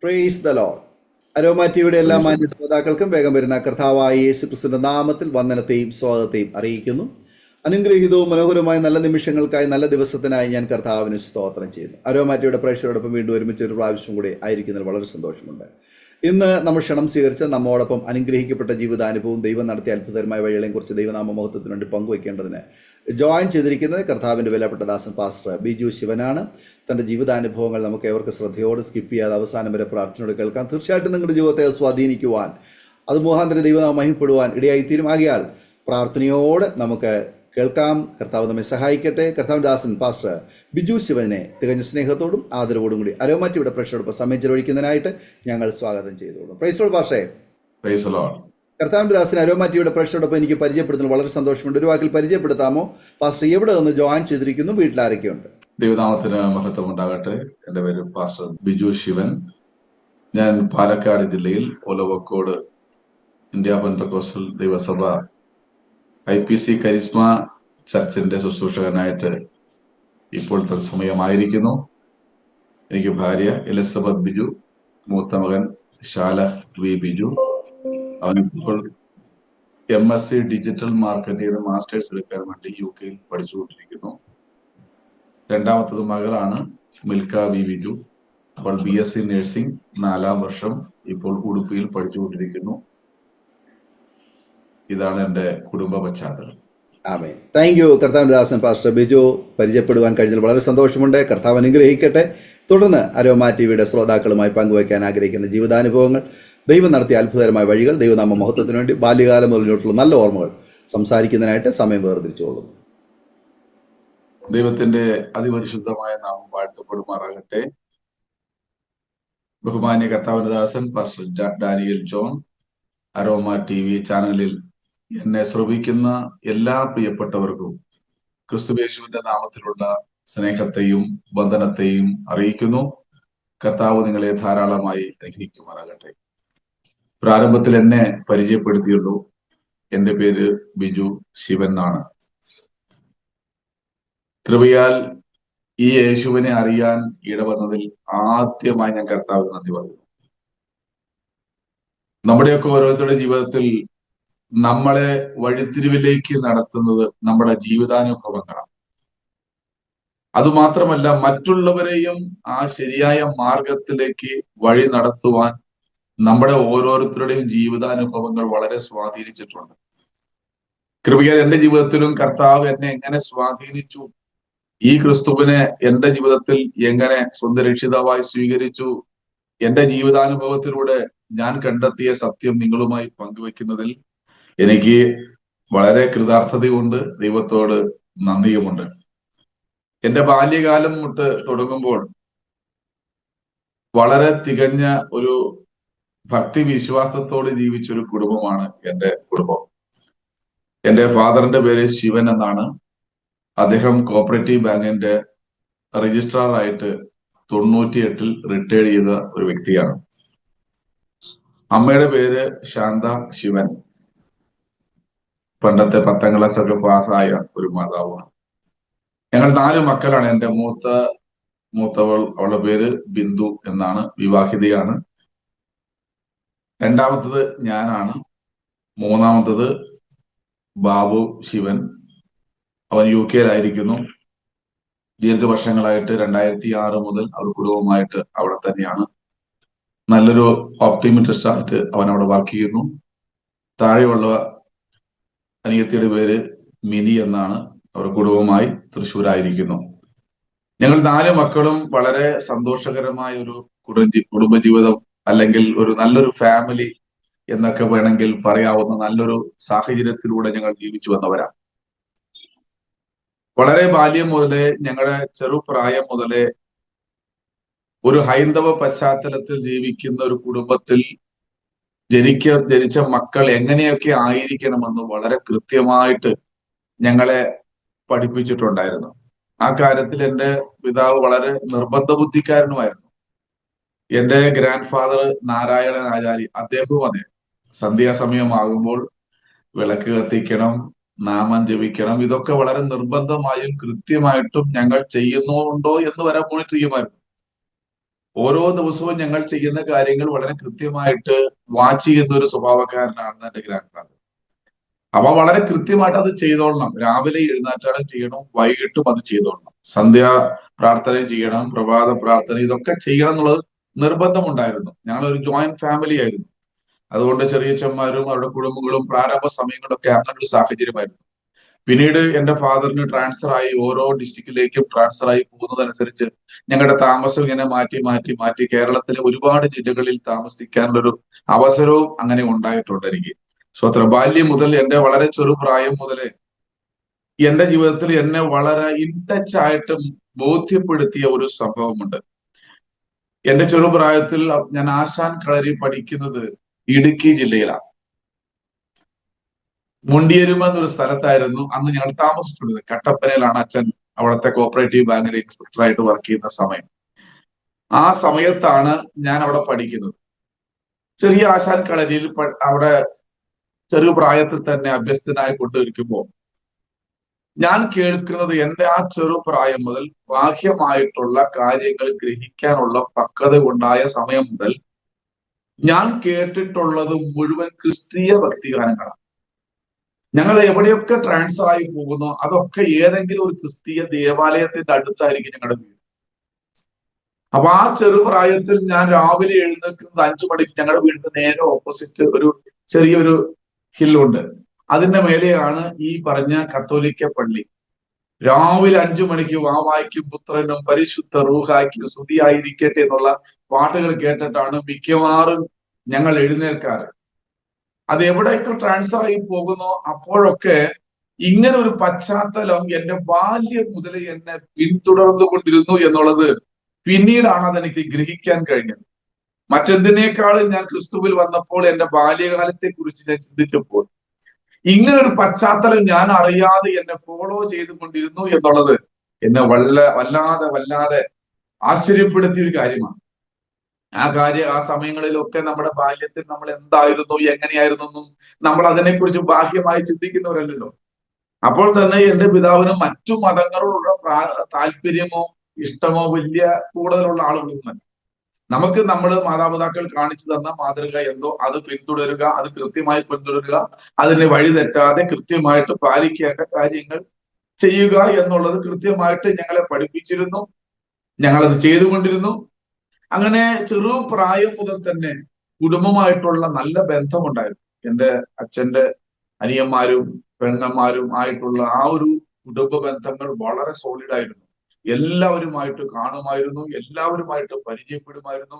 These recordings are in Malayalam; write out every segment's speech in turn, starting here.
Praise the Lord. അരോമ ടിവിയുടെ എല്ലാ മാന്യ ശ്രോതാക്കൾക്കും വേഗം വരുന്ന കർത്താവായ യേശു ക്രിസ്തുവിന്റെ നാമത്തിൽ വന്ദനത്തെയും സ്വാഗതത്തെയും അറിയിക്കുന്നു. അനുഗ്രഹീതവും മനോഹരമായ നല്ല നിമിഷങ്ങൾക്കായി, നല്ല ദിവസത്തിനായി ഞാൻ കർത്താവിന് സ്തോത്രം ചെയ്യുന്നു. അരോമ ടിവിയുടെ പ്രേക്ഷകരോടൊപ്പം വീണ്ടും ഒരുമിച്ച് ഒരു പ്രാവശ്യം കൂടി ആയിരിക്കുന്നതിൽ വളരെ സന്തോഷമുണ്ട്. ഇന്ന് നമ്മൾ ക്ഷണം സ്വീകരിച്ച് നമ്മോടൊപ്പം അനുഗ്രഹിക്കപ്പെട്ട ജീവിതാനുഭവവും ദൈവം നടത്തിയ അത്ഭുതകരമായ വഴികളെയും കുറിച്ച് ദൈവനാമ മഹത്വത്തിന് വേണ്ടി പങ്കുവയ്ക്കേണ്ടതിന് ജോയിൻ ചെയ്തിരിക്കുന്നത് കർത്താവിൻ്റെ വിലപ്പെട്ട ദാസൻ പാസ്റ്റർ ബിജു ശിവനാണ്. തൻ്റെ ജീവിതാനുഭവങ്ങൾ നമുക്ക് ഏവർക്ക് ശ്രദ്ധയോട് സ്കിപ്പ് ചെയ്യാതെ അവസാനം വരെ പ്രാർത്ഥനയോട് കേൾക്കാം. തീർച്ചയായിട്ടും നിങ്ങളുടെ ജീവിതത്തെ സ്വാധീനിക്കുവാൻ, അത് മുഖാന്തരം ദൈവനാമം മഹിമപ്പെടുവാൻ ഇടയായിത്തീരും. ആകയാൽ പ്രാർത്ഥനയോട് നമുക്ക് കേൾക്കാം. കർത്താവ് നമ്മെ സഹായിക്കട്ടെ. കർത്താവിൻ്റെ ദാസൻ പാസ്റ്റർ ബിജു ശിവനെ തികഞ്ഞ സ്നേഹത്തോടും ആദരവോടും കൂടി അരോമ ടിവിയുടെ പ്രേക്ഷകരോടൊപ്പം സമയം ചെലവഴിക്കുന്നതിനായിട്ട് ഞങ്ങൾ സ്വാഗതം ചെയ്തോളൂ. പ്രൈസ് ലോർഡ് പാസ്റ്ററേ. Praise lord. കർത്താവിൻ്റെ ദാസൻ അരോമ ടിവിയുടെ പ്രേക്ഷകരോടൊപ്പം എനിക്ക് പരിചയപ്പെടുത്തുന്നത് വളരെ സന്തോഷമുണ്ട്. ഒരു വാക്കിൽ പരിചയപ്പെടുത്താമോ പാസ്റ്റർ? എവിടെ നിന്ന് ജോയിൻ ചെയ്തിരിക്കുന്നു? വീട്ടിൽ ആരൊക്കെയുണ്ട്? ദൈവനാമത്തിന് മഹത്വം ഉണ്ടാകട്ടെ. എൻ്റെ പേര് പാസ്റ്റർ ബിജു ശിവൻ. ഞാൻ പാലക്കാട് ജില്ലയിൽ ഒലവക്കോട് ഇന്ത്യ പെന്തക്കോസ്റ്റൽ ദൈവസഭ IPC കരിസ്മ ചർച്ചിന്റെ ശുശ്രൂഷകനായിട്ട് ഇപ്പോൾ തത്സമയമായിരിക്കുന്നു. എനിക്ക് ഭാര്യ എലിസബത്ത് ബിജു, മൂത്ത മകൻ ഷാലഹ് വി ബിജു. അവനിപ്പോൾ MSc ഡിജിറ്റൽ മാർക്കറ്റിംഗ് മാസ്റ്റേഴ്സ് എടുക്കാൻ വേണ്ടി UK പഠിച്ചുകൊണ്ടിരിക്കുന്നു. രണ്ടാമത്തത് മകളാണ് മിൽക്ക വി ബിജു. അവൾ BSc നഴ്സിംഗ് 4ാം വർഷം ഇപ്പോൾ ഉടുപ്പിയിൽ പഠിച്ചുകൊണ്ടിരിക്കുന്നു. ഇതാണ് എൻ്റെ കുടുംബ പശ്ചാത്തലം. ആമേൻ. താങ്ക് യു കർത്താവിൻ്റെ ദാസൻ പാസ്റ്റർ ബിജു. പരിചയപ്പെടുവാൻ കഴിഞ്ഞാൽ വളരെ സന്തോഷമുണ്ട്. കർത്താവ് അനുഗ്രഹിക്കട്ടെ. തുടർന്ന് അരോമ ടിവിയുടെ ശ്രോതാക്കളുമായി പങ്കുവയ്ക്കാൻ ആഗ്രഹിക്കുന്ന ജീവിതാനുഭവങ്ങൾ, ദൈവം നടത്തിയ അത്ഭുതകരമായ വഴികൾ, ദൈവനാമ മഹത്വത്തിന് വേണ്ടി ബാല്യകാലം മുതലോട്ടുള്ള നല്ല ഓർമ്മകൾ സംസാരിക്കുന്നതിനായിട്ട് സമയം വേർതിരിച്ചുകൊള്ളുന്നു. ദൈവത്തിന്റെ അതിപരിശുദ്ധമായ നാമം വാഴ്ത്തപ്പെടുമാറാകട്ടെ. ബഹുമാന്യ കർത്താവിന്റെ ദാസൻ പാസ്റ്റർ ഡാനിയൽ ജോൺ, അരോമ TV ചാനലിൽ എന്നെ ശ്രവിക്കുന്ന എല്ലാ പ്രിയപ്പെട്ടവർക്കും ക്രിസ്തുയേശുവിന്റെ നാമത്തിലുള്ള സ്നേഹത്തെയും വന്ദനത്തെയും അറിയിക്കുന്നു. കർത്താവ് നിങ്ങളെ ധാരാളമായി അനുഗ്രഹിക്കുമാറാകട്ടെ. പ്രാരംഭത്തിൽ എന്നെ പരിചയപ്പെടുത്തിയുള്ളൂ. എൻ്റെ പേര് ബിജു ശിവൻ എന്നാണ്. കൃപയാൽ ഈ യേശുവിനെ അറിയാൻ ഇടവന്നതിൽ ആദ്യമായി ഞാൻ കർത്താവിന് നന്ദി പറയുന്നു. നമ്മുടെയൊക്കെ ഓരോരുത്തരുടെ ജീവിതത്തിൽ നമ്മളെ വഴിത്തിരിവിലേക്ക് നടത്തുന്നത് നമ്മുടെ ജീവിതാനുഭവങ്ങളാണ്. അതുമാത്രമല്ല, മറ്റുള്ളവരെയും ആ ശരിയായ മാർഗത്തിലേക്ക് വഴി നടത്തുവാൻ നമ്മുടെ ഓരോരുത്തരുടെയും ജീവിതാനുഭവങ്ങൾ വളരെ സ്വാധീനിച്ചിട്ടുണ്ട്. കൃപയാൽ എൻ്റെ ജീവിതത്തിലും കർത്താവ് എന്നെ എങ്ങനെ സ്വാധീനിച്ചു, ഈ ക്രിസ്തുവിനെ എൻ്റെ ജീവിതത്തിൽ എങ്ങനെ സ്വന്തം രക്ഷിതാവായി സ്വീകരിച്ചു, എൻ്റെ ജീവിതാനുഭവത്തിലൂടെ ഞാൻ കണ്ടെത്തിയ സത്യം നിങ്ങളുമായി പങ്കുവെക്കുന്നതിൽ എനിക്ക് വളരെ കൃതാർത്ഥതയുണ്ട്, ദൈവത്തോട് നന്ദിയുമുണ്ട്. എൻ്റെ ബാല്യകാലം തൊട്ട് തുടങ്ങുമ്പോൾ വളരെ തികഞ്ഞ ഒരു ഭക്തി വിശ്വാസത്തോട് ജീവിച്ചൊരു കുടുംബമാണ് എൻ്റെ കുടുംബം. എൻ്റെ ഫാദറിന്റെ പേര് ശിവൻ എന്നാണ്. അദ്ദേഹം കോപ്പറേറ്റീവ് ബാങ്കിന്റെ രജിസ്ട്രാർ ആയിട്ട് 98-ൽ റിട്ടയർഡ് ചെയ്ത ഒരു വ്യക്തിയാണ്. അമ്മയുടെ പേര് ശാന്ത ശിവൻ. പണ്ടത്തെ 10ാം ക്ലാസ് ഒക്കെ പാസ്സായ ഒരു മാതാവാണ്. ഞങ്ങൾ 4 മക്കളാണ്. എൻ്റെ മൂത്തവൾ, അവളുടെ പേര് ബിന്ദു എന്നാണ്, വിവാഹിതയാണ്. രണ്ടാമത്തത് ഞാനാണ്. മൂന്നാമത്തത് ബാബു ശിവൻ. അവൻ UK-യിലായിരിക്കുന്നു. ദീർഘവർഷങ്ങളായിട്ട് 2006 മുതൽ അവർ കുടുംബമായിട്ട് അവിടെ തന്നെയാണ്. നല്ലൊരു ഓപ്റ്റിമിസ്റ്റ് ആയിട്ട് അവൻ അവിടെ വർക്ക് ചെയ്യുന്നു. താഴെയുള്ള അനിയത്തിയുടെ പേര് മിനി എന്നാണ്. അവർ കുടുംബമായി തൃശ്ശൂരായിരിക്കുന്നു. ഞങ്ങൾ 4 മക്കളും വളരെ സന്തോഷകരമായ ഒരു കുടുംബജീവിതം, അല്ലെങ്കിൽ ഒരു നല്ലൊരു ഫാമിലി എന്നൊക്കെ വേണമെങ്കിൽ പറയാവുന്ന നല്ലൊരു സാഹചര്യത്തിലൂടെ ഞങ്ങൾ ജീവിച്ചു വന്നവരാണ്. വളരെ ബാല്യം മുതലേ, ഞങ്ങളുടെ ചെറുപ്രായം മുതലേ ഒരു ഹൈന്ദവ പശ്ചാത്തലത്തിൽ ജീവിക്കുന്ന ഒരു കുടുംബത്തിൽ ജനിച്ച മക്കൾ എങ്ങനെയൊക്കെ ആയിരിക്കണമെന്ന് വളരെ കൃത്യമായിട്ട് ഞങ്ങളെ പഠിപ്പിച്ചിട്ടുണ്ടായിരുന്നു. ആ കാര്യത്തിൽ എൻ്റെ പിതാവ് വളരെ നിർബന്ധ ബുദ്ധിക്കാരനുമായിരുന്നു. എൻ്റെ ഗ്രാൻഡ് ഫാദർ നാരായണൻ ആചാരി, അദ്ദേഹവും അതെ, സന്ധ്യാസമയമാകുമ്പോൾ വിളക്ക് കത്തിക്കണം, നാമം ജപിക്കണം, ഇതൊക്കെ വളരെ നിർബന്ധമായും കൃത്യമായിട്ടും ഞങ്ങൾ ചെയ്യുന്നുണ്ടോ എന്ന് വരെ മോണിറ്റർ ചെയ്യുമായിരുന്നു. ഓരോ ദിവസവും ഞങ്ങൾ ചെയ്യുന്ന കാര്യങ്ങൾ വളരെ കൃത്യമായിട്ട് വാച്ച് ചെയ്യുന്ന ഒരു സ്വഭാവക്കാരനാണ് എന്റെ ഗ്രാൻഡ് ഫാദർ. അപ്പൊ വളരെ കൃത്യമായിട്ട് അത് ചെയ്തോളണം. രാവിലെ എഴുന്നേറ്റാലും ചെയ്യണം, വൈകിട്ടും അത് ചെയ്തോളണം. സന്ധ്യാ പ്രാർത്ഥന ചെയ്യണം, പ്രഭാത പ്രാർത്ഥന, ഇതൊക്കെ ചെയ്യണം എന്നുള്ളത് നിർബന്ധമുണ്ടായിരുന്നു. ഞങ്ങളൊരു ജോയിന്റ് ഫാമിലി ആയിരുന്നു. അതുകൊണ്ട് ചെറിയച്ഛന്മാരും അവരുടെ കുടുംബങ്ങളും പ്രാരംഭ സമയങ്ങളിലൊക്കെ അങ്ങനെ ഒരു സാഹചര്യമായിരുന്നു. പിന്നീട് എന്റെ ഫാദറിന് ട്രാൻസ്ഫർ ആയി, ഓരോ ഡിസ്ട്രിക്റ്റിലേക്കും ട്രാൻസ്ഫർ ആയി പോകുന്നതനുസരിച്ച് ഞങ്ങളുടെ താമസം ഇങ്ങനെ മാറ്റി മാറ്റി മാറ്റി കേരളത്തിലെ ഒരുപാട് ജില്ലകളിൽ താമസിക്കാനുള്ളൊരു അവസരവും അങ്ങനെ ഉണ്ടായിട്ടുണ്ട് എനിക്ക്. സ്വത്ര ബാല്യം മുതൽ, എന്റെ വളരെ ചെറുപ്രായം മുതലേ എന്റെ ജീവിതത്തിൽ എന്നെ വളരെ ഇൻടച്ച് ആയിട്ട് ബോധ്യപ്പെടുത്തിയ ഒരു സംഭവമുണ്ട്. എന്റെ ചെറുപ്രായത്തിൽ ഞാൻ ആശാൻ കളരി പഠിക്കുന്നത് ഇടുക്കി ജില്ലയിലാണ്. മുണ്ടിയരുമ എന്നൊരു സ്ഥലത്തായിരുന്നു അന്ന് ഞങ്ങൾ താമസിച്ചിട്ടുള്ളത്. കട്ടപ്പനയിലാണ് അച്ഛൻ അവിടുത്തെ കോപ്പറേറ്റീവ് ബാങ്കിൽ ഇൻസ്പെക്ടറായിട്ട് വർക്ക് ചെയ്യുന്ന സമയം. ആ സമയത്താണ് ഞാൻ അവിടെ പഠിക്കുന്നത്. ചെറിയ ആശാൻ കളരിയിൽ അവിടെ ചെറു പ്രായത്തിൽ തന്നെ അഭ്യസ്തനായി കൊണ്ടിരിക്കുമ്പോൾ ഞാൻ കേൾക്കുന്നത്, എന്റെ ആ ചെറുപ്രായം മുതൽ ബാഹ്യമായിട്ടുള്ള കാര്യങ്ങൾ ഗ്രഹിക്കാനുള്ള പക്വത ഉണ്ടായ സമയം മുതൽ ഞാൻ കേട്ടിട്ടുള്ളത് മുഴുവൻ ക്രിസ്തീയ ഭക്തിഗാനങ്ങളാണ്. ഞങ്ങൾ എവിടെയൊക്കെ ട്രാൻസ്ഫർ ആയി പോകുന്നോ അതൊക്കെ ഏതെങ്കിലും ഒരു ക്രിസ്തീയ ദേവാലയത്തിന്റെ അടുത്തായിരിക്കും ഞങ്ങളുടെ വീട്. അപ്പൊ ആ ചെറുപ്രായത്തിൽ ഞാൻ രാവിലെ എഴുന്നേൽക്കുന്നത് 5 മണിക്ക്. ഞങ്ങളുടെ വീടിന്റെ നേരെ ഓപ്പോസിറ്റ് ഒരു ചെറിയൊരു ഹില്ലുണ്ട്. അതിന്റെ മേലെയാണ് ഈ പറഞ്ഞ കത്തോലിക്ക പള്ളി. രാവിലെ 5 മണിക്ക് വാവായ്ക്കും പുത്രനും പരിശുദ്ധ റൂഹായ്ക്കും സ്തുതിയായിരിക്കട്ടെ എന്നുള്ള പാട്ടുകൾ കേട്ടിട്ടാണ് മിക്കവാറും ഞങ്ങൾ എഴുന്നേൽക്കാറ്. അത് എവിടെയൊക്കെ ട്രാൻസ്ഫർ ആയി പോകുന്നോ അപ്പോഴൊക്കെ ഇങ്ങനെ ഒരു പശ്ചാത്തലം എന്റെ ബാല്യം മുതൽ എന്നെ പിന്തുടർന്നു കൊണ്ടിരുന്നു എന്നുള്ളത് പിന്നീടാണ് അതെനിക്ക് ഗ്രഹിക്കാൻ കഴിഞ്ഞത്. മറ്റെന്തിനേക്കാളും ഞാൻ ക്രിസ്തുവിൽ വന്നപ്പോൾ എന്റെ ബാല്യകാലത്തെ കുറിച്ച് ഞാൻ ചിന്തിച്ചപ്പോൾ ഇങ്ങനെ ഒരു പശ്ചാത്തലം ഞാൻ അറിയാതെ എന്നെ ഫോളോ ചെയ്തുകൊണ്ടിരുന്നു എന്നുള്ളത് എന്നെ വല്ലാതെ വല്ലാതെ ആശ്ചര്യപ്പെടുത്തിയ ഒരു കാര്യമാണ്. ആ സമയങ്ങളിലൊക്കെ നമ്മുടെ ബാല്യത്തിൽ നമ്മൾ എന്തായിരുന്നു, എങ്ങനെയായിരുന്നു എന്നും നമ്മൾ അതിനെക്കുറിച്ച് ബാഹ്യമായി ചിന്തിക്കുന്നവരല്ലല്ലോ. അപ്പോൾ തന്നെ എന്റെ പിതാവിന് മറ്റു മതങ്ങളോടുള്ള താല്പര്യമോ ഇഷ്ടമോ വലിയ കൂടുതലുള്ള ആളുകളൊന്നുമല്ല. നമുക്ക് നമ്മൾ മാതാപിതാക്കൾ കാണിച്ചു തന്ന മാതൃക എന്തോ അത് പിന്തുടരുക, അത് കൃത്യമായി പിന്തുടരുക, അതിനെ വഴി തെറ്റാതെ കൃത്യമായിട്ട് പാലിക്കേണ്ട കാര്യങ്ങൾ ചെയ്യുക എന്നുള്ളത് കൃത്യമായിട്ട് ഞങ്ങളെ പഠിപ്പിച്ചിരുന്നു. ഞങ്ങളത് ചെയ്തുകൊണ്ടിരുന്നു. അങ്ങനെ ചെറു പ്രായം മുതൽ തന്നെ കുടുംബമായിട്ടുള്ള നല്ല ബന്ധമുണ്ടായിരുന്നു. എന്റെ അച്ഛന്റെ അനിയന്മാരും പെങ്ങന്മാരും ആയിട്ടുള്ള ആ ഒരു കുടുംബ ബന്ധങ്ങൾ വളരെ സോളിഡ് ആയിരുന്നു. എല്ലാവരുമായിട്ട് കാണുമായിരുന്നു, എല്ലാവരുമായിട്ട് പരിചയപ്പെടുമായിരുന്നു.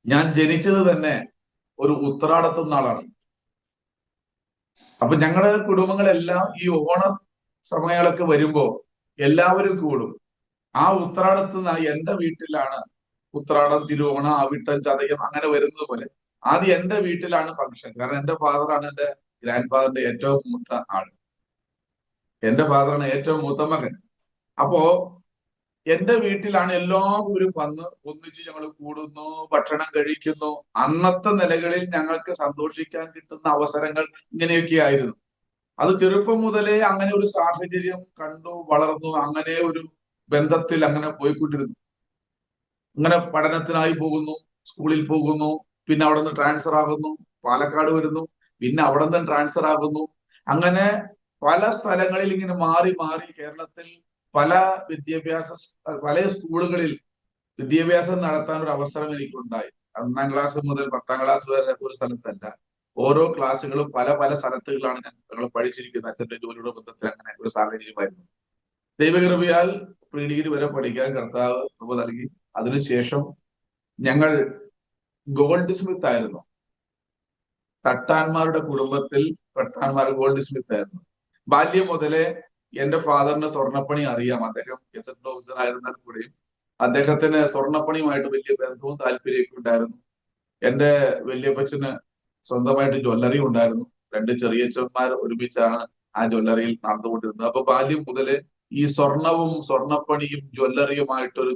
ഞാൻ ജനിച്ചത് തന്നെ ഒരു ഉത്രാടത്തും നാളാണ്. അപ്പൊ ഞങ്ങളുടെ കുടുംബങ്ങളെല്ലാം ഈ ഓണ സമയങ്ങളൊക്കെ വരുമ്പോ എല്ലാവരും കൂടും. ആ ഉത്രാടത്ത് എന്റെ വീട്ടിലാണ് ഉത്രാടം, തിരുവോണം, അവിട്ടം, ചതയം അങ്ങനെ വരുന്നത് പോലെ ആദ്യം എന്റെ വീട്ടിലാണ് ഫംഗ്ഷൻ. കാരണം എന്റെ ഫാദറാണ് എന്റെ ഗ്രാൻഡ് ഫാദറിന്റെ ഏറ്റവും മൂത്ത ആള്. എന്റെ ഫാദറാണ് ഏറ്റവും മൂത്ത മകൻ. അപ്പോ എന്റെ വീട്ടിലാണ് എല്ലാവരും വന്ന് ഒന്നിച്ച് ഞങ്ങൾ കൂടുന്നു, ഭക്ഷണം കഴിക്കുന്നു. അന്നത്തെ നിലകളിൽ ഞങ്ങൾക്ക് സന്തോഷിക്കാൻ കിട്ടുന്ന അവസരങ്ങൾ ഇങ്ങനെയൊക്കെ ആയിരുന്നു. അത് ചെറുപ്പം മുതലേ അങ്ങനെ ഒരു സാഹചര്യം കണ്ടു വളർന്നു. അങ്ങനെ ഒരു ബന്ധത്തിൽ അങ്ങനെ പോയിക്കൊണ്ടിരുന്നു. അങ്ങനെ പഠനത്തിനായി പോകുന്നു, സ്കൂളിൽ പോകുന്നു, പിന്നെ അവിടെ നിന്ന് ട്രാൻസ്ഫർ ആകുന്നു, പാലക്കാട് വരുന്നു, പിന്നെ അവിടെ നിന്ന് ട്രാൻസ്ഫർ ആകുന്നു. അങ്ങനെ പല സ്ഥലങ്ങളിൽ ഇങ്ങനെ മാറി മാറി കേരളത്തിൽ പല പല സ്കൂളുകളിൽ വിദ്യാഭ്യാസം നടത്താൻ ഒരു അവസരം എനിക്കുണ്ടായി. 1ാം ക്ലാസ് മുതൽ 10ാം ക്ലാസ് വരെ ഒരു സ്ഥലത്തല്ല, ഓരോ ക്ലാസ്സുകളും പല പല സ്ഥലത്തുകളാണ് ഞങ്ങൾ പഠിച്ചിരിക്കുന്നത്. അച്ഛന്റെ ജോലിയുടെ ബന്ധത്തിൽ അങ്ങനെ ഒരു സാഹചര്യമായിരുന്നു. ദൈവകൃപയാൽ പ്രീ ഡിഗ്രി വരെ പഠിക്കാൻ കർത്താവ് കൃപ നൽകി. അതിനുശേഷം ഞങ്ങൾ ഗോൾഡ് സ്മിത്ത് ആയിരുന്നു. തട്ടാന്മാരുടെ കുടുംബത്തിൽ തട്ടാന്മാർ ഗോൾഡ് സ്മിത്ത് ആയിരുന്നു. ബാല്യം മുതലേ എന്റെ ഫാദറിന് സ്വർണ്ണപ്പണി അറിയാം. അദ്ദേഹം ഗസറ്റ് ഓഫീസർ ആയിരുന്നാൽ കൂടിയും അദ്ദേഹത്തിന് സ്വർണ്ണപ്പണിയുമായിട്ട് വലിയ ബന്ധവും താല്പര്യമൊക്കെ ഉണ്ടായിരുന്നു. എന്റെ വല്യപ്പച്ചന് സ്വന്തമായിട്ട് ജ്വല്ലറി ഉണ്ടായിരുന്നു. 2 ചെറിയച്ഛന്മാർ ഒരുമിച്ചാണ് ആ ജ്വല്ലറിയിൽ നടന്നുകൊണ്ടിരുന്നത്. അപ്പൊ ബാല്യം മുതലേ ഈ സ്വർണവും സ്വർണ്ണപ്പണിയും ജ്വല്ലറിയുമായിട്ടൊരു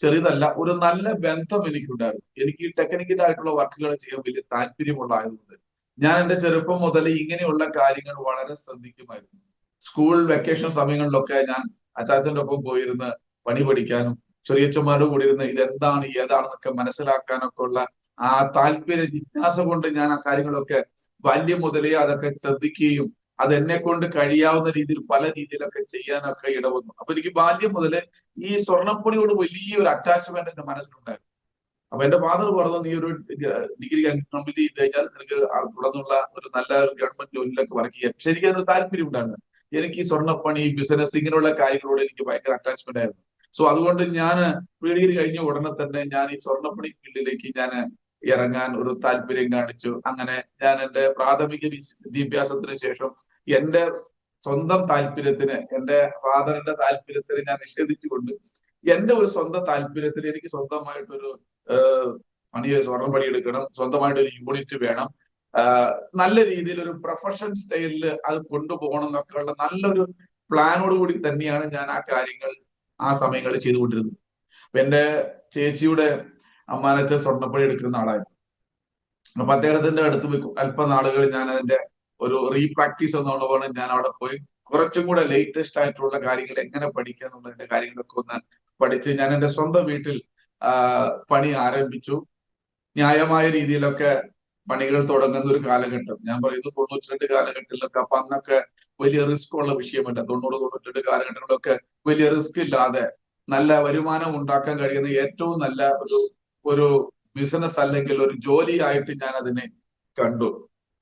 ചെറിയതല്ല, ഒരു നല്ല ബന്ധം എനിക്കുണ്ടായിരുന്നു. എനിക്ക് ഈ ടെക്നിക്കൽ ആയിട്ടുള്ള വർക്കുകൾ ചെയ്യാൻ വലിയ താല്പര്യമുള്ള ആയതുകൊണ്ട് ഞാൻ എന്റെ ചെറുപ്പം മുതൽ ഇങ്ങനെയുള്ള കാര്യങ്ങൾ വളരെ ശ്രദ്ധിക്കുമായിരുന്നു. സ്കൂൾ വെക്കേഷൻ സമയങ്ങളിലൊക്കെ ഞാൻ അച്ചാച്ചന്റെ ഒപ്പം പോയിരുന്ന് പണി പഠിക്കാനും ചെറിയച്ചന്മാരുടെ കൂടെ ഇരുന്ന് ഇതെന്താണ് ഏതാണെന്നൊക്കെ മനസ്സിലാക്കാനൊക്കെ ഉള്ള ആ താല്പര്യ ജിജ്ഞാസ കൊണ്ട് ഞാൻ ആ കാര്യങ്ങളൊക്കെ ബാല്യം മുതലേ അതൊക്കെ ശ്രദ്ധിക്കുകയും അത് എന്നെ കൊണ്ട് കഴിയാവുന്ന രീതിയിൽ പല രീതിയിലൊക്കെ ചെയ്യാനൊക്കെ ഇടവന്നു. അപ്പൊ എനിക്ക് ബാല്യം മുതല് ഈ സ്വർണ്ണപ്പണിയോട് വലിയൊരു അറ്റാച്ച്മെന്റ് എന്റെ മനസ്സിലുണ്ടായിരുന്നു. അപ്പൊ എന്റെ ഫാദർ പറഞ്ഞു, നീ ഒരു ഡിഗ്രി കംപ്ലീറ്റ് ചെയ്ത് കഴിഞ്ഞാൽ നിനക്ക് തുടർന്നുള്ള ഒരു നല്ല ഗവൺമെന്റ് ജോലിയിലൊക്കെ വർക്ക് ചെയ്യാം. പക്ഷെ എനിക്ക് അതിന് താല്പര്യം ഉണ്ടായിരുന്നു. എനിക്ക് ഈ സ്വർണ്ണപ്പണി, ബിസിനസ്, ഇങ്ങനെയുള്ള കാര്യങ്ങളോട് എനിക്ക് ഭയങ്കര അറ്റാച്ച്മെന്റ് ആയിരുന്നു. സോ അതുകൊണ്ട് ഞാൻ പ്രീ ഡിഗ്രി കഴിഞ്ഞ ഉടനെ തന്നെ ഞാൻ ഈ സ്വർണ്ണപ്പണി ഫീൽഡിലേക്ക് ഞാൻ ഇറങ്ങാൻ ഒരു താല്പര്യം കാണിച്ചു. അങ്ങനെ ഞാൻ എന്റെ പ്രാഥമിക വിദ്യാഭ്യാസത്തിന് ശേഷം എന്റെ സ്വന്തം താല്പര്യത്തിന്, എന്റെ ഫാദറിന്റെ താല്പര്യത്തിന് ഞാൻ നിഷേധിച്ചുകൊണ്ട് എന്റെ ഒരു സ്വന്തം താല്പര്യത്തിന് എനിക്ക് സ്വന്തമായിട്ടൊരു സ്വർണം പണിയെടുക്കണം, സ്വന്തമായിട്ട് ഒരു യൂണിറ്റ് വേണം, നല്ല രീതിയിൽ ഒരു പ്രൊഫഷൻ സ്റ്റൈലിൽ അത് കൊണ്ടുപോകണം എന്നൊക്കെ ഉള്ള നല്ലൊരു പ്ലാനോട് കൂടി തന്നെയാണ് ഞാൻ ആ കാര്യങ്ങൾ ആ സമയങ്ങളിൽ ചെയ്തുകൊണ്ടിരുന്നത്. അപ്പൊ എന്റെ ചേച്ചിയുടെ അമ്മാനത്തെ സ്വർണ്ണപ്പണി എടുക്കുന്ന ആളായിരുന്നു. അപ്പൊ അദ്ദേഹത്തിന്റെ അടുത്ത് അല്പനാളുകൾ ഞാൻ അതിന്റെ ഒരു റീപ്രാക്ടീസ് എന്നുള്ളതാണ് ഞാൻ അവിടെ പോയി കുറച്ചും കൂടെ ലേറ്റസ്റ്റ് ആയിട്ടുള്ള കാര്യങ്ങൾ എങ്ങനെ പഠിക്കുക എന്നുള്ളതിന്റെ കാര്യങ്ങളൊക്കെ ഒന്ന് പഠിച്ച് ഞാൻ എന്റെ സ്വന്തം വീട്ടിൽ പണി ആരംഭിച്ചു. ന്യായമായ രീതിയിലൊക്കെ പണികൾ തുടങ്ങുന്ന ഒരു കാലഘട്ടം, ഞാൻ പറയുന്നു 92 കാലഘട്ടത്തിലൊക്കെ. അപ്പൊ അന്നൊക്കെ വലിയ റിസ്ക് ഉള്ള വിഷയമല്ല. 90-92 കാലഘട്ടങ്ങളിലൊക്കെ വലിയ റിസ്ക് ഇല്ലാതെ നല്ല വരുമാനം ഉണ്ടാക്കാൻ കഴിയുന്ന ഏറ്റവും നല്ല ഒരു ബിസിനസ് അല്ലെങ്കിൽ ഒരു ജോലിയായിട്ട് ഞാൻ അതിനെ കണ്ടു.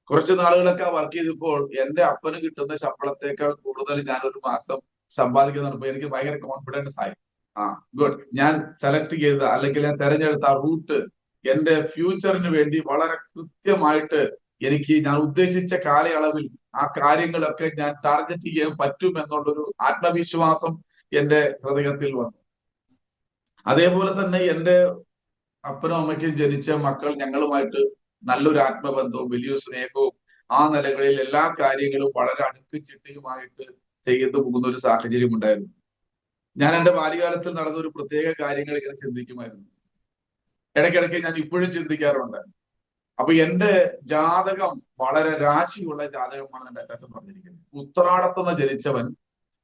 കുറച്ച് നാളുകളൊക്കെ വർക്ക് ചെയ്തപ്പോൾ എന്റെ അപ്പന് കിട്ടുന്ന ശമ്പളത്തേക്കാൾ കൂടുതൽ ഞാൻ ഒരു മാസം സമ്പാദിക്കുന്നുണ്ട്. എനിക്ക് ഭയങ്കര കോൺഫിഡൻസ് ആയി. ഗുഡ്, ഞാൻ സെലക്ട് ചെയ്ത അല്ലെങ്കിൽ ഞാൻ തെരഞ്ഞെടുത്ത ആ റൂട്ട് എന്റെ ഫ്യൂച്ചറിന് വേണ്ടി വളരെ കൃത്യമായിട്ട് എനിക്ക് ഞാൻ ഉദ്ദേശിച്ച കാലയളവിൽ ആ കാര്യങ്ങളൊക്കെ ഞാൻ ടാർഗറ്റ് ചെയ്യാൻ പറ്റും എന്നുള്ളൊരു ആത്മവിശ്വാസം എന്റെ ഹൃദയത്തിൽ വന്നു. അതേപോലെ തന്നെ എന്റെ അപ്പനും അമ്മയ്ക്കും ജനിച്ച മക്കൾ ഞങ്ങളുമായിട്ട് നല്ലൊരു ആത്മബന്ധവും വലിയൊരു സ്നേഹവും ആ നിലകളിൽ എല്ലാ കാര്യങ്ങളും വളരെ അടുക്കും ചിട്ടയുമായിട്ട് ചെയ്തു പോകുന്ന ഒരു സാഹചര്യം ഉണ്ടായിരുന്നു. ഞാൻ എന്റെ ബാല്യകാലത്തിൽ നടന്ന ഒരു പ്രത്യേക കാര്യങ്ങൾ ഇങ്ങനെ ചിന്തിക്കുമായിരുന്നു. ഇടയ്ക്കിടയ്ക്ക് ഞാൻ ഇപ്പോഴും ചിന്തിക്കാറുണ്ട്. അപ്പൊ എന്റെ ജാതകം വളരെ രാശിയുള്ള ജാതകമാണ് എന്റെ അച്ഛൻ പറഞ്ഞിരിക്കുന്നത്. ഉത്രാടത്തുനിന്ന് ജനിച്ചവൻ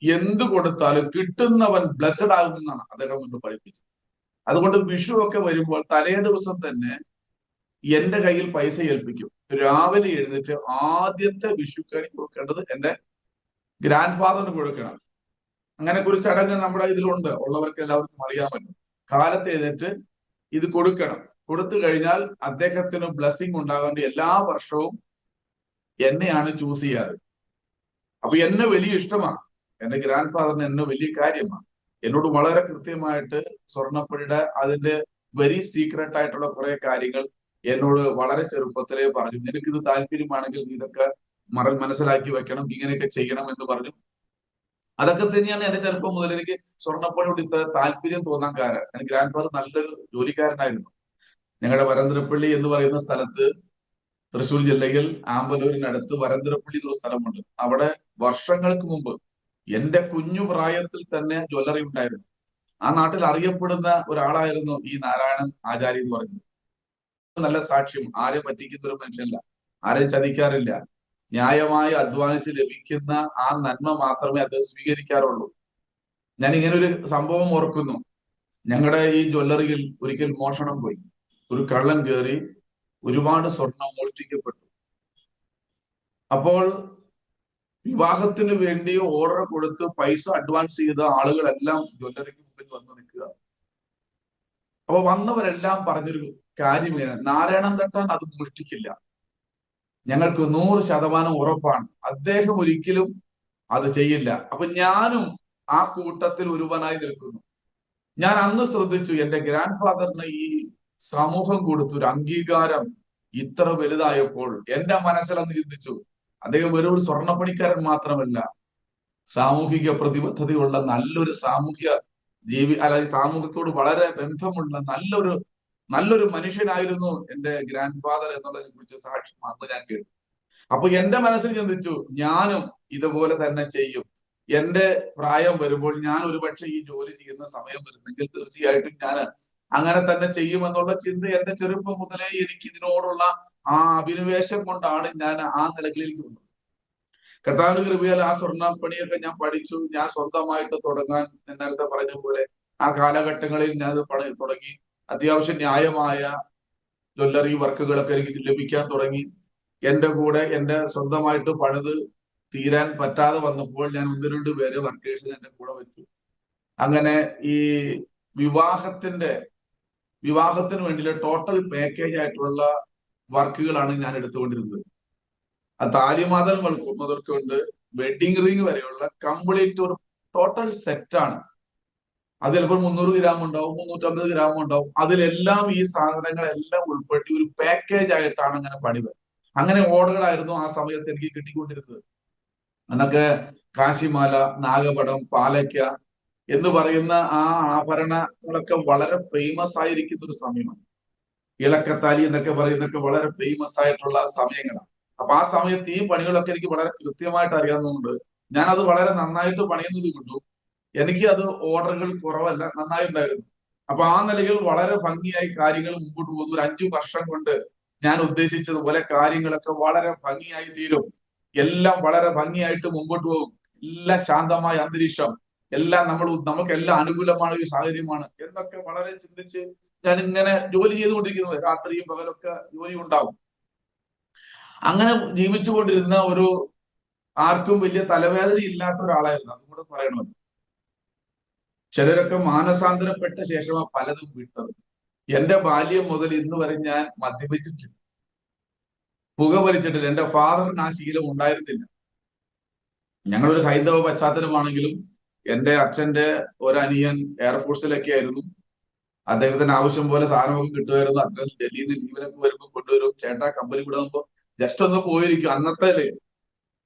എന്ത് കൊടുത്താലും കിട്ടുന്നവൻ ബ്ലെസ്ഡ് ആകുമെന്നാണ് അദ്ദേഹം മുൻപ് പഠിപ്പിച്ചത്. അതുകൊണ്ട് വിഷു ഒക്കെ വരുമ്പോൾ തലേ ദിവസം തന്നെ എന്റെ കയ്യിൽ പൈസ ഏൽപ്പിക്കും. രാവിലെ എഴുന്നേറ്റ് ആദ്യത്തെ വിഷുക്കണി കൊടുക്കേണ്ടത് എന്റെ ഗ്രാൻഡ് ഫാദറിന് കൊടുക്കണം. അങ്ങനെ ഒരു ചടങ്ങ് നമ്മുടെ ഇതിലുണ്ട്, ഉള്ളവർക്ക് എല്ലാവർക്കും അറിയാമല്ലോ. കാലത്ത് എഴുന്നേറ്റ് ഇത് കൊടുക്കണം. കൊടുത്തു കഴിഞ്ഞാൽ അദ്ദേഹത്തിന് ബ്ലെസ്സിങ് ഉണ്ടാകേണ്ട എല്ലാ വർഷവും എന്നെയാണ് ചൂസ് ചെയ്യാറ്. അപ്പൊ എന്നെ വലിയ ഇഷ്ടമാണ്. എന്റെ ഗ്രാൻഡ് ഫാദറിന് എന്നെ വലിയ കാര്യമാണ്. എന്നോട് വളരെ കൃത്യമായിട്ട് സ്വർണ്ണപ്പണിയുടെ അതിന്റെ വെരി സീക്രട്ട് ആയിട്ടുള്ള കുറെ കാര്യങ്ങൾ എന്നോട് വളരെ ചെറുപ്പത്തിലേ പറഞ്ഞു. നിനക്കിത് താല്പര്യമാണെങ്കിൽ നീ ഇതൊക്കെ മനസ്സിലാക്കി വെക്കണം, ഇങ്ങനെയൊക്കെ ചെയ്യണം എന്ന് പറഞ്ഞു. അതൊക്കെ തന്നെയാണ് എന്റെ ചെറുപ്പം മുതൽ എനിക്ക് സ്വർണ്ണപ്പണിയോട് ഇത്ര താല്പര്യം തോന്നാൻ കാരണം. എന്റെ ഗ്രാൻഡ് ഫാദർ നല്ലൊരു ജോലിക്കാരനായിരുന്നു. ഞങ്ങളുടെ വരന്തരപ്പള്ളി എന്ന് പറയുന്ന സ്ഥലത്ത്, തൃശ്ശൂർ ജില്ലയിൽ ആമ്പലൂരിനടുത്ത് വരന്തരപ്പള്ളി എന്നൊരു സ്ഥലമുണ്ട്. അവിടെ വർഷങ്ങൾക്ക് മുമ്പ് എന്റെ കുഞ്ഞു പ്രായത്തിൽ തന്നെ ജ്വല്ലറി ഉണ്ടായിരുന്നു. ആ നാട്ടിൽ അറിയപ്പെടുന്ന ഒരാളായിരുന്നു ഈ നാരായണൻ ആചാരി എന്ന് പറയുന്നത്. നല്ല സാക്ഷ്യം, ആരെയും പറ്റിക്കുന്ന ഒരു മനുഷ്യനല്ല, ആരെയും ചതിക്കാറില്ല. ന്യായമായി അധ്വാനിച്ച് ലഭിക്കുന്ന ആ നന്മ മാത്രമേ അത് സ്വീകരിക്കാറുള്ളൂ. ഞാൻ ഇങ്ങനെ ഒരു സംഭവം ഓർക്കുന്നു. ഞങ്ങളുടെ ഈ ജ്വല്ലറിയിൽ ഒരിക്കൽ മോഷണം പോയി. ഒരു കള്ളൻ കയറി ഒരുപാട് സ്വർണം മോഷ്ടിക്കപ്പെട്ടു. അപ്പോൾ വിവാഹത്തിന് വേണ്ടി ഓർഡർ കൊടുത്ത് പൈസ അഡ്വാൻസ് ചെയ്ത ആളുകളെല്ലാം ജ്വല്ലറിക്ക് മുമ്പിൽ വന്ന് നിൽക്കുക. അപ്പൊ വന്നവരെല്ലാം പറഞ്ഞൊരു കാര്യം ഇങ്ങനെ, നാരായണൻ തട്ടാൻ അത് മോഷ്ടിക്കില്ല, ഞങ്ങൾക്ക് 100% ഉറപ്പാണ്, അദ്ദേഹം ഒരിക്കലും അത് ചെയ്യില്ല. അപ്പൊ ഞാനും ആ കൂട്ടത്തിൽ ഒരുവനായി നിൽക്കുന്നു. ഞാൻ അന്ന് ശ്രദ്ധിച്ചു, എന്റെ ഗ്രാൻഡ് ഫാദറിന് ഈ സമൂഹം കൊടുത്തൊരു അംഗീകാരം ഇത്ര വലുതായപ്പോൾ എന്റെ മനസ്സിലന്ന് ചിന്തിച്ചു, അദ്ദേഹം വെറും ഒരു സ്വർണ്ണപ്പണിക്കാരൻ മാത്രമല്ല, സാമൂഹിക പ്രതിബദ്ധതയുള്ള നല്ലൊരു സാമൂഹ്യ അല്ലെങ്കിൽ സമൂഹത്തോട് വളരെ ബന്ധമുള്ള നല്ലൊരു മനുഷ്യനായിരുന്നു എന്റെ ഗ്രാൻഡ് ഫാദർ എന്നുള്ളതിനെ കുറിച്ച് സാക്ഷ്യം അന്ന് ഞാൻ കേട്ടു. അപ്പൊ എന്റെ മനസ്സിൽ ചിന്തിച്ചു, ഞാനും ഇതുപോലെ തന്നെ ചെയ്യും. എന്റെ പ്രായം വരുമ്പോൾ ഞാൻ ഒരുപക്ഷെ ഈ ജോലി ചെയ്യുന്ന സമയം വരുന്നെങ്കിൽ തീർച്ചയായിട്ടും ഞാൻ അങ്ങനെ തന്നെ ചെയ്യുമെന്നുള്ള ചിന്ത എന്റെ ചെറുപ്പം മുതലേ എനിക്ക് ഇതിനോടുള്ള ആ അഭിനിവേശം കൊണ്ടാണ് ഞാൻ ആ നിലകളിലേക്ക് വന്നത്. കർത്താവിന്റെ കൃപയാൽ ആ സ്വർണ്ണപ്പണിയൊക്കെ ഞാൻ പഠിച്ചു. ഞാൻ സ്വന്തമായിട്ട് തുടങ്ങാൻ നേരത്തെ പറഞ്ഞ പോലെ ആ കാലഘട്ടങ്ങളിൽ ഞാൻ അത് തുടങ്ങി. അത്യാവശ്യം ന്യായമായ ജ്വല്ലറി വർക്കുകളൊക്കെ എനിക്ക് ലഭിക്കാൻ തുടങ്ങി. എന്റെ കൂടെ എന്റെ സ്വന്തമായിട്ട് പണിത് തീരാൻ പറ്റാതെ വന്നപ്പോൾ ഞാൻ ഒന്ന് രണ്ട് പേരെ വർക്കേഴ്സിന് എന്റെ കൂടെ വെച്ചു. അങ്ങനെ ഈ വിവാഹത്തിന് വേണ്ടിയുള്ള ടോട്ടൽ പാക്കേജ് ആയിട്ടുള്ള വർക്കുകളാണ് ഞാൻ എടുത്തുകൊണ്ടിരുന്നത്. ആ താലിമാതൽ മുതൽക്കൊണ്ട് വെഡിങ് റിംഗ് വരെയുള്ള കംപ്ലീറ്റ് ഒരു ടോട്ടൽ സെറ്റാണ്. അത് ചിലപ്പോൾ 300 ഗ്രാം ഉണ്ടാവും, 350 ഗ്രാം ഉണ്ടാവും. അതിലെല്ലാം ഈ സാധനങ്ങളെല്ലാം ഉൾപ്പെടുത്തി ഒരു പാക്കേജ് ആയിട്ടാണ് അങ്ങനെ പണിത്. അങ്ങനെ ഓർഡറുകളായിരുന്നു ആ സമയത്ത് എനിക്ക് കിട്ടിക്കൊണ്ടിരുന്നത്. അന്നൊക്കെ കാശിമാല, നാഗപടം, പാലയ്ക്ക എന്ന് പറയുന്ന ആ ആഭരണങ്ങളൊക്കെ വളരെ ഫേമസ് ആയിരിക്കുന്ന ഒരു സമയമാണ്. ഇളക്കത്താലി എന്നൊക്കെ പറയുന്നതൊക്കെ വളരെ ഫേമസ് ആയിട്ടുള്ള സമയങ്ങളാണ്. അപ്പൊ ആ സമയത്ത് ഈ പണികളൊക്കെ എനിക്ക് വളരെ കൃത്യമായിട്ട് അറിയാവുന്നതുകൊണ്ട് ഞാൻ അത് വളരെ നന്നായിട്ട് പണിയുന്നത് കൊണ്ടും എനിക്ക് അത് ഓർഡറുകൾ കുറവല്ല, നന്നായിട്ടുണ്ടായിരുന്നു. അപ്പൊ ആ നിലയിൽ വളരെ ഭംഗിയായി കാര്യങ്ങൾ മുമ്പോട്ട് പോകുന്നു. ഒരു 5 വർഷം കൊണ്ട് ഞാൻ ഉദ്ദേശിച്ചതുപോലെ കാര്യങ്ങളൊക്കെ വളരെ ഭംഗിയായി തീരും. എല്ലാം വളരെ ഭംഗിയായിട്ട് മുമ്പോട്ട് പോകും. എല്ലാം ശാന്തമായ അന്തരീക്ഷം, എല്ലാം നമുക്കെല്ലാം അനുകൂലമായ ഒരു സാഹചര്യമാണ് എന്നൊക്കെ വളരെ ചിന്തിച്ച് ഞാൻ ഇങ്ങനെ ജോലി ചെയ്തുകൊണ്ടിരിക്കുന്നത്. രാത്രിയും പകലൊക്കെ ജോലി ഉണ്ടാവും. അങ്ങനെ ജീവിച്ചുകൊണ്ടിരുന്ന ഒരു ആർക്കും വലിയ തലവേദന ഇല്ലാത്ത ഒരാളായിരുന്നു. അതും കൂടെ പറയണമല്ലോ. ചിലരൊക്കെ മാനസാന്തരപ്പെട്ട ശേഷമാണ് പലതും വിട്ടത്. എന്റെ ബാല്യം മുതൽ ഇന്ന് വരെ ഞാൻ മദ്യപിച്ചിട്ടില്ല, പുക വലിച്ചിട്ടില്ല. എന്റെ ഫാദറിന് ആ ശീലം ഉണ്ടായിരുന്നില്ല. ഞങ്ങളൊരു ഹൈന്ദവ പശ്ചാത്തലമാണെങ്കിലും എന്റെ അച്ഛന്റെ ഒരനിയൻ എയർഫോഴ്സിലൊക്കെ ആയിരുന്നു. അദ്ദേഹത്തിന് ആവശ്യം പോലെ സാധനമൊക്കെ കിട്ടുമായിരുന്നു. അദ്ദേഹം ഡൽഹിയിൽ നിന്ന് ലീവിനൊക്കെ വരുമ്പോൾ കൊണ്ടുവരും. ചേട്ടാ കമ്പനി വിടുമ്പോ ജസ്റ്റ് ഒന്ന് പോയിരിക്കും. അന്നത്തെ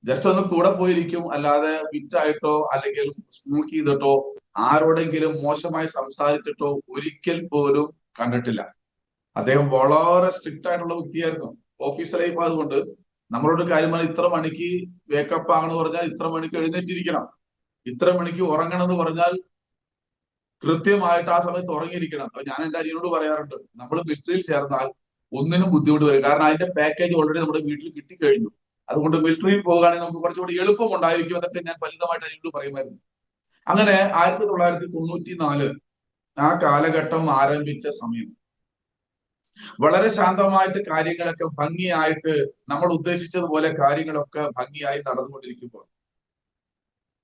ജസ്റ്റ് ഒന്ന് കൂടെ പോയിരിക്കും. അല്ലാതെ ഫിറ്റ് ആയിട്ടോ അല്ലെങ്കിൽ സ്മോക്ക് ചെയ്തിട്ടോ ആരോടെങ്കിലും മോശമായി സംസാരിച്ചിട്ടോ ഒരിക്കൽ പോലും കണ്ടിട്ടില്ല. അദ്ദേഹം വളരെ സ്ട്രിക്റ്റ് ആയിട്ടുള്ള വ്യക്തിയായിരുന്നു. ഓഫീസ് ലൈഫ് ആയതുകൊണ്ട് നമ്മളോട് കാര്യമായി ഇത്ര മണിക്ക് വേക്കപ്പ് ആണെന്ന് പറഞ്ഞാൽ ഇത്ര മണിക്ക് എഴുന്നേറ്റിരിക്കണം, ഇത്ര മണിക്ക് ഉറങ്ങണം എന്ന് പറഞ്ഞാൽ കൃത്യമായിട്ട് ആ സമയത്ത് ഉറങ്ങിയിരിക്കണം. അപ്പൊ ഞാൻ എന്റെ അനിയനോട് പറയാറുണ്ട്, നമ്മൾ മിലിറ്ററിയിൽ ചേർന്നാൽ ഒന്നിനും ബുദ്ധിമുട്ട് വരും. കാരണം അതിന്റെ പാക്കേജ് ഓൾറെഡി നമ്മുടെ വീട്ടിൽ കിട്ടിക്കഴിഞ്ഞു. അതുകൊണ്ട് മിലിറ്ററിയിൽ പോകുകയാണെങ്കിൽ നമുക്ക് കുറച്ചുകൂടി എളുപ്പം ഉണ്ടായിരിക്കും എന്നൊക്കെ ഞാൻ ഫലിതമായിട്ട് അനിയനോട് പറയുമായിരുന്നു. അങ്ങനെ 1994 ആ കാലഘട്ടം ആരംഭിച്ച സമയം വളരെ ശാന്തമായിട്ട് കാര്യങ്ങളൊക്കെ ഭംഗിയായിട്ട് നമ്മൾ ഉദ്ദേശിച്ചതുപോലെ കാര്യങ്ങളൊക്കെ ഭംഗിയായി നടന്നുകൊണ്ടിരിക്കുമ്പോൾ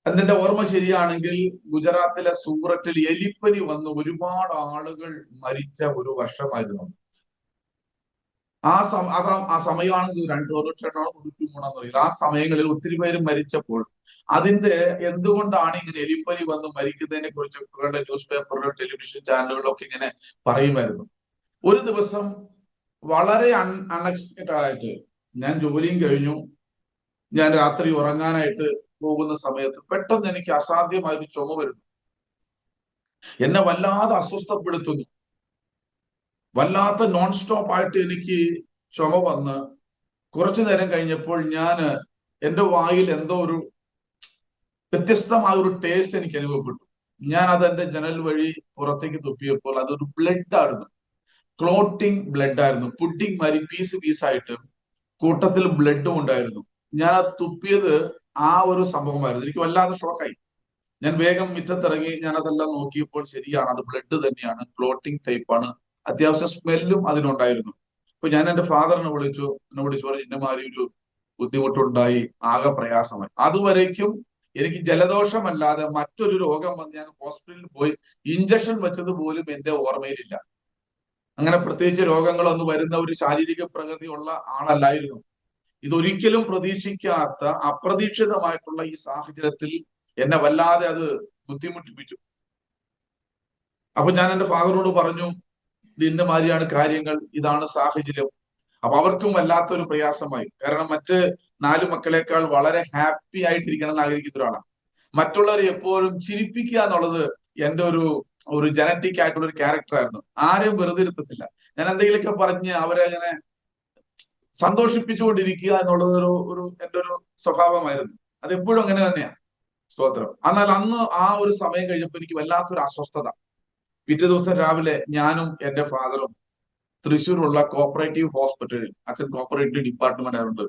അതിന്റെ ഓർമ്മ ശരിയാണെങ്കിൽ ഗുജറാത്തിലെ സൂററ്റിൽ എലിപ്പനി വന്ന് ഒരുപാട് ആളുകൾ മരിച്ച ഒരു വർഷമായിരുന്നു. ആ സമയമാണ് 2002-2003 പറയുന്നത്. ആ സമയങ്ങളിൽ ഒത്തിരി പേര് മരിച്ചപ്പോൾ അതിന്റെ എന്തുകൊണ്ടാണ് ഇങ്ങനെ എലിപ്പനി വന്ന് മരിക്കുന്നതിനെ കുറിച്ചൊക്കെ ന്യൂസ് പേപ്പറിലും ടെലിവിഷൻ ചാനലുകളിലൊക്കെ ഇങ്ങനെ പറയുമായിരുന്നു. ഒരു ദിവസം വളരെ അൺഎക്സ്പെക്റ്റഡ് ആയിട്ട് ഞാൻ ജോലിയും കഴിഞ്ഞു, ഞാൻ രാത്രി ഉറങ്ങാനായിട്ട് പോകുന്ന സമയത്ത് പെട്ടെന്ന് എനിക്ക് അസാധ്യമായ ഒരു ചുമ വരുന്നു. എന്നെ വല്ലാതെ അസ്വസ്ഥപ്പെടുത്തുന്നു. വല്ലാത്ത നോൺ സ്റ്റോപ്പ് ആയിട്ട് എനിക്ക് ചുമ വന്ന് കുറച്ചു നേരം കഴിഞ്ഞപ്പോൾ എന്റെ വായിൽ എന്തോ ഒരു വ്യത്യസ്തമായ ഒരു ടേസ്റ്റ് എനിക്ക് അനുഭവപ്പെട്ടു. ഞാൻ അത് എന്റെ ജനൽ വഴി പുറത്തേക്ക് തുപ്പിയപ്പോൾ അതൊരു ബ്ലഡ് ആയിരുന്നു, ക്ലോട്ടിങ് ബ്ലഡ് ആയിരുന്നു. പുഡിങ് മാതിരി പീസ് പീസായിട്ട് കൂട്ടത്തിൽ ബ്ലഡും ഉണ്ടായിരുന്നു. ഞാൻ അത് തുപ്പിയത് ആ ഒരു സംഭവമായിരുന്നു. എനിക്ക് വല്ലാതെ ഷോക്കായി. ഞാൻ വേഗം മുറ്റത്തിറങ്ങി ഞാൻ അതെല്ലാം നോക്കിയപ്പോൾ ശരിയാണ്, അത് ബ്ലഡ് തന്നെയാണ്, ക്ലോട്ടിങ് ടൈപ്പാണ്. അത്യാവശ്യം സ്മെല്ലും അതിനുണ്ടായിരുന്നു. അപ്പൊ ഞാൻ എന്റെ ഫാദറിനെ വിളിച്ചു പറഞ്ഞു ഇന്നമാതിരി ഒരു ബുദ്ധിമുട്ടുണ്ടായി, ആകെ പ്രയാസമായി. അതുവരേക്കും എനിക്ക് ജലദോഷമല്ലാതെ മറ്റൊരു രോഗം വന്ന് ഞാൻ ഹോസ്പിറ്റലിൽ പോയി ഇഞ്ചക്ഷൻ വെച്ചത് പോലും എന്റെ ഓർമ്മയിലില്ല. അങ്ങനെ പ്രത്യേകിച്ച് രോഗങ്ങളൊന്നും വരുന്ന ഒരു ശാരീരിക പ്രകൃതിയുള്ള ആളല്ലായിരുന്നു. ഇതൊരിക്കലും പ്രതീക്ഷിക്കാത്ത അപ്രതീക്ഷിതമായിട്ടുള്ള ഈ സാഹചര്യത്തിൽ എന്നെ വല്ലാതെ അത് ബുദ്ധിമുട്ടിപ്പിച്ചു. അപ്പൊ ഞാൻ എന്റെ ഫാദറിനോട് പറഞ്ഞു, ഇത് ഇന്ന മാതിരിയാണ് കാര്യങ്ങൾ, ഇതാണ് സാഹചര്യം. അപ്പൊ അവർക്കും വല്ലാത്തൊരു പ്രയാസമായി. കാരണം മറ്റ് 4 മക്കളെക്കാൾ വളരെ ഹാപ്പി ആയിട്ടിരിക്കണം എന്ന് ആഗ്രഹിക്കുന്ന ഒരാളാണ്. മറ്റുള്ളവരെ എപ്പോഴും ചിരിപ്പിക്കുക എന്നുള്ളത് എന്റെ ഒരു ജനറ്റിക് ആയിട്ടുള്ള ഒരു ക്യാരക്ടർ ആയിരുന്നു. ആരെയും വെറുതെ ഇരുത്തത്തില്ല. ഞാൻ എന്തെങ്കിലുമൊക്കെ പറഞ്ഞ് അവരെ അങ്ങനെ സന്തോഷിപ്പിച്ചുകൊണ്ടിരിക്കുക എന്നുള്ളത് എന്റെ ഒരു സ്വഭാവമായിരുന്നു. അതെപ്പോഴും അങ്ങനെ തന്നെയാണ്. സ്തോത്രം. എന്നാൽ അന്ന് ആ ഒരു സമയം കഴിഞ്ഞപ്പോൾ എനിക്ക് വല്ലാത്തൊരു അസ്വസ്ഥത. പിറ്റേ ദിവസം രാവിലെ ഞാനും എന്റെ ഫാദറും തൃശ്ശൂരുള്ള കോപ്പറേറ്റീവ് ഹോസ്പിറ്റലിൽ, അച്ഛൻ കോപ്പറേറ്റീവ് ഡിപ്പാർട്ട്മെന്റ് ആയതുകൊണ്ട്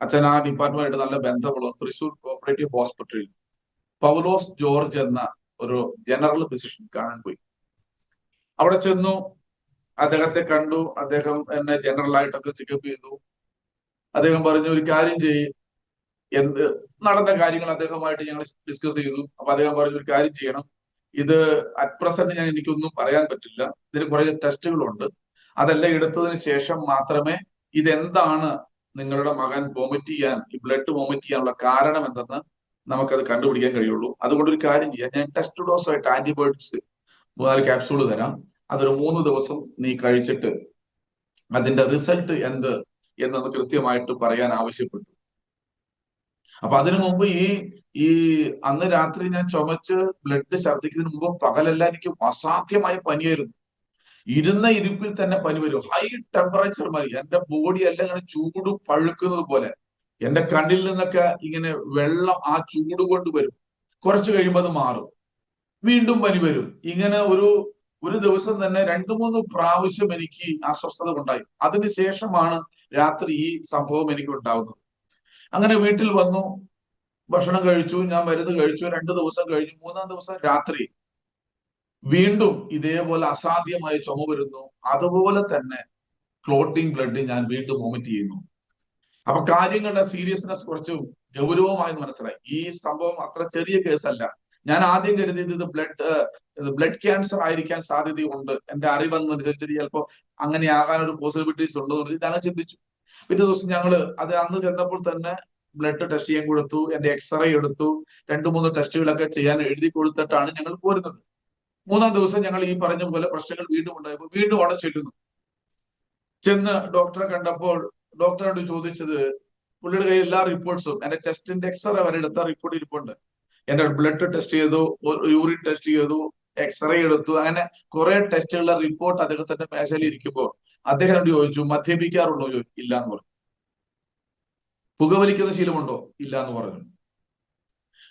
അച്ഛൻ ആ ഡിപ്പാർട്ട്മെന്റായിട്ട് നല്ല ബന്ധമുള്ള തൃശ്ശൂർ കോപ്പറേറ്റീവ് ഹോസ്പിറ്റലിൽ പൗലോസ് ജോർജ് എന്ന ഒരു ജനറൽ ഫിസിഷ്യൻ കാണാൻ പോയി. അവിടെ ചെന്നു, അദ്ദേഹത്തെ കണ്ടു. അദ്ദേഹം എന്നെ ജനറൽ ആയിട്ടൊക്കെ ചെക്കപ്പ് ചെയ്തു. അദ്ദേഹം പറഞ്ഞു, ഒരു കാര്യം ചെയ്യ്, എന്ത് നടന്ന കാര്യങ്ങൾ അദ്ദേഹമായിട്ട് ഞങ്ങൾ ഡിസ്കസ് ചെയ്തു. അപ്പൊ അദ്ദേഹം പറഞ്ഞു, ഒരു കാര്യം ചെയ്യണം, ഇത് അറ്റ് പ്രസന്റ് എനിക്കൊന്നും പറയാൻ പറ്റില്ല, ഇതിന് കുറെ ടെസ്റ്റുകളുണ്ട്, അതെല്ലാം എടുത്തതിന് ശേഷം മാത്രമേ ഇതെന്താണ് നിങ്ങളുടെ മകൻ വോമിറ്റ് ചെയ്യാൻ, ഈ ബ്ലഡ് വോമിറ്റ് ചെയ്യാനുള്ള കാരണം എന്തെന്ന് നമുക്കത് കണ്ടുപിടിക്കാൻ കഴിയുള്ളൂ. അതുകൊണ്ട് ഒരു കാര്യം ചെയ്യാം, ഞാൻ ടെസ്റ്റ് ഡോസ് ആയിട്ട് ആന്റിബയോട്ടിക്സ് 4 ക്യാപ്സൂൾ തരാം, അതൊരു 3 ദിവസം നീ കഴിച്ചിട്ട് അതിന്റെ റിസൾട്ട് എന്ത് എന്നത് കൃത്യമായിട്ട് പറയാൻ ആവശ്യപ്പെട്ടു. അപ്പൊ അതിനു മുമ്പ് ഈ അന്ന് രാത്രി ഞാൻ ചുമച്ച് ബ്ലഡ് ഛർദ്ദിക്കുന്നതിന് മുമ്പ് പകലെല്ലാം എനിക്ക് അസാധ്യമായ പനിയായിരുന്നു. ഇരുന്ന ഇരിപ്പിൽ തന്നെ പനി വരും, ഹൈ ടെമ്പറേച്ചർ മതി, എന്റെ ബോഡി എല്ലാം ഇങ്ങനെ ചൂട് പഴുക്കുന്നത് പോലെ, എന്റെ കണ്ണിൽ നിന്നൊക്കെ ഇങ്ങനെ വെള്ളം ആ ചൂട് കൊണ്ട് വരും. കുറച്ച് കഴിയുമ്പോൾ അത് മാറും, വീണ്ടും പനി വരും. ഇങ്ങനെ ഒരു ദിവസം തന്നെ 2-3 പ്രാവശ്യം എനിക്ക് അസ്വസ്ഥത ഉണ്ടായി. അതിനുശേഷമാണ് രാത്രി ഈ സംഭവം എനിക്ക് ഉണ്ടാവുന്നത്. അങ്ങനെ വീട്ടിൽ വന്നു, ഭക്ഷണം കഴിച്ചു, ഞാൻ മരുന്ന് കഴിച്ചു. 2 ദിവസം കഴിഞ്ഞു. 3-ാം ദിവസം രാത്രി വീണ്ടും ഇതേപോലെ അസാധ്യമായ ചുമ വരുന്നു. അതുപോലെ തന്നെ ക്ലോട്ടിംഗ് ബ്ലഡ് ഞാൻ വീണ്ടും വോമിറ്റ് ചെയ്യുന്നു. അപ്പൊ കാര്യങ്ങളുടെ സീരിയസ്നെസ് കുറച്ച് ഗൗരവമായി മനസ്സിലായി. ഈ സംഭവം അത്ര ചെറിയ കേസല്ല. ഞാൻ ആദ്യം കരുതിയത് ഇത് ബ്ലഡ് ക്യാൻസർ ആയിരിക്കാൻ സാധ്യതയുണ്ട്, എന്റെ അറിവെന്നനുസരിച്ച് ചിലപ്പോൾ അങ്ങനെ ആകാൻ ഒരു പോസിബിലിറ്റീസ് ഉണ്ടെന്ന് പറഞ്ഞ് ഞാൻ ചിന്തിച്ചു. പിറ്റേ ദിവസം അന്ന് ചെന്നപ്പോൾ തന്നെ ബ്ലഡ് ടെസ്റ്റ് ചെയ്യാൻ കൊടുത്തു, എന്റെ എക്സ്റേ എടുത്തു, 2-3 ടെസ്റ്റുകളൊക്കെ ചെയ്യാൻ എഴുതി കൊടുത്തിട്ടാണ് ഞങ്ങൾ പോരുന്നത്. 3-ാം ദിവസം ഞങ്ങൾ ഈ പറഞ്ഞ പോലെ പ്രശ്നങ്ങൾ വീണ്ടും ഉണ്ടായപ്പോൾ വീണ്ടും അവിടെ ചെന്ന് ഡോക്ടറെ കണ്ടപ്പോൾ ഡോക്ടറോട് ചോദിച്ചത്, പുള്ളിയുടെ കയ്യിൽ എല്ലാ റിപ്പോർട്ട്സും, എന്റെ ചെസ്റ്റിന്റെ എക്സ്റേ വരെ എടുത്ത റിപ്പോർട്ട് ഇരിപ്പുണ്ട്. എന്റെ ബ്ലഡ് ടെസ്റ്റ് ചെയ്തു, യൂറിൻ ടെസ്റ്റ് ചെയ്തു, എക്സ്റേ എടുത്തു, അങ്ങനെ കുറെ ടെസ്റ്റുകളുടെ റിപ്പോർട്ട് അദ്ദേഹത്തിന്റെ മേശയിൽ ഇരിക്കുമ്പോൾ അദ്ദേഹം ചോദിച്ചു, മദ്യപിക്കാറുണ്ടോ? ഇല്ല എന്ന് പറഞ്ഞു. പുകവലിക്കുന്ന ശീലമുണ്ടോ? ഇല്ല എന്ന് പറഞ്ഞു.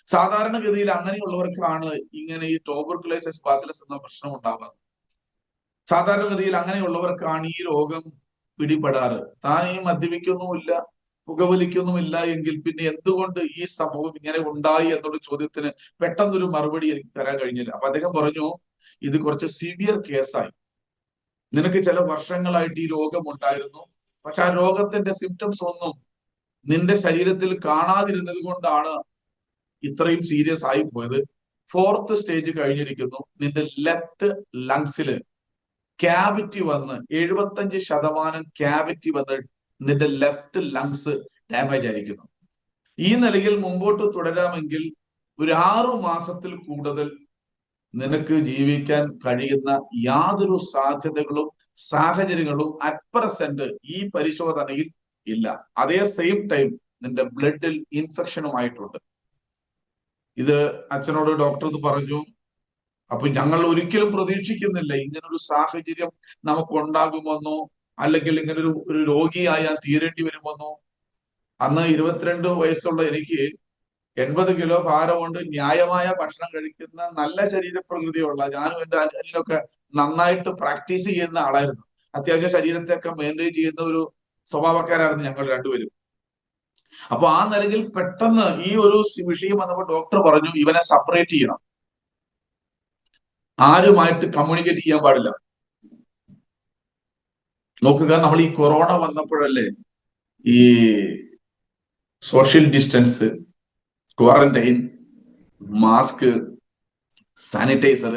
സാധാരണഗതിയിൽ അങ്ങനെയുള്ളവർക്കാണ് ഇങ്ങനെ ഈ ട്യൂബർകുലോസിസ് ബാസിലസ് എന്ന പ്രശ്നം ഉണ്ടാകുന്നത്. സാധാരണഗതിയിൽ അങ്ങനെയുള്ളവർക്കാണ് ഈ രോഗം പിടിപെടാറ്. താൻ ഈ മദ്യപിക്കൊന്നുമില്ല, പുകവലിക്കൊന്നുമില്ല എങ്കിൽ പിന്നെ എന്തുകൊണ്ട് ഈ സംഭവം ഇങ്ങനെ ഉണ്ടായി എന്നുള്ള ചോദ്യത്തിന് പെട്ടെന്നൊരു മറുപടി എനിക്ക് തരാൻ കഴിഞ്ഞില്ല. അപ്പൊ അദ്ദേഹം പറഞ്ഞു, ഇത് കുറച്ച് സിവിയർ കേസായി, നിനക്ക് ചില വർഷങ്ങളായിട്ട് ഈ രോഗം ഉണ്ടായിരുന്നു, പക്ഷെ ആ രോഗത്തിന്റെ സിംറ്റംസ് ഒന്നും നിന്റെ ശരീരത്തിൽ കാണാതിരുന്നത് കൊണ്ടാണ് ഇത്രയും സീരിയസ് ആയി പോയത്. 4th സ്റ്റേജ് കഴിഞ്ഞിരിക്കുന്നു. നിന്റെ ലെഫ്റ്റ് ലങ്സില് ക്യാവിറ്റി വന്ന് 75% ക്യാവിറ്റി വന്ന് നിന്റെ ലെഫ്റ്റ് ലങ്സ് ഡാമേജ് ആയിരിക്കുന്നു. ഈ നിലയിൽ മുമ്പോട്ട് തുടരാമെങ്കിൽ ഒരു 6 മാസത്തിൽ കൂടുതൽ നിനക്ക് ജീവിക്കാൻ കഴിയുന്ന യാതൊരു സാധ്യതകളും സാഹചര്യങ്ങളും അറ്റ് പ്രസന്റ് ഈ പരിശോധനയിൽ ഇല്ല. അതേ സെയിം ടൈം നിന്റെ ബ്ലഡിൽ ഇൻഫെക്ഷനുമായിട്ടുണ്ട്. ഇത് അച്ഛനോട് ഡോക്ടർ ഇത് പറഞ്ഞു. അപ്പൊ ഞങ്ങൾ ഒരിക്കലും പ്രതീക്ഷിക്കുന്നില്ല ഇങ്ങനൊരു സാഹചര്യം നമുക്ക് ഉണ്ടാകുമെന്നോ, അല്ലെങ്കിൽ ഇങ്ങനൊരു രോഗിയായി ഞാൻ തീരേണ്ടി വരുമെന്നോ. അന്ന് 22 വയസ്സുള്ള എനിക്ക് 80 കിലോ ഭാരമുണ്ട്, ന്യായമായ ഭക്ഷണം കഴിക്കുന്ന നല്ല ശരീരപ്രകൃതിയുള്ള ഞാനും എന്റെ അനിയനൊക്കെ നന്നായിട്ട് പ്രാക്ടീസ് ചെയ്യുന്ന ആളായിരുന്നു. അത്യാവശ്യം ശരീരത്തെയൊക്കെ മെയിൻറ്റെയിൻ ചെയ്യുന്ന ഒരു സ്വഭാവക്കാരായിരുന്നു ഞങ്ങൾ രണ്ടുപേരും. അപ്പൊ ആ നിലയിൽ പെട്ടെന്ന് ഈ ഒരു വിഷയം വന്നപ്പോൾ ഡോക്ടർ പറഞ്ഞു, ഇവനെ സെപ്പറേറ്റ് ചെയ്യണം, ആരുമായിട്ട് കമ്മ്യൂണിക്കേറ്റ് ചെയ്യാൻ പാടില്ല. നോക്കുക, നമ്മൾ ഈ കൊറോണ വന്നപ്പോഴല്ലേ ഈ social distance, quarantine, mask, sanitiser,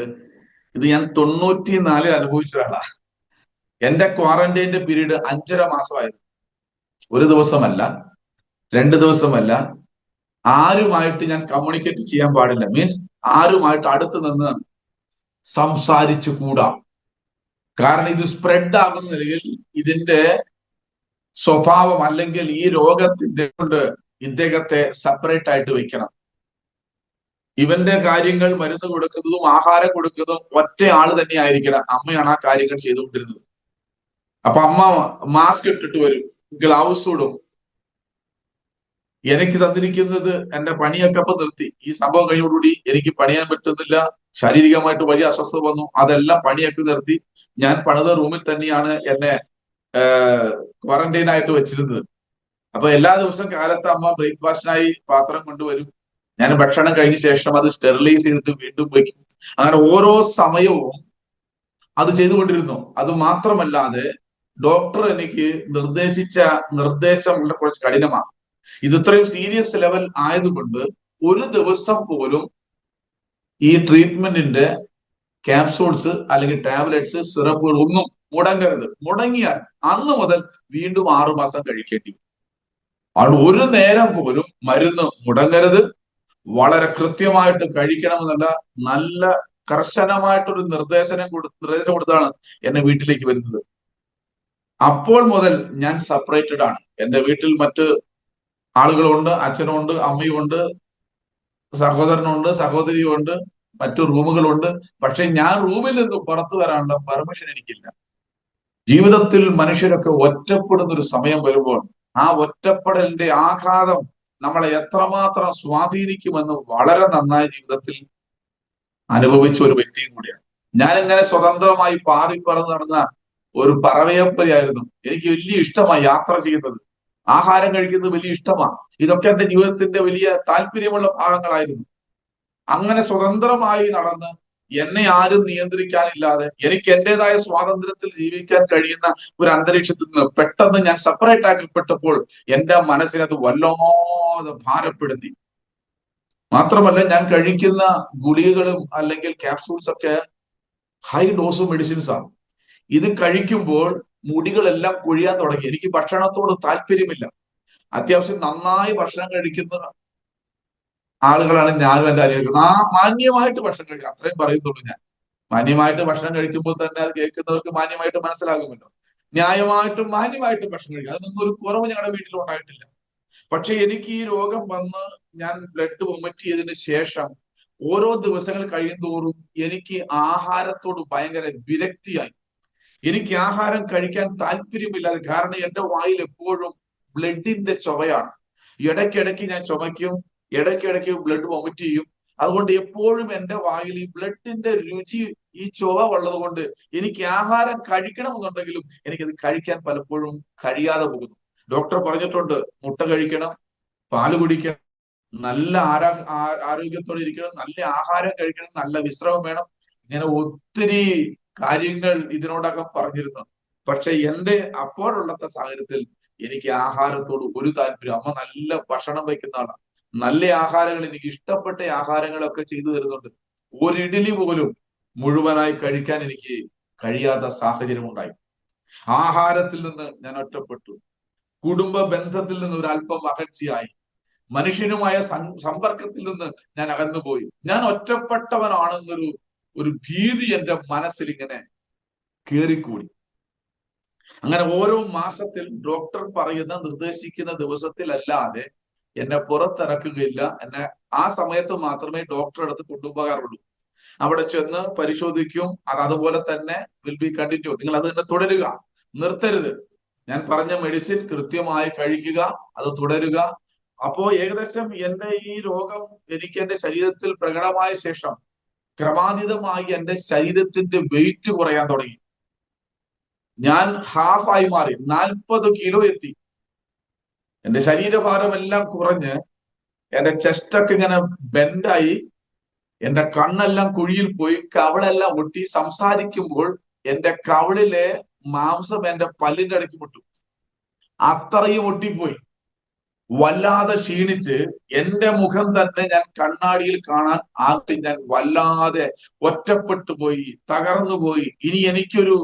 ഇത് ഞാൻ 94 അനുഭവിച്ച ഒരാളാ. എന്റെ ക്വാറന്റൈൻ്റെ പീരീഡ് 5.5 മാസമായിരുന്നു. ഒരു ദിവസമല്ല, 2 ദിവസമല്ല, ആരുമായിട്ട് ഞാൻ കമ്മ്യൂണിക്കേറ്റ് ചെയ്യാൻ പാടില്ല. മീൻസ് ആരുമായിട്ട് അടുത്ത് നിന്ന് സംസാരിച്ചു കൂടാ. കാരണം ഇത് സ്പ്രെഡ് ആകുന്ന നിലയിൽ ഇതിന്റെ സ്വഭാവം അല്ലെങ്കിൽ ഈ രോഗത്തിന്റെ കൊണ്ട് ഇദ്ദേഹത്തെ സെപ്പറേറ്റ് ആയിട്ട് വെക്കണം. ഇവന്റെ കാര്യങ്ങൾ, മരുന്ന് കൊടുക്കുന്നതും ആഹാരം കൊടുക്കുന്നതും ഒറ്റ ആള് തന്നെ ആയിരിക്കണം. അമ്മയാണ് ആ കാര്യങ്ങൾ ചെയ്തുകൊണ്ടിരുന്നത്. അപ്പൊ അമ്മ മാസ്ക് ഇട്ടിട്ട് വരും, ഗ്ലൗസ് ഇടും. എനിക്ക് തന്നിരിക്കുന്നത് എന്റെ പണിയൊക്കെ അപ്പൊ നിർത്തി. ഈ സംഭവം കഴിഞ്ഞോടുകൂടി എനിക്ക് പണിയാൻ പറ്റുന്നില്ല, ശാരീരികമായിട്ട് വലിയ അസ്വസ്ഥത വന്നു. അതെല്ലാം പണിയൊക്കെ നിർത്തി ഞാൻ പണിത റൂമിൽ തന്നെയാണ് എന്നെ ക്വാറന്റൈൻ ആയിട്ട് വെച്ചിരുന്നത്. അപ്പൊ എല്ലാ ദിവസവും കാലത്ത് അമ്മ ബ്രേക്ക്ഫാസ്റ്റിനായി പാത്രം കൊണ്ടുവരും. ഞാൻ ഭക്ഷണം കഴിഞ്ഞ ശേഷം അത് സ്റ്റെറിലൈസ് ചെയ്തിട്ട് വീണ്ടും വയ്ക്കും, അങ്ങനെ ഓരോ സമയവും അത് ചെയ്തുകൊണ്ടിരുന്നു. അത് മാത്രമല്ലാതെ ഡോക്ടർ എനിക്ക് നിർദ്ദേശിച്ച നിർദ്ദേശം വളരെ കുറച്ച് കഠിനമാണ്. ഇത് ഇത്രയും സീരിയസ് ലെവൽ ആയതുകൊണ്ട് ഒരു ദിവസം പോലും ഈ ട്രീറ്റ്മെന്റിന്റെ ക്യാപ്സൂൾസ് അല്ലെങ്കിൽ ടാബ്ലറ്റ്സ്, സിറപ്പുകൾ ഒന്നും മുടങ്ങരുത്. മുടങ്ങിയാൽ അന്ന് മുതൽ വീണ്ടും 6 മാസം കഴിക്കേണ്ടി വരും. അതുകൊണ്ട് ഒരു നേരം പോലും മരുന്ന് മുടങ്ങരുത്, വളരെ കൃത്യമായിട്ട് കഴിക്കണമെന്നുള്ള നല്ല കർശനമായിട്ടൊരു നിർദ്ദേശം കൊടുത്താണ് എന്നെ വീട്ടിലേക്ക് വരുന്നത്. അപ്പോൾ മുതൽ ഞാൻ സെപ്പറേറ്റഡ് ആണ്. എന്റെ വീട്ടിൽ മറ്റ് ആളുകളുണ്ട്, അച്ഛനുണ്ട്, അമ്മയുണ്ട്, സഹോദരനുണ്ട്, സഹോദരിയുണ്ട്, മറ്റു റൂമുകളുണ്ട്. പക്ഷെ ഞാൻ റൂമിൽ നിന്ന് പുറത്തു വരാനുള്ള പെർമിഷൻ എനിക്കില്ല. ജീവിതത്തിൽ മനുഷ്യരൊക്കെ ഒറ്റപ്പെടുന്ന ഒരു സമയം വരുമ്പോൾ ആ ഒറ്റപ്പെടലിന്റെ ആഘാതം നമ്മളെ എത്രമാത്രം സ്വാധീനിക്കുമെന്ന് വളരെ നന്നായി ജീവിതത്തിൽ അനുഭവിച്ച ഒരു വ്യക്തിയും കൂടിയാണ്. ഞാൻ ഇങ്ങനെ സ്വതന്ത്രമായി പാറിപ്പറന്ന് നടന്ന ഒരു പറവയപ്പരിയായിരുന്നു. എനിക്ക് വലിയ ഇഷ്ടമായി യാത്ര ചെയ്യുന്നത്, ആഹാരം കഴിക്കുന്നത് വലിയ ഇഷ്ടമാണ്. ഇതൊക്കെ എന്റെ ജീവിതത്തിന്റെ വലിയ താല്പര്യമുള്ള ഭാഗങ്ങളായിരുന്നു. അങ്ങനെ സ്വതന്ത്രമായി നടന്ന് എന്നെ ആരും നിയന്ത്രിക്കാനില്ലാതെ എനിക്ക് എന്റേതായ സ്വാതന്ത്ര്യത്തിൽ ജീവിക്കാൻ കഴിയുന്ന ഒരു അന്തരീക്ഷത്തിൽ നിന്ന് പെട്ടെന്ന് ഞാൻ സെപ്പറേറ്റ് ആക്കപ്പെട്ടപ്പോൾ എന്റെ മനസ്സിനത് വല്ലാതെ ഭാരപ്പെടുത്തി. മാത്രമല്ല, ഞാൻ കഴിക്കുന്ന ഗുളികകളും അല്ലെങ്കിൽ ക്യാപ്സൂൾസ് ഒക്കെ ഹൈ ഡോസ് മെഡിസിൻസ് ആണ്. ഇത് കഴിക്കുമ്പോൾ മുടികളെല്ലാം കൊഴിയാൻ തുടങ്ങി. എനിക്ക് ഭക്ഷണത്തോട് താല്പര്യമില്ല. അത്യാവശ്യം നന്നായി ഭക്ഷണം കഴിക്കുന്ന ആളുകളാണ് ഞാനും എന്റെ അനുഭവിക്കുന്നത്. മാന്യമായിട്ട് ഭക്ഷണം കഴിക്കുക, അത്രയും പറയുന്നുള്ളൂ ഞാൻ. മാന്യമായിട്ട് ഭക്ഷണം കഴിക്കുമ്പോൾ തന്നെ അത് കേൾക്കുന്നവർക്ക് മാന്യമായിട്ട് മനസ്സിലാകുമല്ലോ. ന്യായമായിട്ടും മാന്യമായിട്ടും ഭക്ഷണം കഴിക്കുക, അതിനൊന്നും ഒരു കുറവ് ഞങ്ങളുടെ വീട്ടിൽ ഉണ്ടായിട്ടില്ല. പക്ഷെ എനിക്ക് ഈ രോഗം വന്ന് ഞാൻ ബ്ലഡ് വൊമിറ്റ് ചെയ്തതിന് ശേഷം ഓരോ ദിവസങ്ങൾ കഴിയുന്തോറും എനിക്ക് ആഹാരത്തോട് ഭയങ്കര വിരക്തിയായി. എനിക്ക് ആഹാരം കഴിക്കാൻ താല്പര്യമില്ലാതെ, കാരണം എന്റെ വായിൽ എപ്പോഴും ബ്ലഡിന്റെ ചൊവയാണ്. ഇടയ്ക്കിടയ്ക്ക് ഞാൻ ചുമയ്ക്കും, ഇടയ്ക്കിടയ്ക്ക് ബ്ലഡ് വൊമിറ്റ് ചെയ്യും. അതുകൊണ്ട് എപ്പോഴും എന്റെ വായിൽ ഈ ബ്ലഡിന്റെ രുചി, ഈ ചൊവ ഉള്ളത് കൊണ്ട് എനിക്ക് ആഹാരം കഴിക്കണമെന്നുണ്ടെങ്കിലും എനിക്കത് കഴിക്കാൻ പലപ്പോഴും കഴിയാതെ പോകുന്നു. ഡോക്ടർ പറഞ്ഞിട്ടുണ്ട്, മുട്ട കഴിക്കണം, പാല് കുടിക്കണം, നല്ല ആരോഗ്യത്തോടെ ഇരിക്കണം, നല്ല ആഹാരം കഴിക്കണം, നല്ല വിശ്രമം വേണം. ഇങ്ങനെ ഒത്തിരി കാര്യങ്ങൾ ഇതിനോടകം പറഞ്ഞിരുന്നു. പക്ഷെ എന്റെ അപ്പോഴുള്ളത്തെ സാഹചര്യത്തിൽ എനിക്ക് ആഹാരത്തോട് ഒരു താല്പര്യം. അമ്മ നല്ല ഭക്ഷണം വയ്ക്കുന്ന ആളാണ്, നല്ല ആഹാരങ്ങൾ, എനിക്ക് ഇഷ്ടപ്പെട്ട ആഹാരങ്ങളൊക്കെ ചെയ്തു തരുന്നുണ്ട്. ഒരു ഇഡ്ഡലി പോലും മുഴുവനായി കഴിക്കാൻ എനിക്ക് കഴിയാത്ത സാഹചര്യം ഉണ്ടായി. ആഹാരത്തിൽ നിന്ന് ഞാൻ ഒറ്റപ്പെട്ടു, കുടുംബ ബന്ധത്തിൽ നിന്ന് ഒരു അല്പം അകൽച്ചയായി, മനുഷ്യനുമായ സമ്പർക്കത്തിൽ നിന്ന് ഞാൻ അകന്നുപോയി. ഞാൻ ഒറ്റപ്പെട്ടവനാണെന്നൊരു ഭീതി എന്റെ മനസ്സിൽ ഇങ്ങനെ കേറിക്കൂടി. അങ്ങനെ ഓരോ മാസത്തിൽ ഡോക്ടർ പറയുന്ന നിർദ്ദേശിക്കുന്ന ദിവസത്തിലല്ലാതെ എന്നെ പുറത്തിറക്കുകയില്ല. എന്നെ ആ സമയത്ത് മാത്രമേ ഡോക്ടറെ അടുത്ത് കൊണ്ടുപോകാറുള്ളൂ. അവിടെ ചെന്ന് പരിശോധിക്കും. അത് അതുപോലെ തന്നെ വിൽ ബി കണ്ടിന്യൂ, നിങ്ങൾ അത് തന്നെ തുടരുക, നിർത്തരുത്. ഞാൻ പറഞ്ഞ മെഡിസിൻ കൃത്യമായി കഴിക്കുക, അത് തുടരുക. അപ്പോ ഏകദേശം എന്റെ ഈ രോഗം എനിക്ക് എന്റെ ശരീരത്തിൽ പ്രകടമായ ശേഷം ക്രമാതീതമായി എന്റെ ശരീരത്തിന്റെ വെയിറ്റ് കുറയാൻ തുടങ്ങി. ഞാൻ ഹാഫായി മാറി, 40 കിലോ എത്തി. എന്റെ ശരീരഭാരം എല്ലാം കുറഞ്ഞ് എന്റെ ചെസ്റ്റൊക്കെ ഇങ്ങനെ ബെൻഡായി, എന്റെ കണ്ണെല്ലാം കുഴിയിൽ പോയി, കവിളെല്ലാം ഒട്ടി. സംസാരിക്കുമ്പോൾ എന്റെ കവിളിലെ മാംസം എന്റെ പല്ലിന്റെ ഇടയ്ക്ക് മുട്ടും, അത്രയും ഒട്ടിപ്പോയി. വല്ലാതെ ക്ഷീണിച്ച് എന്റെ മുഖം തന്നെ ഞാൻ കണ്ണാടിയിൽ കാണാൻ ഞാൻ വല്ലാതെ ഒറ്റപ്പെട്ടു പോയി, തകർന്നു പോയി. ഇനി എനിക്കൊരു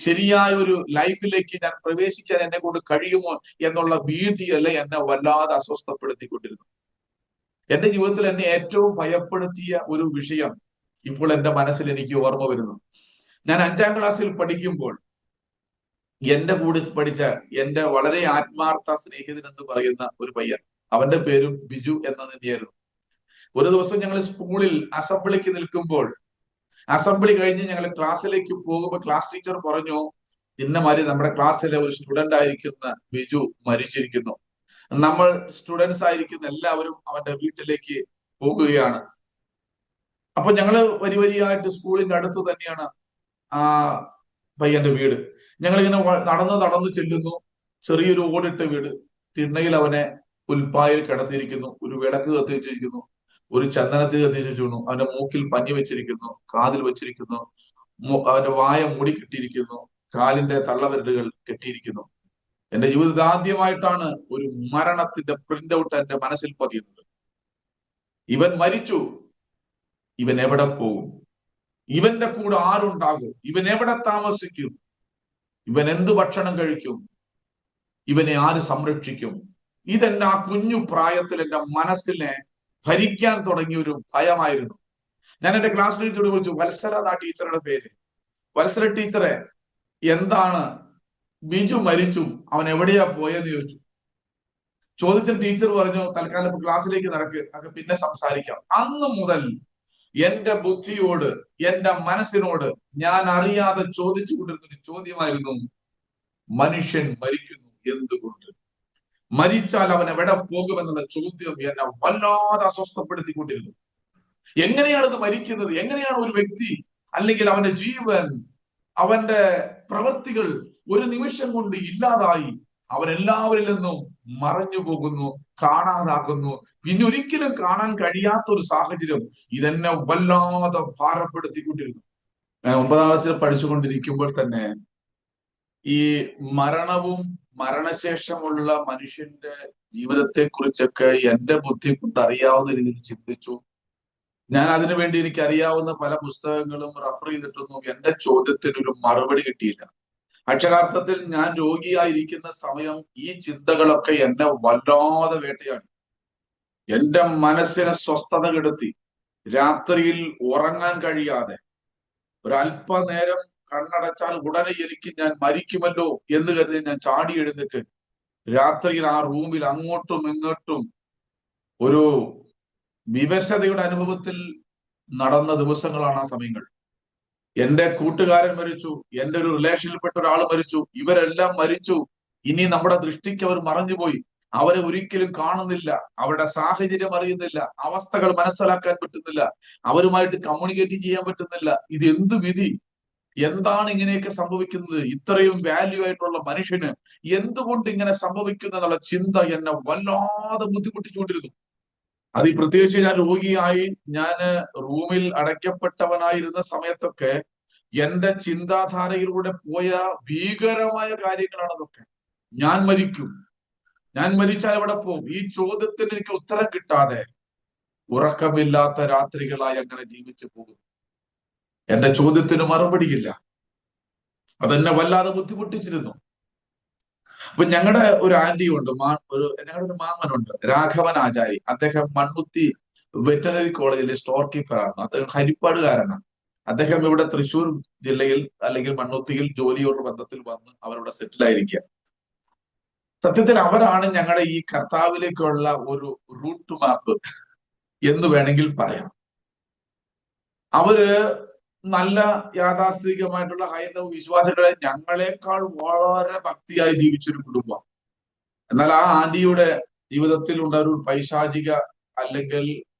ശരിയായ ഒരു ലൈഫിലേക്ക് ഞാൻ പ്രവേശിക്കാൻ എന്നെ കൊണ്ട് കഴിയുമോ എന്നുള്ള ഭീതിയല്ല എന്നെ വല്ലാതെ അസ്വസ്ഥപ്പെടുത്തിക്കൊണ്ടിരുന്നു. എന്റെ ജീവിതത്തിൽ എന്നെ ഏറ്റവും ഭയപ്പെടുത്തിയ ഒരു വിഷയം ഇപ്പോൾ എന്റെ മനസ്സിൽ എനിക്ക് ഓർമ്മ വരുന്നു. ഞാൻ 5ാം ക്ലാസ്സിൽ പഠിക്കുമ്പോൾ എന്റെ കൂടെ പഠിച്ച എന്റെ വളരെ ആത്മാർത്ഥ സ്നേഹിതൻ എന്ന് പറയുന്ന ഒരു പയ്യൻ, അവന്റെ പേരും ബിജു എന്ന് തന്നെയായിരുന്നു. ഒരു ദിവസം ഞങ്ങൾ സ്കൂളിൽ അസംബ്ലിക്ക് നിൽക്കുമ്പോൾ, അസംബ്ലി കഴിഞ്ഞ് ഞങ്ങൾ ക്ലാസ്സിലേക്ക് പോകുമ്പോൾ ക്ലാസ് ടീച്ചർ പറഞ്ഞു, ഇന്നമാതിരി നമ്മുടെ ക്ലാസ്സിലെ ഒരു സ്റ്റുഡന്റ് ആയിരിക്കുന്ന ബിജു മരിച്ചിരിക്കുന്നു. നമ്മൾ സ്റ്റുഡൻസ് ആയിരിക്കുന്ന എല്ലാവരും അവന്റെ വീട്ടിലേക്ക് പോകുകയാണ്. അപ്പൊ ഞങ്ങള് വരിയായിട്ട് സ്കൂളിന്റെ അടുത്ത് തന്നെയാണ് ആ പയ്യന്റെ വീട്. ഞങ്ങളിങ്ങനെ നടന്ന് ചെല്ലുന്നു. ചെറിയൊരു ഓടിട്ട വീട്, തിണ്ണയിൽ അവനെ പുൽപ്പായിൽ കിടത്തിയിരിക്കുന്നു, ഒരു വിളക്ക് കത്തിച്ചിരിക്കുന്നു. ഒരു ചന്ദനത്തിൽ കത്തിച്ചിരിക്കുന്നു, അവന്റെ മൂക്കിൽ പഞ്ഞി വെച്ചിരിക്കുന്നു, കാതിൽ വെച്ചിരിക്കുന്നു, അവന്റെ വായ മൂടി കെട്ടിയിരിക്കുന്നു, കാലിന്റെ തള്ളവിരലുകൾ കെട്ടിയിരിക്കുന്നു. എന്റെ ജീവിതത്തിൽ ആദ്യമായിട്ടാണ് ഒരു മരണത്തിന്റെ പ്രിന്റ് ഔട്ട് എന്റെ മനസ്സിൽ പതിയുന്നത്. ഇവൻ മരിച്ചു, ഇവൻ എവിടെ പോകും? ഇവന്റെ കൂടെ ആരുണ്ടാകും? ഇവൻ എവിടെ താമസിക്കും? ഇവൻ എന്ത് ഭക്ഷണം കഴിക്കും? ഇവനെ ആര് സംരക്ഷിക്കും? ഇതെന്നെ ആ കുഞ്ഞു പ്രായത്തിൽ എന്റെ മനസ്സിനെ ഭരിക്കാൻ തുടങ്ങിയ ഒരു ഭയമായിരുന്നു. ഞാൻ എന്റെ ക്ലാസ് ടീച്ചറോട് ചോദിച്ചു, വത്സര ആ ടീച്ചറുടെ പേര്, വത്സര ടീച്ചറെ, എന്താണ് ബിജു മരിച്ചു, അവൻ എവിടെയാ പോയെന്ന് ചോദിച്ചു. ചോദിച്ച ടീച്ചർ പറഞ്ഞു, തൽക്കാലം ക്ലാസ്സിലേക്ക് നടക്ക്, അത് പിന്നെ സംസാരിക്കാം. അന്ന് മുതൽ എന്റെ ബുദ്ധിയോട്, എന്റെ മനസ്സിനോട് ഞാൻ അറിയാതെ ചോദിച്ചു കൊണ്ടിരുന്നൊരു ചോദ്യമായിരുന്നു, മനുഷ്യൻ മരിക്കുന്നു എന്തുകൊണ്ട്? മരിച്ചാൽ അവൻ എവിടെ പോകുമെന്നുള്ള ചോദ്യം എന്നെ വല്ലാതെ അസ്വസ്ഥപ്പെടുത്തിക്കൊണ്ടിരുന്നു. എങ്ങനെയാണ് ഇത് മരിക്കുന്നത്? എങ്ങനെയാണ് ഒരു വ്യക്തി അല്ലെങ്കിൽ അവന്റെ ജീവൻ, അവന്റെ പ്രവൃത്തികൾ ഒരു നിമിഷം കൊണ്ട് ഇല്ലാതായി അവൻ എല്ലാവരിൽ നിന്നും മറഞ്ഞു പോകുന്നു, കാണാതാകുന്നു, പിന്നെ ഒരിക്കലും കാണാൻ കഴിയാത്ത ഒരു സാഹചര്യം ഇതെന്നെ വല്ലാതെ ഭാരപ്പെടുത്തിക്കൊണ്ടിരുന്നു. ഞാൻ 9ാം ക്ലാസ്സിൽ പഠിച്ചുകൊണ്ടിരിക്കുമ്പോൾ തന്നെ ഈ മരണവും മരണശേഷമുള്ള മനുഷ്യന്റെ ജീവിതത്തെ കുറിച്ചൊക്കെ എന്റെ ബുദ്ധി കൊണ്ട് അറിയാവുന്ന രീതിയിൽ ചിന്തിച്ചു. ഞാൻ അതിനു വേണ്ടി എനിക്ക് അറിയാവുന്ന പല പുസ്തകങ്ങളും റെഫർ ചെയ്തിട്ടൊന്നും എന്റെ ചോദ്യത്തിന് ഒരു മറുപടി കിട്ടിയില്ല. അക്ഷരാർത്ഥത്തിൽ ഞാൻ രോഗിയായിരിക്കുന്ന സമയം ഈ ചിന്തകളൊക്കെ എന്നെ വല്ലാതെ വേട്ടയാടി. എന്റെ മനസ്സിനെ സ്വസ്ഥത കെടുത്തി. രാത്രിയിൽ ഉറങ്ങാൻ കഴിയാതെ ഒരല്പനേരം കണ്ണടച്ചാൽ ഉടനെ എനിക്ക് ഞാൻ മരിക്കുമല്ലോ എന്ന് കരുതി ഞാൻ ചാടി എഴുന്നിട്ട് രാത്രിയിൽ ആ റൂമിൽ അങ്ങോട്ടും ഇങ്ങോട്ടും ഒരു വിവശതയുടെ അനുഭവത്തിൽ നടന്ന ദിവസങ്ങളാണ് ആ സമയങ്ങൾ. എന്റെ കൂട്ടുകാരൻ മരിച്ചു, എന്റെ ഒരു റിലേഷനിൽപ്പെട്ട ഒരാൾ മരിച്ചു, ഇവരെല്ലാം മരിച്ചു. ഇനി നമ്മുടെ ദൃഷ്ടിക്ക് അവർ മറഞ്ഞുപോയി, അവരെ ഒരിക്കലും കാണുന്നില്ല, അവരുടെ സാഹചര്യം അറിയുന്നില്ല, അവസ്ഥകൾ മനസ്സിലാക്കാൻ പറ്റുന്നില്ല, അവരുമായിട്ട് കമ്മ്യൂണിക്കേറ്റ് ചെയ്യാൻ പറ്റുന്നില്ല. ഇത് എന്ത് വിധി? എന്താണ് ഇങ്ങനെയൊക്കെ സംഭവിക്കുന്നത്? ഇത്രയും വാല്യൂ ആയിട്ടുള്ള മനുഷ്യന് എന്തുകൊണ്ട് ഇങ്ങനെ സംഭവിക്കുന്നു എന്നുള്ള ചിന്ത എന്നെ വല്ലാതെ ബുദ്ധിമുട്ടിച്ചുകൊണ്ടിരുന്നു. അത് ഈ പ്രത്യേകിച്ച് ഞാൻ രോഗിയായി ഞാൻ റൂമിൽ അടയ്ക്കപ്പെട്ടവനായിരുന്ന സമയത്തൊക്കെ എന്റെ ചിന്താധാരയിലൂടെ പോയ ഭീകരമായ കാര്യങ്ങളാണ് അതൊക്കെ. ഞാൻ മരിക്കും, ഞാൻ മരിച്ചാൽ എവിടെ പോകും? ഈ ചോദ്യത്തിന് എനിക്ക് ഉത്തരം കിട്ടാതെ ഉറക്കമില്ലാത്ത രാത്രികളായി അങ്ങനെ ജീവിച്ചു പോകുന്നു. എന്റെ ചോദ്യത്തിന് മറുപടിയില്ല. അതെന്നെ വല്ലാതെ ബുദ്ധിമുട്ടിച്ചിരുന്നു. അപ്പൊ ഞങ്ങളുടെ ഒരു ആന്റി ഉണ്ട്, ഞങ്ങളുടെ ഒരു മാമനുണ്ട്, രാഘവൻ ആചാരി. അദ്ദേഹം മണ്ണുത്തി വെറ്ററിനറി കോളേജിലെ സ്റ്റോർ കീപ്പറാണ്. അദ്ദേഹം ഹരിപ്പാടുകാരനാണ്. അദ്ദേഹം ഇവിടെ തൃശ്ശൂർ ജില്ലയിൽ അല്ലെങ്കിൽ മണ്ണുത്തിയിൽ ജോലിയോട് ബന്ധത്തിൽ വന്ന് അവരുടെ സെറ്റിൽ ആയിരിക്കുക. സത്യത്തിൽ അവരാണ് ഞങ്ങളുടെ ഈ കർത്താവിലേക്കുള്ള ഒരു റൂട്ട് മാപ്പ് എന്ന് വേണമെങ്കിൽ പറയാം. അവര് നല്ല യാഥാസ്ഥിതികമായിട്ടുള്ള ഹൈന്ദവ വിശ്വാസികളെ ഞങ്ങളെക്കാൾ വളരെ ഭക്തിയായി ജീവിച്ചൊരു കുടുംബം. എന്നാൽ ആ ആന്റിയുടെ ജീവിതത്തിൽ ഉണ്ട ഒരു പൈശാചിക, അല്ലെങ്കിൽ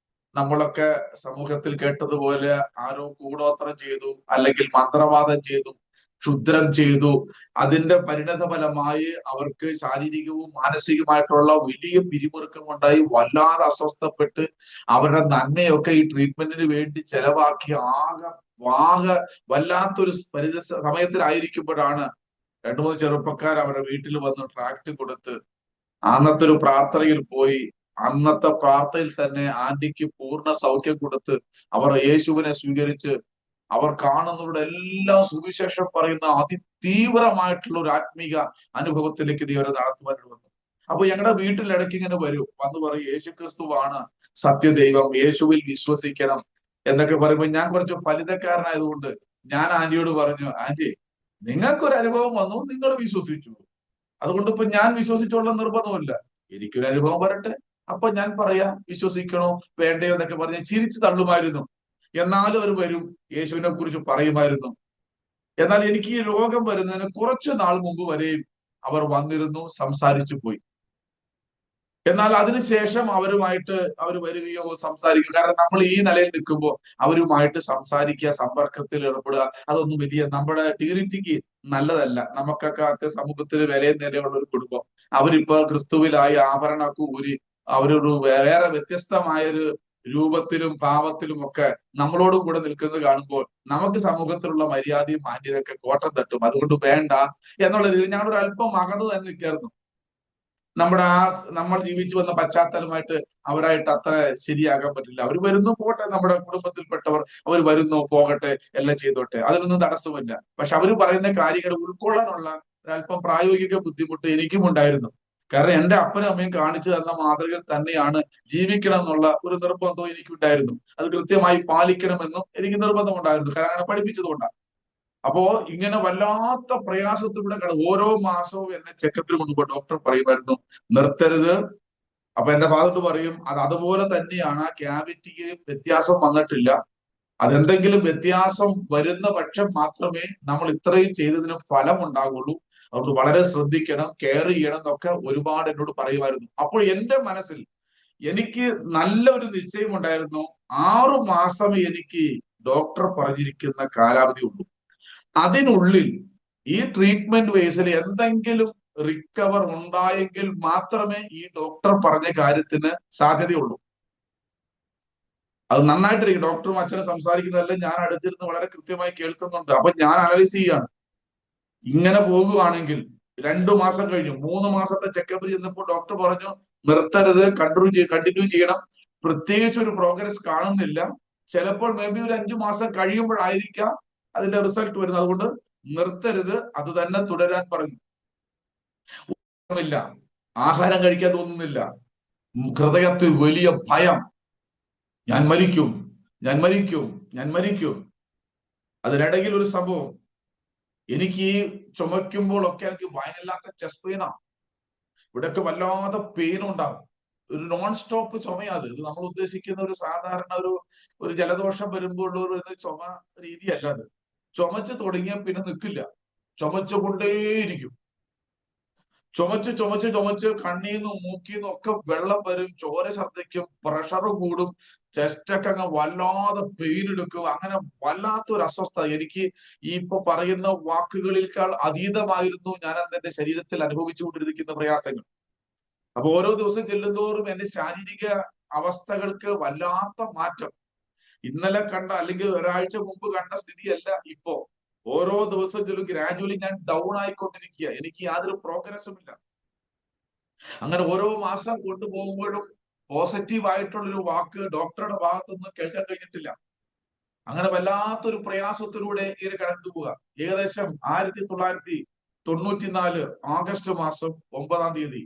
നമ്മളൊക്കെ സമൂഹത്തിൽ കേട്ടതുപോലെ ആരോ കൂടോത്രം ചെയ്തു, അല്ലെങ്കിൽ മന്ത്രവാദം ചെയ്തു, ക്ഷുദ്രം ചെയ്തു, അതിന്റെ പരിണത ഫലമായി അവർക്ക് ശാരീരികവും മാനസികമായിട്ടുള്ള വലിയ പിരിമുറുക്കം ഉണ്ടായി വല്ലാതെ അസ്വസ്ഥപ്പെട്ട് അവരുടെ നന്മയൊക്കെ ഈ ട്രീറ്റ്മെന്റിന് വേണ്ടി ചെലവാക്കി ആകെ വല്ലാത്തൊരു സമയത്തിലായിരിക്കുമ്പോഴാണ് 2-3 ചെറുപ്പക്കാർ അവരുടെ വീട്ടിൽ വന്ന് ട്രാക്ട് കൊടുത്ത് അന്നത്തെ ഒരു പ്രാർത്ഥനയിൽ പോയി അന്നത്തെ പ്രാർത്ഥനയിൽ തന്നെ ആന്റിക്ക് പൂർണ്ണ സൗഖ്യം കൊടുത്ത് അവർ യേശുവിനെ സ്വീകരിച്ച് അവർ കാണുന്നവരുടെ എല്ലാം സുവിശേഷം പറയുന്ന അതിതീവ്രമായിട്ടുള്ള ഒരു ആത്മീക അനുഭവത്തിലേക്ക് ഇവരെ നടത്തുവാനായിട്ട് വന്നു. അപ്പൊ ഞങ്ങളുടെ വീട്ടിൽ ഇടയ്ക്ക് ഇങ്ങനെ വരും, വന്ന് പറയും യേശു ക്രിസ്തുവാണ് സത്യദൈവം, യേശുവിൽ വിശ്വസിക്കണം എന്നൊക്കെ പറയുമ്പോൾ ഞാൻ കുറച്ച് ഫലിതക്കാരനായതുകൊണ്ട് ഞാൻ ആന്റിയോട് പറഞ്ഞു, ആന്റി നിങ്ങൾക്കൊരു അനുഭവം വന്നു, നിങ്ങൾ വിശ്വസിച്ചു, അതുകൊണ്ട് ഇപ്പൊ ഞാൻ വിശ്വസിച്ചുള്ള നിർബന്ധമില്ല, എനിക്കൊരു അനുഭവം വരട്ടെ, അപ്പൊ ഞാൻ പറയാം വിശ്വസിക്കണോ വേണ്ടയോ എന്നൊക്കെ പറഞ്ഞ് ചിരിച്ചു തള്ളുമായിരുന്നു. എന്നാലും അവർ വരും, യേശുവിനെ കുറിച്ച് പറയുമായിരുന്നു. എന്നാൽ എനിക്ക് ഈ രോഗം വരുന്നതിന് കുറച്ചു നാൾ മുമ്പ് വരെയും അവർ വന്നിരുന്നു, സംസാരിച്ചു പോയി. എന്നാൽ അതിനുശേഷം അവരുമായിട്ട് അവർ വരികയോ സംസാരിക്കുകയോ, കാരണം നമ്മൾ ഈ നിലയിൽ നിൽക്കുമ്പോൾ അവരുമായിട്ട് സംസാരിക്കുക, സമ്പർക്കത്തിൽ ഏർപ്പെടുക, അതൊന്നും വലിയ നമ്മുടെ ഡിഗ്നിറ്റിക്ക് നല്ലതല്ല. നമുക്കൊക്കെ സമൂഹത്തിൽ വിലയും നിലയുള്ള ഒരു കുടുംബം, അവരിപ്പോ ക്രിസ്തുവിലായി ആഭരണമൊക്കെ ഊരി അവരൊരു വേറെ വ്യത്യസ്തമായൊരു രൂപത്തിലും ഭാവത്തിലും ഒക്കെ നമ്മളോടും കൂടെ നിൽക്കുന്നത് കാണുമ്പോൾ നമുക്ക് സമൂഹത്തിലുള്ള മര്യാദയും മാന്യതയൊക്കെ കോട്ടം തട്ടും. അതുകൊണ്ട് വേണ്ട എന്നുള്ള രീതിയിൽ ഞങ്ങളൊരു അല്പം അകന്നു തന്നെ നിൽക്കായിരുന്നു. നമ്മുടെ നമ്മൾ ജീവിച്ചു വന്ന പശ്ചാത്തലമായിട്ട് അവരായിട്ട് അത്ര ശരിയാകാൻ പറ്റില്ല. അവർ വരുന്നു പോകട്ടെ, നമ്മുടെ കുടുംബത്തിൽപ്പെട്ടവർ അവർ വരുന്നു പോകട്ടെ, എല്ലാം ചെയ്തോട്ടെ, അതിനൊന്നും തടസ്സമില്ല. പക്ഷെ അവർ പറയുന്ന കാര്യങ്ങൾ ഉൾക്കൊള്ളാനുള്ള ഒരല്പം പ്രായോഗിക ബുദ്ധിമുട്ട് എനിക്കും ഉണ്ടായിരുന്നു. കാരണം എന്റെ അപ്പനും അമ്മയും കാണിച്ചു തന്ന മാതൃകയിൽ തന്നെയാണ് ജീവിക്കണം എന്നുള്ള ഒരു നിർബന്ധവും എനിക്കുണ്ടായിരുന്നു. അത് കൃത്യമായി പാലിക്കണമെന്നും എനിക്ക് നിർബന്ധമുണ്ടായിരുന്നു. കാരണം അങ്ങനെ പഠിപ്പിച്ചതുകൊണ്ടാണ്. അപ്പോ ഇങ്ങനെ വല്ലാത്ത പ്രയാസത്തിലൂടെ ഓരോ മാസവും എന്നെ ചെക്കപ്പിന് കൊണ്ടുപോയി ഡോക്ടർ പറയുമായിരുന്നു നിർത്തരുത്. അപ്പൊ എന്റെ ഫാദർ പറയും അത് അതുപോലെ തന്നെയാണ്, ആ ക്യാവിറ്റിക്ക് വ്യത്യാസം വന്നിട്ടില്ല, അതെന്തെങ്കിലും വ്യത്യാസം വരുന്ന പക്ഷം മാത്രമേ നമ്മൾ ഇത്രയും ചെയ്തതിന് ഫലം ഉണ്ടാകുള്ളൂ, അതുകൊണ്ട് വളരെ ശ്രദ്ധിക്കണം, കെയർ ചെയ്യണം എന്നൊക്കെ ഒരുപാട് എന്നോട് പറയുമായിരുന്നു. അപ്പോൾ എന്റെ മനസ്സിൽ എനിക്ക് നല്ലൊരു നിശ്ചയം ഉണ്ടായിരുന്നു. 6 മാസം എനിക്ക് ഡോക്ടർ പറഞ്ഞിരിക്കുന്ന കാലാവധി ഉള്ളൂ. അതിനുള്ളിൽ ഈ ട്രീറ്റ്മെന്റ് ബേസിൽ എന്തെങ്കിലും റിക്കവർ ഉണ്ടായെങ്കിൽ മാത്രമേ ഈ ഡോക്ടർ പറഞ്ഞ കാര്യത്തിന് സാധ്യതയുള്ളൂ. അത് നന്നായിട്ടിരിക്കും. ഡോക്ടറും അച്ഛനും സംസാരിക്കുന്നതെല്ലാം ഞാൻ അടുത്തിരുന്ന് വളരെ കൃത്യമായി കേൾക്കുന്നുണ്ട്. അപ്പൊ ഞാൻ അനലൈസ് ചെയ്യാണ്. ഇങ്ങനെ പോകുകയാണെങ്കിൽ 2 മാസം കഴിഞ്ഞു, 3 മാസത്തെ ചെക്കപ്പ് ചെന്നപ്പോൾ ഡോക്ടർ പറഞ്ഞു നിർത്തരുത്, കണ്ടിന്യൂ ചെയ്യണം, പ്രത്യേകിച്ച് ഒരു പ്രോഗ്രസ് കാണുന്നില്ല, ചിലപ്പോൾ മേ ബി ഒരു 5 മാസം കഴിയുമ്പോഴായിരിക്കാം അതിന്റെ റിസൾട്ട് വരുന്നത്, അതുകൊണ്ട് നിർത്തരുത്, അത് തന്നെ തുടരാൻ പറഞ്ഞു. ആഹാരം കഴിക്കാൻ തോന്നുന്നില്ല, ഹൃദയത്തിൽ വലിയ ഭയം, ഞാൻ മരിക്കും, ഞാൻ മരിക്കും, ഞാൻ മരിക്കും. അതിനിടയിൽ ഒരു സംഭവം, എനിക്ക് ഈ ചുമയ്ക്കുമ്പോഴൊക്കെ എനിക്ക് ഭയങ്കരമില്ലാത്ത ചെസ്റ്റ് പെയിനാണ്. ഇവിടെയൊക്കെ വല്ലാതെ പെയിൻ ഉണ്ടാവും. ഒരു നോൺ സ്റ്റോപ്പ് ചുമയാത്. ഇത് നമ്മൾ ഉദ്ദേശിക്കുന്ന ഒരു സാധാരണ ഒരു ജലദോഷം വരുമ്പോൾ ഒരു ചുമ രീതിയല്ല അത്. ചുമച്ച് തുടങ്ങിയാൽ പിന്നെ നിൽക്കില്ല, ചുമച്ചുകൊണ്ടേയിരിക്കും. ചുമച്ച് കണ്ണീന്നും മൂക്കീന്നും ഒക്കെ വെള്ളം വരും, ചോര ഛർദ്ദിക്കും, പ്രഷർ കൂടും, ചെസ്റ്റൊക്കെ അങ്ങ് വല്ലാതെ പെയിൻ എടുക്കും. അങ്ങനെ വല്ലാത്തൊരു അസ്വസ്ഥത. എനിക്ക് ഈ ഇപ്പൊ പറയുന്ന വാക്കുകളിൽക്കാൾ അതീതമായിരുന്നു ഞാൻ അന്ന് എന്റെ ശരീരത്തിൽ അനുഭവിച്ചുകൊണ്ടിരിക്കുന്ന പ്രയാസങ്ങൾ. അപ്പൊ ഓരോ ദിവസം ചെല്ലുന്തോറും എന്റെ ശാരീരിക അവസ്ഥകൾക്ക് വല്ലാത്ത മാറ്റം. ഇന്നലെ കണ്ട അല്ലെങ്കിൽ ഒരാഴ്ച മുമ്പ് കണ്ട സ്ഥിതിയല്ല ഇപ്പോ. ഓരോ ദിവസത്തിലും ഗ്രാജുവലി ഞാൻ ഡൗൺ ആയിക്കൊണ്ടിരിക്കുക. എനിക്ക് യാതൊരു പ്രോഗ്രസും ഇല്ല. അങ്ങനെ ഓരോ മാസം കൊണ്ടുപോകുമ്പോഴും പോസിറ്റീവ് ആയിട്ടുള്ളൊരു വാക്ക് ഡോക്ടറുടെ ഭാഗത്തുനിന്ന് കേൾക്കാൻ കഴിഞ്ഞിട്ടില്ല. അങ്ങനെ വല്ലാത്തൊരു പ്രയാസത്തിലൂടെ ഇങ്ങനെ കടന്നു പോവുക. ഏകദേശം 1994 ആഗസ്റ്റ് മാസം 9-ാം തീയതി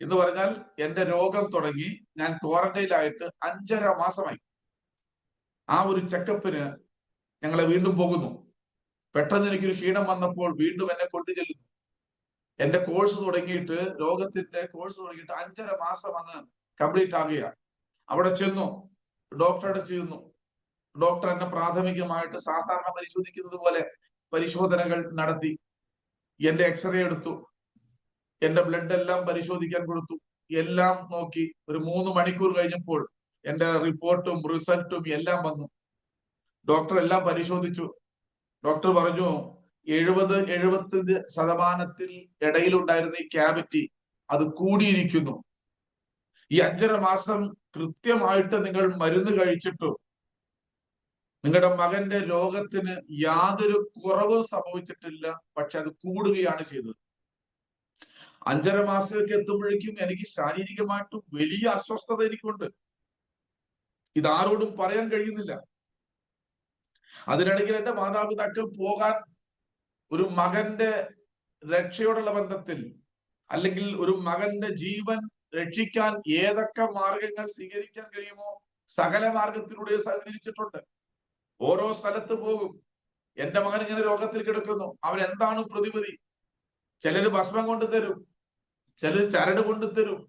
എന്ന് പറഞ്ഞാൽ എന്റെ രോഗം തുടങ്ങി, ഞാൻ ക്വാറന്റൈനിലായിട്ട് 5.5 മാസമായി. ആ ഒരു ചെക്കപ്പിന് ഞങ്ങളെ വീണ്ടും പോകുന്നു. പെട്ടെന്ന് എനിക്കൊരു ക്ഷീണം വന്നപ്പോൾ വീണ്ടും എന്നെ കൊണ്ടു ചെല്ലുന്നു. എന്റെ കോഴ്സ് തുടങ്ങിയിട്ട്, രോഗത്തിന്റെ കോഴ്സ് തുടങ്ങിയിട്ട് 5.5 മാസം അങ്ങ് കംപ്ലീറ്റ് ആകുകയാണ്. അവിടെ ചെന്നു, ഡോക്ടറുടെ ചെന്നു. ഡോക്ടർ എന്നെ പ്രാഥമികമായിട്ട് സാധാരണ പരിശോധിക്കുന്നത് പോലെ പരിശോധനകൾ നടത്തി. എന്റെ എക്സ്റേ എടുത്തു, എന്റെ ബ്ലഡ് എല്ലാം പരിശോധിക്കാൻ കൊടുത്തു, എല്ലാം നോക്കി. ഒരു 3 മണിക്കൂർ കഴിഞ്ഞപ്പോൾ എന്റെ റിപ്പോർട്ടും റിസൾട്ടും എല്ലാം വന്നു. ഡോക്ടർ എല്ലാം പരിശോധിച്ചു. ഡോക്ടർ പറഞ്ഞു 70-75% ഇടയിലുണ്ടായിരുന്ന ഈ ക്യാവിറ്റി അത് കൂടിയിരിക്കുന്നു. ഈ 5.5 മാസം കൃത്യമായിട്ട് നിങ്ങൾ മരുന്ന് കഴിച്ചിട്ടും നിങ്ങളുടെ മകന്റെ രോഗത്തിന് യാതൊരു കുറവും സംഭവിച്ചിട്ടില്ല, പക്ഷെ അത് കൂടുകയാണ് ചെയ്തത്. 5.5 മാസത്തേക്ക് എത്തുമ്പോഴേക്കും എനിക്ക് ശാരീരികമായിട്ട് വലിയ അസ്വസ്ഥത എനിക്കുണ്ട്. ഇതാരോടും പറയാൻ കഴിയുന്നില്ല. അതിനിടയ്ക്ക് എന്റെ മാതാപിതാക്കൾ പോകാൻ, ഒരു മകന്റെ രക്ഷയോടുള്ള ബന്ധത്തിൽ അല്ലെങ്കിൽ ഒരു മകന്റെ ജീവൻ രക്ഷിക്കാൻ ഏതൊക്കെ മാർഗങ്ങൾ സ്വീകരിക്കാൻ കഴിയുമോ സകല മാർഗത്തിലൂടെ സഞ്ചരിച്ചിട്ടുണ്ട്. ഓരോ സ്ഥലത്ത് പോകും. എന്റെ മകൻ ഇങ്ങനെ രോഗത്തിൽ കിടക്കുന്നു, അവരെന്താണ് പ്രതിവിധി? ചിലര് ഭസ്മം കൊണ്ട് തരും, ചിലർ ചരട് കൊണ്ട് തരും,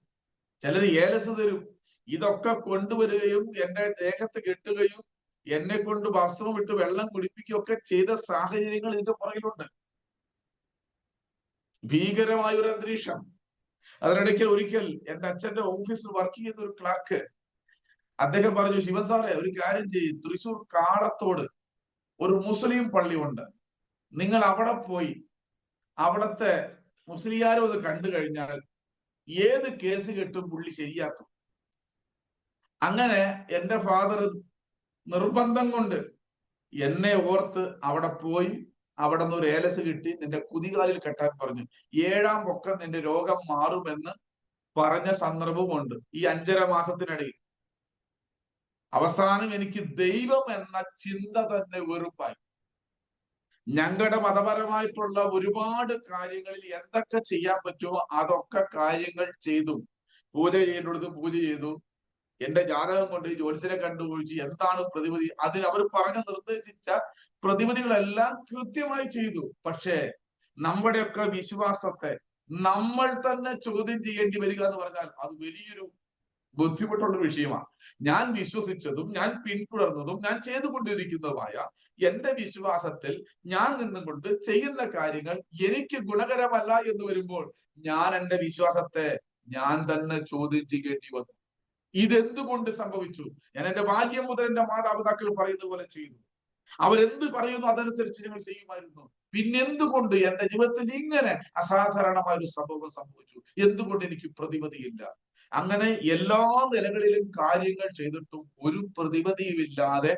ചിലർ ഏലസ് തരും. ഇതൊക്കെ കൊണ്ടുവരികയും എന്റെ ദേഹത്ത് കെട്ടുകയും എന്നെ കൊണ്ട് ഭസ്മം ഇട്ട് വെള്ളം കുടിപ്പിക്കുകയൊക്കെ ചെയ്ത സാഹചര്യങ്ങൾ ഇതിന്റെ പുറകിലുണ്ട്. ഭീകരമായ ഒരു അന്തരീക്ഷം. അതിനിടയ്ക്ക് ഒരിക്കൽ എന്റെ അച്ഛന്റെ ഓഫീസിൽ വർക്ക് ചെയ്യുന്ന ഒരു ക്ലാർക്ക്, അദ്ദേഹം പറഞ്ഞു, ശിവൻ സാറേ ഒരു കാര്യം ചെയ്യും, തൃശൂർ കാടത്തോട് ഒരു മുസ്ലിം പള്ളിയുണ്ട്, നിങ്ങൾ അവിടെ പോയി അവിടത്തെ മുസ്ലിയാരും അത് കണ്ടു കഴിഞ്ഞാൽ ഏത് കേസ് കെട്ടും പുള്ളി ശരിയാക്കും. അങ്ങനെ എന്റെ ഫാദർ നിർബന്ധം കൊണ്ട് എന്നെ ഓർത്ത് അവിടെ പോയി. അവിടെ നിന്ന് ഒരു ഏലസ് കിട്ടി, നിന്റെ കുതികാലിൽ കെട്ടാൻ പറഞ്ഞു. 7-ാം പൊക്കം നിന്റെ രോഗം മാറുമെന്ന് പറഞ്ഞ സന്ദർഭമുണ്ട് ഈ 5.5 മാസത്തിനിടയിൽ. അവസാനം എനിക്ക് ദൈവം എന്ന ചിന്ത തന്നെ വെറുപ്പായി. ഞങ്ങളുടെ മതപരമായിട്ടുള്ള ഒരുപാട് കാര്യങ്ങളിൽ എന്തൊക്കെ ചെയ്യാൻ പറ്റുമോ അതൊക്കെ കാര്യങ്ങൾ ചെയ്തു. പൂജ ചെയ്യേണ്ടടുത്ത് പൂജ ചെയ്തു. എന്റെ ജാതകം കൊണ്ട് ജ്യോത്സ്യരെ കണ്ടുപിടിച്ചു എന്താണ് പ്രതിവിധി. അതിന് അവർ പറഞ്ഞു നിർദ്ദേശിച്ച പ്രതിവിധികളെല്ലാം കൃത്യമായി ചെയ്തു. പക്ഷേ നമ്മുടെയൊക്കെ വിശ്വാസത്തെ നമ്മൾ തന്നെ ചോദ്യം ചെയ്യേണ്ടി വരിക എന്ന് പറഞ്ഞാൽ അത് വലിയൊരു ബുദ്ധിമുട്ടുള്ള വിഷയമാണ്. ഞാൻ വിശ്വസിച്ചതും ഞാൻ പിന്തുടർന്നതും ഞാൻ ചെയ്തുകൊണ്ടിരിക്കുന്നതുമായ എന്റെ വിശ്വാസത്തിൽ ഞാൻ നിന്നുകൊണ്ട് ചെയ്യുന്ന കാര്യങ്ങൾ എനിക്ക് ഗുണകരമല്ല എന്ന് വരുമ്പോൾ ഞാൻ എന്റെ വിശ്വാസത്തെ ഞാൻ തന്നെ ചോദ്യം ചെയ്യേണ്ടി വന്നു. ഇതെന്തുകൊണ്ട് സംഭവിച്ചു? ഞാൻ എന്റെ ബാല്യം മുതൽ എന്റെ മാതാപിതാക്കൾ പറയുന്ന പോലെ ചെയ്തു. അവരെന്ത് പറയുന്നു അതനുസരിച്ച് ഞങ്ങൾ ചെയ്യുമായിരുന്നു. പിന്നെന്തുകൊണ്ട് എന്റെ ജീവിതത്തിൽ ഇങ്ങനെ അസാധാരണമായ ഒരു സംഭവം സംഭവിച്ചു? എന്തുകൊണ്ട് എനിക്ക് പ്രതിവിധിയില്ല? അങ്ങനെ എല്ലാ നിലകളിലും കാര്യങ്ങൾ ചെയ്തിട്ടും ഒരു പ്രതിവിധിയുമില്ലാതെ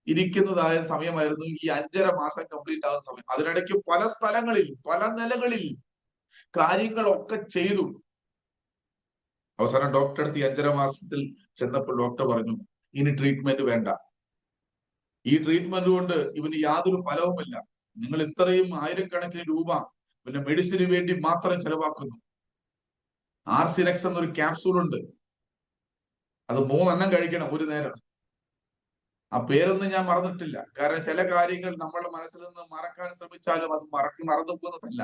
ഇരിക്കുന്നതായ സമയമായിരുന്നു ഈ 5.5 മാസം കംപ്ലീറ്റ് ആകുന്ന സമയം. അതിനിടയ്ക്ക് പല സ്ഥലങ്ങളിൽ പല നിലകളിൽ കാര്യങ്ങളൊക്കെ ചെയ്തു. അവസാനം ഡോക്ടറെ അടുത്ത് 5.5 മാസത്തിൽ ചെന്നപ്പോൾ ഡോക്ടർ പറഞ്ഞു, ഇനി ട്രീറ്റ്മെന്റ് വേണ്ട. ഈ ട്രീറ്റ്മെന്റ് കൊണ്ട് ഇവന് യാതൊരു ഫലവുമില്ല. നിങ്ങൾ ഇത്രയും ആയിരക്കണക്കിന് രൂപ പിന്നെ മെഡിസിന് വേണ്ടി മാത്രം ചെലവാക്കുന്നു. ആർസിലെക്സ് എന്നൊരു ക്യാപ്സൂൾ ഉണ്ട്, അത് 3 എണ്ണം കഴിക്കണം ഒരു നേരം. ആ പേരൊന്നും ഞാൻ മറന്നിട്ടില്ല. കാരണം ചില കാര്യങ്ങൾ നമ്മുടെ മനസ്സിൽ നിന്ന് മറക്കാൻ ശ്രമിച്ചാലും അത് മറന്നു പോകുന്നതല്ല.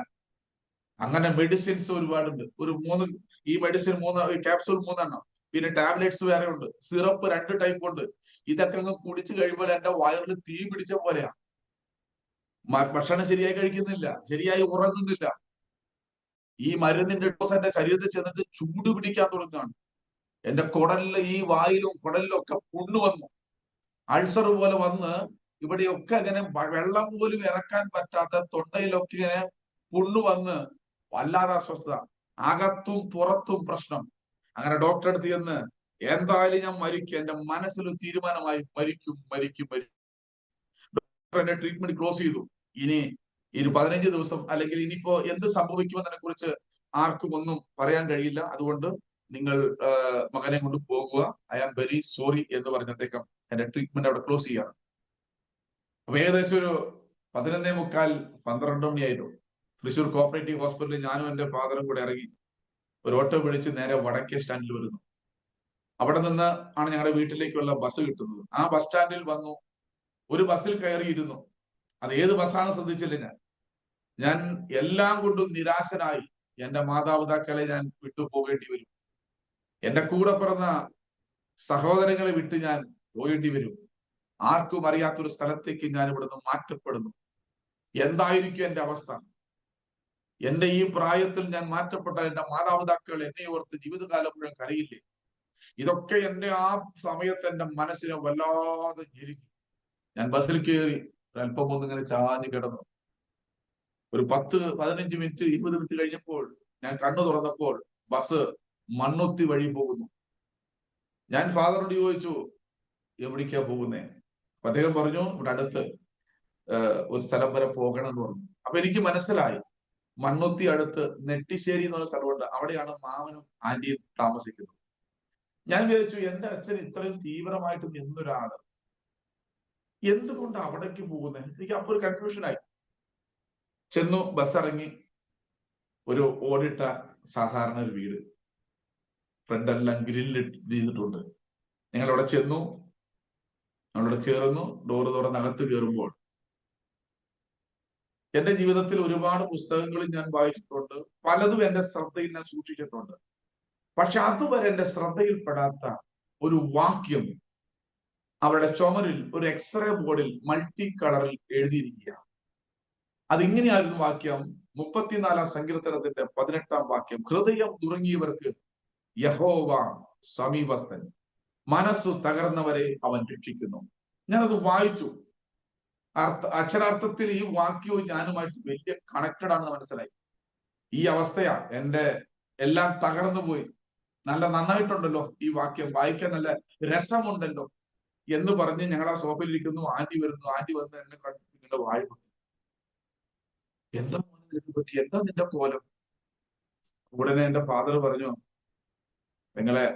അങ്ങനെ മെഡിസിൻസ് ഒരുപാടുണ്ട്. ഈ മെഡിസിൻ 3 ക്യാപ്സൂൾ 3 എണ്ണം, പിന്നെ ടാബ്ലറ്റ്സ് വേറെ ഉണ്ട്, സിറപ്പ് 2 ടൈപ്പ് ഉണ്ട്. ഇതൊക്കെ അങ്ങ് കുടിച്ചു കഴിയുമ്പോൾ എന്റെ വയറിൽ തീ പിടിച്ച പോലെയാ. ഭക്ഷണം ശരിയായി കഴിക്കുന്നില്ല, ശരിയായി ഉറങ്ങുന്നില്ല. ഈ മരുന്നിന്റെ ഡോസ് എന്റെ ശരീരത്തിൽ ചെന്നിട്ട് ചൂട് പിടിക്കാൻ തുടങ്ങുകയാണ്. എന്റെ കുടലില് ഈ വായിലും കുടലിലും ഒക്കെ പുണ്ണു വന്നു, അൾസർ പോലെ വന്ന് ഇവിടെയൊക്കെ ഇങ്ങനെ വെള്ളം പോലും ഇറക്കാൻ പറ്റാത്ത തൊണ്ടയിലൊക്കെ ഇങ്ങനെ പുണ്ണു വന്ന് വല്ലാതെ അസ്വസ്ഥത, അകത്തും പുറത്തും പ്രശ്നം. അങ്ങനെ ഡോക്ടറെ അടുത്ത് ചെന്ന് എന്തായാലും ഞാൻ മരിക്കും, എന്റെ മനസ്സിൽ തീരുമാനമായി മരിക്കും മരിക്കും മരിക്കും. ഡോക്ടർ എന്റെ ട്രീറ്റ്മെന്റ് ക്ലോസ് ചെയ്തു. ഇനി 15 ദിവസം അല്ലെങ്കിൽ ഇനിയിപ്പോ എന്ത് സംഭവിക്കുമെന്നതിനെ കുറിച്ച് ആർക്കും ഒന്നും പറയാൻ കഴിയില്ല. അതുകൊണ്ട് നിങ്ങൾ മകനെ കൊണ്ട് പോകുക, ഐ ആം വെരി സോറി എന്ന് പറഞ്ഞ അദ്ദേഹം എന്റെ ട്രീറ്റ്മെന്റ് അവിടെ ക്ലോസ് ചെയ്യാണ്. അപ്പൊ ഏകദേശം ഒരു 11:45 12 മണിയായിരുന്നു. തൃശ്ശൂർ കോപ്പറേറ്റീവ് ഹോസ്പിറ്റലിൽ ഞാനും എന്റെ ഫാദറും കൂടെ ഇറങ്ങി ഒരു ഓട്ടോ പിടിച്ച് നേരെ വടക്കേ സ്റ്റാൻഡിൽ വരുന്നു. അവിടെ നിന്ന് ആണ് ഞങ്ങളുടെ വീട്ടിലേക്കുള്ള ബസ് കിട്ടുന്നത്. ആ ബസ് സ്റ്റാൻഡിൽ വന്നു, ഒരു ബസ്സിൽ കയറിയിരുന്നു. അത് ഏത് ബസ്സാണ് ശ്രദ്ധിച്ചില്ല. ഞാൻ എല്ലാം കൊണ്ടും നിരാശനായി എന്റെ മാതാപിതാക്കളെ ഞാൻ വിട്ടുപോകേണ്ടി വരും. എന്റെ കൂടെ പിറന്ന സഹോദരങ്ങളെ വിട്ട് ഞാൻ പോകേണ്ടി വരും. ആർക്കും അറിയാത്തൊരു സ്ഥലത്തേക്ക് ഞാൻ ഇവിടുന്ന് മാറ്റപ്പെടുന്നു. എന്തായിരിക്കും എന്റെ അവസ്ഥ? എന്റെ ഈ പ്രായത്തിൽ ഞാൻ മാറ്റപ്പെട്ട എന്റെ മാതാപിതാക്കൾ എന്നെ ഓർത്ത് ജീവിതകാലം മുഴുവൻ കരയില്ലേ? ഇതൊക്കെ എന്റെ ആ സമയത്ത് എന്റെ മനസ്സിനെ വല്ലാതെ ഞെരുക്കി. ഞാൻ ബസ്സിൽ കയറി അല്പം ഒന്നിങ്ങനെ ചാഞ്ഞു കിടന്നു. ഒരു 10-15 മിനിറ്റ് 20 മിനിറ്റ് കഴിഞ്ഞപ്പോൾ ഞാൻ കണ്ണു തുറന്നപ്പോൾ ബസ് മണ്ണുത്തി വഴി പോകുന്നു. ഞാൻ ഫാദറിനോട് ചോദിച്ചു, എവിടേക്കാ പോകുന്നേ? അപ്പൊ അദ്ദേഹം പറഞ്ഞു, ഇവിടെ അടുത്ത് ഒരു സ്ഥലം വരെ പോകണം എന്ന് പറഞ്ഞു. അപ്പൊ എനിക്ക് മനസ്സിലായി, മണ്ണുത്തി അടുത്ത് നെട്ടിശ്ശേരി എന്നുള്ള സ്ഥലമുണ്ട്, അവിടെയാണ് മാമനും ആന്റിയും താമസിക്കുന്നത്. ഞാൻ വിചാരിച്ചു, എന്റെ അച്ഛൻ ഇത്രയും തീവ്രമായിട്ട് നിന്നൊരാള് എന്തുകൊണ്ട് അവിടേക്ക് പോകുന്നത്? എനിക്ക് അപ്പൊ ഒരു കൺഫ്യൂഷനായി. ചെന്നു, ബസ് ഇറങ്ങി, ഒരു ഓടിട്ട സാധാരണ ഒരു വീട്, ഫ്രണ്ടെല്ലാം ഗ്രില്ല് ചെയ്തിട്ടുണ്ട്. ഞങ്ങൾ അവിടെ ചെന്നു, ഞങ്ങളവിടെ കയറുന്നു. ഡോറ് തുറന്ന് അകത്ത് കയറുമ്പോൾ എന്റെ ജീവിതത്തിൽ ഒരുപാട് പുസ്തകങ്ങൾ ഞാൻ വായിച്ചിട്ടുണ്ട്, പലതും എന്റെ ശ്രദ്ധയിൽ ഞാൻ സൂക്ഷിച്ചിട്ടുണ്ട്. പക്ഷെ അതുവരെ എന്റെ ശ്രദ്ധയിൽപ്പെടാത്ത ഒരു വാക്യം അവരുടെ ചുമരിൽ ഒരു എക്സ്റേ ബോർഡിൽ മൾട്ടി കളറിൽ എഴുതിയിരിക്കുക. അതിങ്ങനെയായിരുന്നു വാക്യം. 34-ാം സങ്കീർത്തനത്തിന്റെ 18-ാം വാക്യം, ഹൃദയം നുറുങ്ങിയവർക്ക് യഹോവ സമീപസ്ഥൻ, മനസ്സു തകർന്നവരെ അവൻ രക്ഷിക്കുന്നു. ഞാനത് വായിച്ചു. അക്ഷരാർത്ഥത്തിൽ ഈ വാക്യവും ഞാനുമായിട്ട് വലിയ കണക്റ്റഡ് ആണെന്ന് മനസ്സിലായി. ഈ അവസ്ഥയാ, എന്റെ എല്ലാം തകർന്നു പോയി. നന്നായിട്ടുണ്ടല്ലോ, ഈ വാക്യം വായിക്കാൻ നല്ല രസമുണ്ടല്ലോ എന്ന് പറഞ്ഞ് ഞങ്ങൾ ആ സോഫയിലിരിക്കുന്നു. ആന്റി വരുന്നു. ആന്റി വന്ന് എന്നെ കണ്ടു നിങ്ങളുടെ വായ പൊത്തി. എന്താ മോനെ നിനക്ക് പറ്റി? എന്താ നിന്റെ കോലം? ഉടനെ എന്റെ ഫാദർ പറഞ്ഞു, നിങ്ങളെ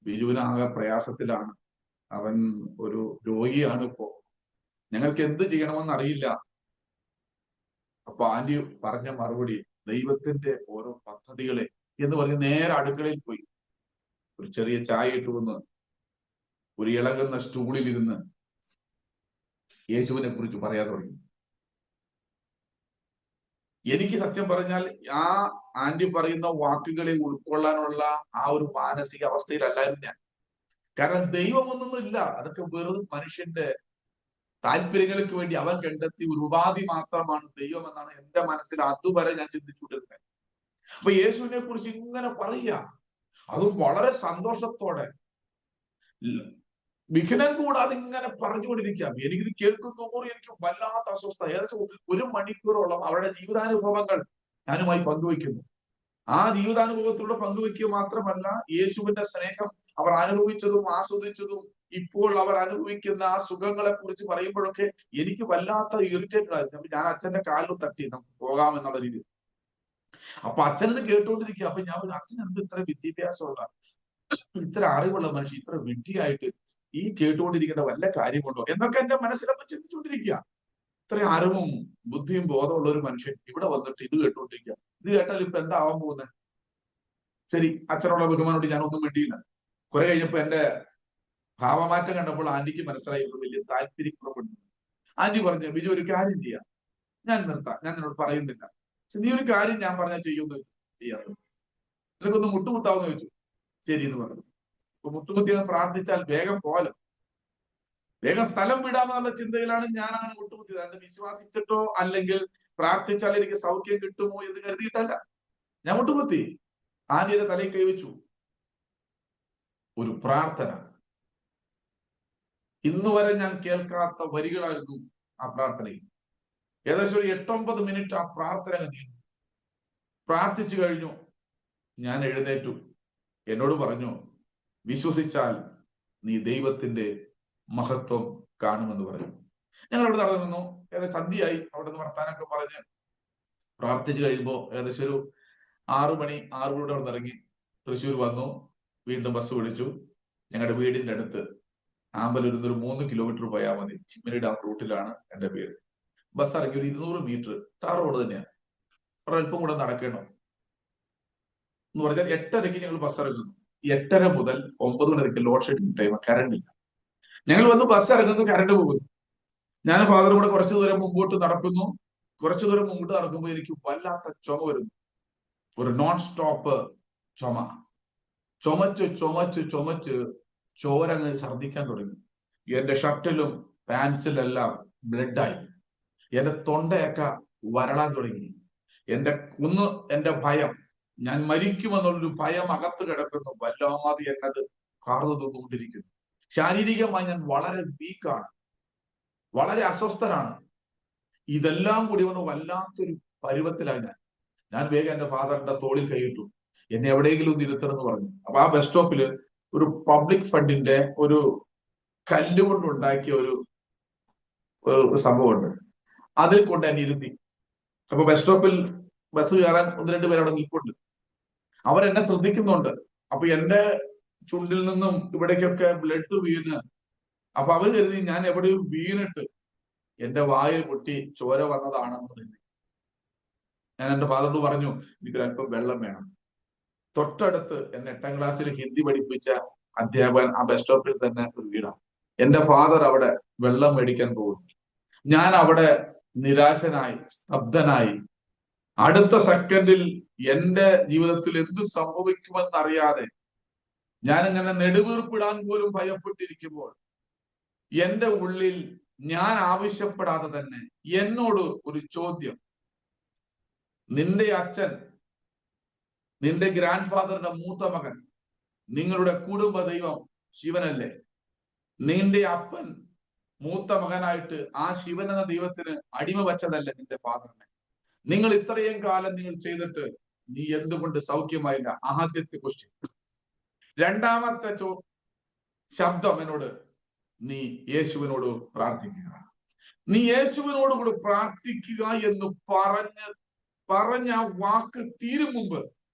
ബിജുവിനാകെ പ്രയാസത്തിലാണ്, അവൻ ഒരു രോഗിയാണ് ഇപ്പോ, ഞങ്ങൾക്ക് എന്ത് ചെയ്യണമെന്ന് അറിയില്ല. അപ്പൊ ആന്റി പറഞ്ഞ മറുപടി, ദൈവത്തിന്റെ ഓരോ പദ്ധതികളെ എന്ന് പറഞ്ഞ് നേരെ അടുക്കളയിൽ പോയി ഒരു ചെറിയ ചായ ഇട്ട് വന്ന് ഒരു ഇളകുന്ന സ്റ്റൂളിൽ ഇരുന്ന് യേശുവിനെ കുറിച്ച് പറയാൻ തുടങ്ങി. എനിക്ക് സത്യം പറഞ്ഞാൽ ആ ആന്റി പറയുന്ന വാക്കുകളെ ഉൾക്കൊള്ളാനുള്ള ആ ഒരു മാനസിക അവസ്ഥയിലല്ലായിരുന്നു ഞാൻ. കാരണം ദൈവമൊന്നും ഇല്ല, അതൊക്കെ വെറും മനുഷ്യന്റെ താല്പര്യങ്ങൾക്ക് വേണ്ടി അവൻ കണ്ടെത്തി ഒരു ഉപാധി മാത്രമാണ് ദൈവം എന്നാണ് എന്റെ മനസ്സിൽ അതുവരെ ഞാൻ ചിന്തിച്ചുകൊണ്ടിരുന്നത്. അപ്പൊ യേശുവിനെ കുറിച്ച് ഇങ്ങനെ പറയുക, അതും വളരെ സന്തോഷത്തോടെ, വിഘ്നം കൂടാതെ ഇങ്ങനെ പറഞ്ഞുകൊണ്ടിരിക്കാം. എനിക്കിത് കേൾക്കുന്നതോറും എനിക്ക് വല്ലാത്ത അസ്വസ്ഥ. ഏകദേശം 1 മണിക്കൂറോളം അവരുടെ ജീവിതാനുഭവങ്ങൾ ഞാനുമായി പങ്കുവയ്ക്കുന്നു. ആ ജീവിതാനുഭവത്തിലൂടെ പങ്കുവയ്ക്കുക മാത്രമല്ല, യേശുവിന്റെ സ്നേഹം അവർ അനുഭവിച്ചതും ആസ്വദിച്ചതും ഇപ്പോൾ അവർ അനുഭവിക്കുന്ന ആ സുഖങ്ങളെ കുറിച്ച് പറയുമ്പോഴൊക്കെ എനിക്ക് വല്ലാത്ത ഇറിറ്റേറ്റഡ് ആയിരുന്നു. ഞാൻ അച്ഛന്റെ കാലിൽ തട്ടി നമുക്ക് പോകാമെന്നുള്ള രീതിയിൽ. അപ്പൊ അച്ഛനത് കേട്ടുകൊണ്ടിരിക്കുക. അപ്പൊ ഞാൻ അച്ഛൻ എന്ത് ഇത്ര വിദ്യാഭ്യാസമുള്ള, ഇത്ര അറിവുള്ള മനുഷ്യൻ ഇത്ര വിഡ്ഢിയായിട്ട് ഈ കേട്ടുകൊണ്ടിരിക്കേണ്ട വല്ല കാര്യമുണ്ടോ എന്നൊക്കെ എന്റെ മനസ്സിലപ്പോ ചിന്തിച്ചുകൊണ്ടിരിക്കുക. ഇത്രയും അറിവും ബുദ്ധിയും ബോധമുള്ള ഒരു മനുഷ്യൻ ഇവിടെ വന്നിട്ട് ഇത് കേട്ടുകൊണ്ടിരിക്കുക. ഇത് കേട്ടാൽ ഇപ്പൊ എന്താ ആവാൻ പോകുന്നത്? ശരി, അച്ഛനുള്ള ബഹുമാനോട് ഞാൻ ഒന്നും വേണ്ടിയില്ല. കുറെ കഴിഞ്ഞപ്പോ എന്റെ ഭാവമാറ്റം കണ്ടപ്പോൾ ആന്റിക്ക് മനസ്സിലായി ഇവിടെ വലിയ താല്പര്യക്കുറവുണ്ട്. ആന്റി പറഞ്ഞു, ബിജു ഒരു കാര്യം ചെയ്യാം, ഞാൻ നിർത്താം, ഞാൻ നിന്നോട് പറയുന്നില്ല, പക്ഷെ നീ ഒരു കാര്യം ഞാൻ പറഞ്ഞാൽ ചെയ്യുമെന്ന് ചെയ്യാറ്, നിനക്കൊന്ന് മുട്ടുമുട്ടാവെന്ന് ചോദിച്ചു. ശരി എന്ന് പറഞ്ഞു. അപ്പൊ മുട്ടുമുട്ടി പ്രാർത്ഥിച്ചാൽ വേഗം പോലോ, വേഗം സ്ഥലം വിടാമെന്നുള്ള ചിന്തയിലാണ് ഞാൻ അങ്ങനെ മുട്ടുമുട്ടിയത്. അത് വിശ്വാസിച്ചിട്ടോ അല്ലെങ്കിൽ പ്രാർത്ഥിച്ചാൽ എനിക്ക് സൗഖ്യം കിട്ടുമോ എന്ന് കരുതിയിട്ടല്ല. ഞാൻ മുട്ടുമുത്തി, ആന്റിയുടെ തലയിൽ കൈവച്ചു. ഒരു പ്രാർത്ഥന, ഇന്ന് വരെ ഞാൻ കേൾക്കാത്ത വരികളായിരുന്നു ആ പ്രാർത്ഥനയിൽ. ഏകദേശം ഒരു 8-9 മിനിറ്റ് ആ പ്രാർത്ഥന നീണ്ടു. പ്രാർത്ഥിച്ചു കഴിഞ്ഞു, ഞാൻ എഴുന്നേറ്റു. എന്നോട് പറഞ്ഞു, വിശ്വസിച്ചാൽ നീ ദൈവത്തിന്റെ മഹത്വം കാണുമെന്ന് പറഞ്ഞു. ഞങ്ങൾ അവിടെ നടന്നു നിന്നു. ഏകദേശം സന്ധ്യയായി. അവിടെ നിന്ന് വർത്താനൊക്കെ പറഞ്ഞ് പ്രാർത്ഥിച്ചു കഴിയുമ്പോൾ ഏകദേശം ഒരു 6 മണി 6 മണിയോടെ അവിടെ ഇറങ്ങി തൃശ്ശൂർ വന്നു. വീണ്ടും ബസ് വിളിച്ചു. ഞങ്ങളുടെ വീടിന്റെ അടുത്ത് ആമ്പലൂരിൽ നിന്ന് ഒരു 3 കിലോമീറ്റർ പോയാൽ മതി, ചിമ്മിനി ഡാം റൂട്ടിലാണ് എന്റെ വീട്. ബസ് ഇറങ്ങി ഒരു 200 മീറ്റർ ടാർ റോഡ് തന്നെയാണ്, ഒരല്പം കൂടെ നടക്കണം എന്ന് പറഞ്ഞാൽ 8:30 ഞങ്ങൾ ബസ് ഇറങ്ങുന്നു. 8:30 മുതൽ 9 മണി വരെ ലോഡ് ഷെഡിങ് ടൈം, കറണ്ട് ഇല്ല. ഞങ്ങൾ വന്ന് ബസ് ഇറങ്ങുന്നു, കറണ്ട് പോകുന്നു. ഞാൻ ഫാദറും കൂടെ കുറച്ചു ദൂരം മുമ്പോട്ട് നടക്കുന്നു. കുറച്ചു ദൂരം മുമ്പോട്ട് നടക്കുമ്പോൾ എനിക്ക് വല്ലാത്ത ചുമ വരുന്നു. ഒരു നോൺ സ്റ്റോപ്പ് ചുമ. ചുമച്ച് ചുമച്ച് ചുമച്ച് ചോരങ്ങ് ഛർദ്ദിക്കാൻ തുടങ്ങി. എന്റെ ഷർട്ടിലും പാൻസിലെല്ലാം ബ്ലഡായി. എന്റെ തൊണ്ടയൊക്കെ വരളാൻ തുടങ്ങി. എന്റെ ഭയം, ഞാൻ മരിക്കുമെന്നുള്ളൊരു ഭയം അകത്ത് കിടക്കുന്നു. വല്ലാതെ എന്നത് കാർന്നു തിന്നുകൊണ്ടിരിക്കുന്നു. ശാരീരികമായി ഞാൻ വളരെ വീക്കാണ്, വളരെ അസ്വസ്ഥനാണ്. ഇതെല്ലാം കൂടി വന്ന് വല്ലാത്തൊരു പരുവത്തിലായി ഞാൻ വേഗം എന്റെ ഫാദറിന്റെ തോളിൽ കൈയിട്ടു. എന്നെ എവിടെയെങ്കിലും ഒന്ന് ഇരുത്തണമെന്ന് പറഞ്ഞു. അപ്പൊ ആ ബസ് സ്റ്റോപ്പില് ഒരു പബ്ലിക് ഫണ്ടിന്റെ ഒരു കല്ലുകൊണ്ട് ഉണ്ടാക്കിയ ഒരു സംഭവമുണ്ട്. അതിൽ കൊണ്ട് എന്നെ ഇരുത്തി. അപ്പൊ ബസ് സ്റ്റോപ്പിൽ ബസ് കയറാൻ 1-2 പേര് അവിടെ നിൽപ്പുണ്ട്. അവരെന്നെ ശ്രദ്ധിക്കുന്നുണ്ട്. അപ്പൊ എന്റെ ചുണ്ടിൽ നിന്നും ഇവിടേക്കൊക്കെ ബ്ലഡ് വീണ്. അപ്പൊ അവർ കരുതി ഞാൻ എവിടെയും വീണിട്ട് എന്റെ വായിൽ പൊട്ടി ചോര വന്നതാണെന്ന് കരുതി. ഞാൻ എന്റെ ഫാദറിനോട് പറഞ്ഞു, എനിക്കൊരല്പം വെള്ളം വേണം. തൊട്ടടുത്ത് എന്നെ 8ാം ക്ലാസ്സിൽ ഹിന്ദി പഠിപ്പിച്ച അധ്യാപകൻ ആ ബസ് സ്റ്റോപ്പിൽ തന്നെ ഒരു വീടാണ്. എന്റെ ഫാദർ അവിടെ വെള്ളം മേടിക്കാൻ പോകും. ഞാൻ അവിടെ നിരാശനായി, സ്തബ്ധനായി. അടുത്ത സെക്കൻഡിൽ എന്റെ ജീവിതത്തിൽ എന്ത് സംഭവിക്കുമെന്നറിയാതെ ഞാൻ ഇങ്ങനെ നെടുവീർപ്പിടാൻ പോലും ഭയപ്പെട്ടിരിക്കുമ്പോൾ എന്റെ ഉള്ളിൽ ഞാൻ ആവശ്യപ്പെടാതെ തന്നെ എന്നോട് ഒരു ചോദ്യം, നിന്റെ അച്ഛൻ, നിന്റെ ഗ്രാൻഡ് ഫാദറിന്റെ മൂത്ത മകൻ, നിങ്ങളുടെ കുടുംബ ദൈവം ശിവനല്ലേ? നിന്റെ അപ്പൻ മൂത്ത മകനായിട്ട് ആ ശിവൻ എന്ന ദൈവത്തിന് അടിമ വച്ചതല്ലേ നിന്റെ ഫാദറിനെ? നിങ്ങൾ ഇത്രയും കാലം നിങ്ങൾ ചെയ്തിട്ട് നീ എന്തുകൊണ്ട് സൗഖ്യമായില്ല? ആദ്യത്തെ ക്വസ്റ്റ്യൻ. രണ്ടാമത്തെ ശബ്ദം എന്നോട്, നീ യേശുവിനോട് പ്രാർത്ഥിക്കുക. നീ യേശുവിനോട് കൂടെ പ്രാർത്ഥിക്കുക എന്ന് പറഞ്ഞ ആ വാക്ക് തീരും മുമ്പ്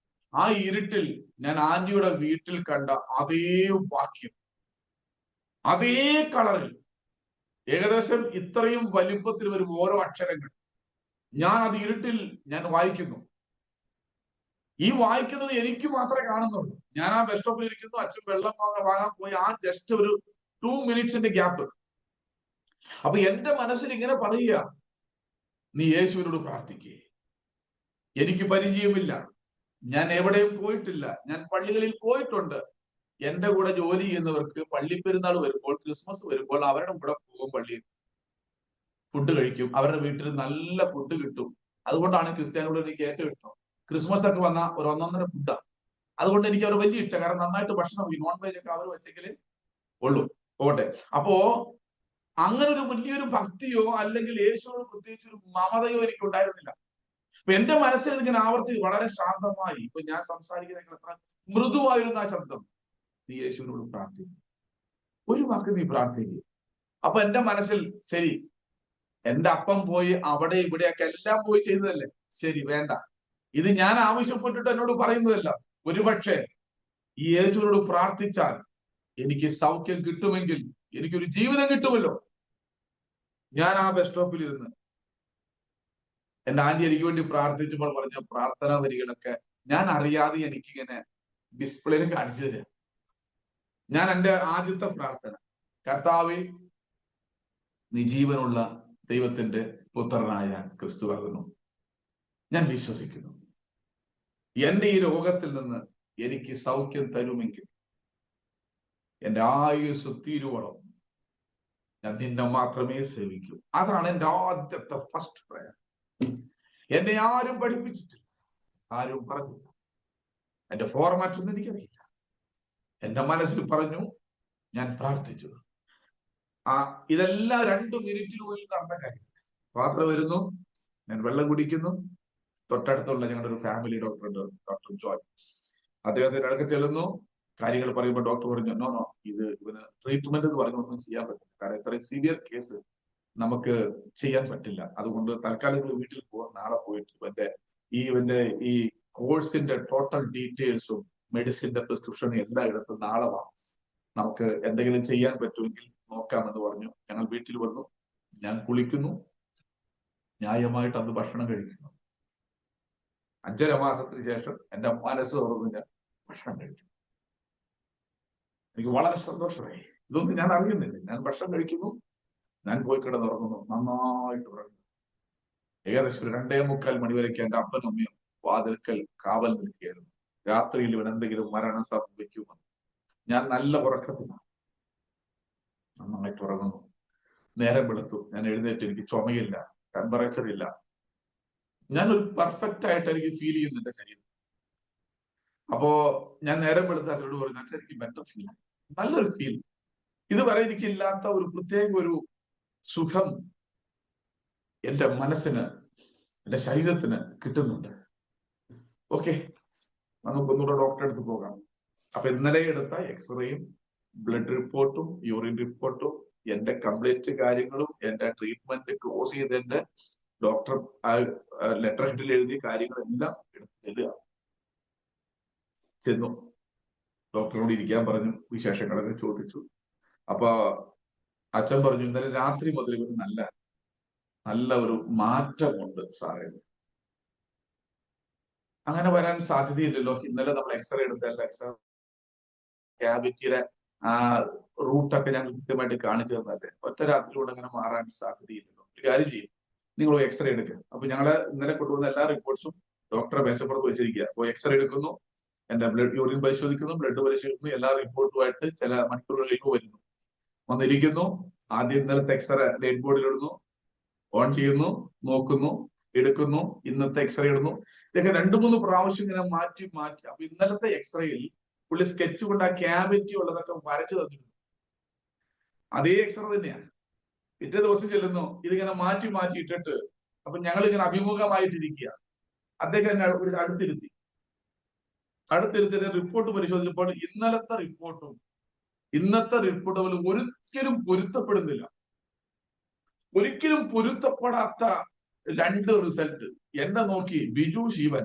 ആ ഇരുട്ടിൽ ഞാൻ ആന്റിയുടെ വീട്ടിൽ കണ്ട അതേ വാക്യം, അതേ കളറിൽ, ഏകദേശം ഇത്രയും വലിപ്പത്തിൽ വരും ഓരോ അക്ഷരങ്ങൾ. ഞാൻ അത് ഇരുട്ടിൽ ഞാൻ വായിക്കുന്നു. ഈ വായിക്കുന്നത് എനിക്ക് മാത്രമേ കാണുന്നുള്ളൂ. ഞാൻ ആ ബസ് സ്റ്റോപ്പിൽ ഇരിക്കുന്നു, അച്ഛൻ വെള്ളം വാങ്ങാൻ പോയി ആ ജസ്റ്റ് ഒരു 2 മിനിറ്റ്സിന്റെ ഗ്യാപ്പ്. അപ്പൊ എന്റെ മനസ്സിൽ ഇങ്ങനെ പറയുക, നീ യേശുവിനോട് പ്രാർത്ഥിക്കേ. എനിക്ക് പരിചയമില്ല, ഞാൻ എവിടെയും പോയിട്ടില്ല, ഞാൻ പള്ളികളിൽ പോയിട്ടുണ്ട്. എന്റെ കൂടെ ജോലി ചെയ്യുന്നവർക്ക് പള്ളിപ്പെരുന്നാൾ വരുമ്പോൾ, ക്രിസ്മസ് വരുമ്പോൾ അവരുടെ കൂടെ പോകും, പള്ളിയിൽ ഫുഡ് കഴിക്കും, അവരുടെ വീട്ടിൽ നല്ല ഫുഡ് കിട്ടും. അതുകൊണ്ടാണ് ക്രിസ്ത്യാനികളോട് എനിക്ക് ഏറ്റവും ഇഷ്ടം. ക്രിസ്മസ് ഒക്കെ വന്ന ഒരു ഒന്നൊന്നര ഫുഡാണ്. അതുകൊണ്ട് എനിക്ക് അവർ വലിയ ഇഷ്ടം. കാരണം നന്നായിട്ട് ഭക്ഷണം, ഈ നോൺ വെജ് ഒക്കെ അവർ വെച്ചെങ്കിലേ ഉള്ളൂ. പോട്ടെ. അപ്പോ അങ്ങനെ ഒരു വലിയൊരു ഭക്തിയോ അല്ലെങ്കിൽ യേശുവിനോട് പ്രത്യേകിച്ച് ഒരു മമതയോ എനിക്ക് ഉണ്ടായിരുന്നില്ല. അപ്പൊ എന്റെ മനസ്സിൽ ഇങ്ങനെ ആവർത്തി വളരെ ശാന്തമായി, ഇപ്പൊ ഞാൻ സംസാരിക്കുന്ന എത്ര മൃദുവായിരുന്ന ആ ശബ്ദം, നീ യേശുവിനോട് പ്രാർത്ഥിക്കും, ഒരു വാക്ക് നീ പ്രാർത്ഥിക്കും. അപ്പൊ എന്റെ മനസ്സിൽ, ശരി, എന്റെ അപ്പം പോയി അവിടെ ഇവിടെയൊക്കെ എല്ലാം പോയി ചെയ്തതല്ലേ, ശരി, വേണ്ട, ഇത് ഞാൻ ആവശ്യപ്പെട്ടിട്ട് എന്നോട് പറയുന്നതല്ല. ഒരുപക്ഷെ ഈ യേശുവിനോട് പ്രാർത്ഥിച്ചാൽ എനിക്ക് സൗഖ്യം കിട്ടുമെങ്കിൽ എനിക്കൊരു ജീവിതം കിട്ടുമല്ലോ. ഞാൻ ആ ബസ് സ്റ്റോപ്പിൽ ഇരുന്ന് എന്റെ ആന്റി എനിക്ക് വേണ്ടി പ്രാർത്ഥിച്ചപ്പോൾ പറഞ്ഞ പ്രാർത്ഥനാ വരികളൊക്കെ ഞാൻ അറിയാതെ എനിക്കിങ്ങനെ ഡിസ്പ്ലേയിൽ കാണിച്ചു തരാം. ഞാൻ എന്റെ ആദ്യത്തെ പ്രാർത്ഥന, കർത്താവേ, നീ ജീവനുള്ള ദൈവത്തിന്റെ പുത്രനായ ക്രിസ്തുവാകുന്നു, ഞാൻ വിശ്വസിക്കുന്നു. എന്റെ ഈ രോഗത്തിൽ നിന്ന് എനിക്ക് സൗഖ്യം തരുമെങ്കിൽ എന്റെ ആയുസ് തീരുവോളം ഞാൻ നിന്നെ മാത്രമേ സേവിക്കൂ. അതാണ് എന്റെ ആദ്യത്തെ ഫസ്റ്റ് പ്രയർ. എന്നെ ആരും പഠിപ്പിച്ചിട്ടില്ല, ആരും പറഞ്ഞില്ല, എന്റെ ഫോർമാറ്റ് ഒന്നും എനിക്കറിയില്ല. എന്റെ മനസ്സിൽ പറഞ്ഞു, ഞാൻ പ്രാർത്ഥിച്ചു. ഇതെല്ലാം 2 മിനിറ്റിനുള്ളിൽ നടന്ന കാര്യം. പാത്രം വരുന്നു, ഞാൻ വെള്ളം കുടിക്കുന്നു. തൊട്ടടുത്തുള്ള ഞങ്ങളുടെ ഒരു ഫാമിലി ഡോക്ടർ ഉണ്ട്, ഡോക്ടർ ജോയ്. അദ്ദേഹത്തിന്റെ അടുത്ത് ചെല്ലുന്നു, കാര്യങ്ങൾ പറയുമ്പോൾ ഡോക്ടർ പറഞ്ഞു, നോ, ഇവന് ട്രീറ്റ്മെന്റ് എന്ന് പറഞ്ഞൊന്നും ചെയ്യാൻ പറ്റില്ല. കാരണം ഇത്രയും സിവിയർ കേസ് നമുക്ക് ചെയ്യാൻ പറ്റില്ല. അതുകൊണ്ട് തൽക്കാലം വീട്ടിൽ പോകാൻ, നാളെ പോയിട്ട് ഇവന്റെ ഈ കോഴ്സിന്റെ ടോട്ടൽ ഡീറ്റെയിൽസും മെഡിസിന്റെ പ്രിസ്ക്രിപ്ഷനും എല്ലാം എടുത്ത് നാളെ വാങ്ങും, നമുക്ക് എന്തെങ്കിലും ചെയ്യാൻ പറ്റുമെങ്കിൽ നോക്കാമെന്ന് പറഞ്ഞു. ഞങ്ങൾ വീട്ടിൽ വന്നു, ഞാൻ കുളിക്കുന്നു, ന്യായമായിട്ട് അന്ന് ഭക്ഷണം കഴിക്കുന്നു. 5.5 മാസത്തിന് ശേഷം എന്റെ മനസ്സ് തുറന്ന് ഞാൻ ഭക്ഷണം കഴിച്ചു. എനിക്ക് വളരെ സന്തോഷമായി. ഇതൊന്നും ഞാൻ അറിയുന്നില്ല. ഞാൻ ഭക്ഷണം കഴിക്കുന്നു, ഞാൻ പോയി കിടന്നുറങ്ങുന്നു, നന്നായിട്ട് ഉറങ്ങുന്നു. ഏകദേശം 2:45 മണിവരയ്ക്ക് എന്റെ അപ്പനും അമ്മയും വാതിൽക്കൽ കാവൽ നിൽക്കുകയായിരുന്നു. രാത്രിയിൽ ഇവൻ എന്തെങ്കിലും മരണം സംഭവിക്കുമെന്ന്. ഞാൻ നല്ല ഉറക്കത്തിലാണ്, നന്നായിട്ട് ഉറങ്ങുന്നു. നേരം വെളുത്തു, ഞാൻ എഴുന്നേറ്റ്. എനിക്ക് ചുമയില്ല, ടെമ്പറേച്ചർ ഇല്ല, ഞാനൊരു പെർഫെക്റ്റ് ആയിട്ട് എനിക്ക് ഫീൽ ചെയ്യുന്നു എന്റെ ശരീരം. അപ്പോ ഞാൻ നേരം വെളുത്ത അച്ഛനോട് പറഞ്ഞു, അച്ഛൻ എനിക്ക് ബെറ്റർ ഫീൽ, നല്ലൊരു ഫീൽ, ഇതുവരെ എനിക്കില്ലാത്ത ഒരു പ്രത്യേക ഒരു സുഖം എന്റെ മനസ്സിന്, എന്റെ ശരീരത്തിന് കിട്ടുന്നുണ്ട്. ഓക്കെ, നമുക്കൊന്നുകൂടെ ഡോക്ടറെ അടുത്ത് പോകാം. അപ്പൊ ഇന്നലെ എടുത്ത എക്സ്റേയും ബ്ലഡ് റിപ്പോർട്ടും യൂറിൻ റിപ്പോർട്ടും എന്റെ കംപ്ലീറ്റ് കാര്യങ്ങളും എന്റെ ട്രീറ്റ്മെന്റ് ക്ലോസ് ചെയ്തതിന്റെ ഡോക്ടർ ലെറ്റർ ഹെഡിൽ എഴുതിയ കാര്യങ്ങളെല്ലാം എടുത്ത് ചെന്നു. ഡോക്ടറിനോട് ഇരിക്കാൻ പറഞ്ഞു, വിശേഷങ്ങളൊക്കെ ചോദിച്ചു. അപ്പൊ അച്ഛൻ പറഞ്ഞു, ഇന്നലെ രാത്രി മുതൽ ഇവർ നല്ല ഒരു മാറ്റമുണ്ട് സാറേ. അങ്ങനെ വരാൻ സാധ്യതയില്ലല്ലോ. ഇന്നലെ നമ്മൾ എക്സ്റേ എടുത്തല്ല, എക്സ്റേ ക്യാവിറ്റിയുടെ റൂട്ടൊക്കെ ഞാൻ കൃത്യമായിട്ട് കാണിച്ചു തന്നല്ലേ. ഒറ്റ രാത്രി കൊണ്ട് അങ്ങനെ മാറാൻ സാധ്യതയില്ലല്ലോ. ഒരു കാര്യം ചെയ്യും, നിങ്ങൾ എക്സ്റേ എടുക്കുക. അപ്പൊ ഞങ്ങള് ഇന്നലെ കൊണ്ടുവന്ന എല്ലാ റിപ്പോർട്ട്സും ഡോക്ടറെ മേശപ്പുറത്ത് വെച്ചിരിക്കുക. അപ്പോൾ എക്സ്റേ എടുക്കുന്നു, എന്റെ ബ്ലഡ് യൂറിൻ പരിശോധിക്കുന്നു, ബ്ലഡ് പരിശോധിക്കുന്നു, എല്ലാ റിപ്പോർട്ടുമായിട്ട് ചില മണിക്കൂറുകളിലേക്ക് വരുന്നു, വന്നിരിക്കുന്നു. ആദ്യം ഇന്നലത്തെ എക്സ്റേ ലൈറ്റ് ബോർഡിൽ ഇടുന്നു, ഓൺ ചെയ്യുന്നു, നോക്കുന്നു, എടുക്കുന്നു, ഇന്നത്തെ എക്സ്റേ ഇടുന്നു. ഇതൊക്കെ 2-3 പ്രാവശ്യം ഇങ്ങനെ മാറ്റി. അപ്പൊ ഇന്നലത്തെ എക്സ്റേയിൽ പുള്ളി സ്കെച്ച് കൊണ്ട് ആ ക്യാവിറ്റി ഉള്ളതൊക്കെ വരച്ചു തന്നിരുന്നു. അതേ എക്സ്റേ തന്നെയാണ്. പിറ്റേ ദിവസം ചെല്ലുന്നു, ഇതിങ്ങനെ മാറ്റി ഇട്ടിട്ട്, അപ്പൊ ഞങ്ങൾ ഇങ്ങനെ അഭിമുഖമായിട്ടിരിക്കുക. അദ്ദേഹം എന്നെ ഒരു അടുത്തിരുത്തി, അടുത്തിരുത്തി റിപ്പോർട്ട് പരിശോധിച്ചപ്പോൾ ഇന്നത്തെ റിപ്പോർട്ടും തമ്മിൽ ഒരിക്കലും പൊരുത്തപ്പെടുന്നില്ല. ഒരിക്കലും പൊരുത്തപ്പെടാത്ത രണ്ട് റിസൾട്ട്. എന്നെ നോക്കി ബിജു ശിവൻ,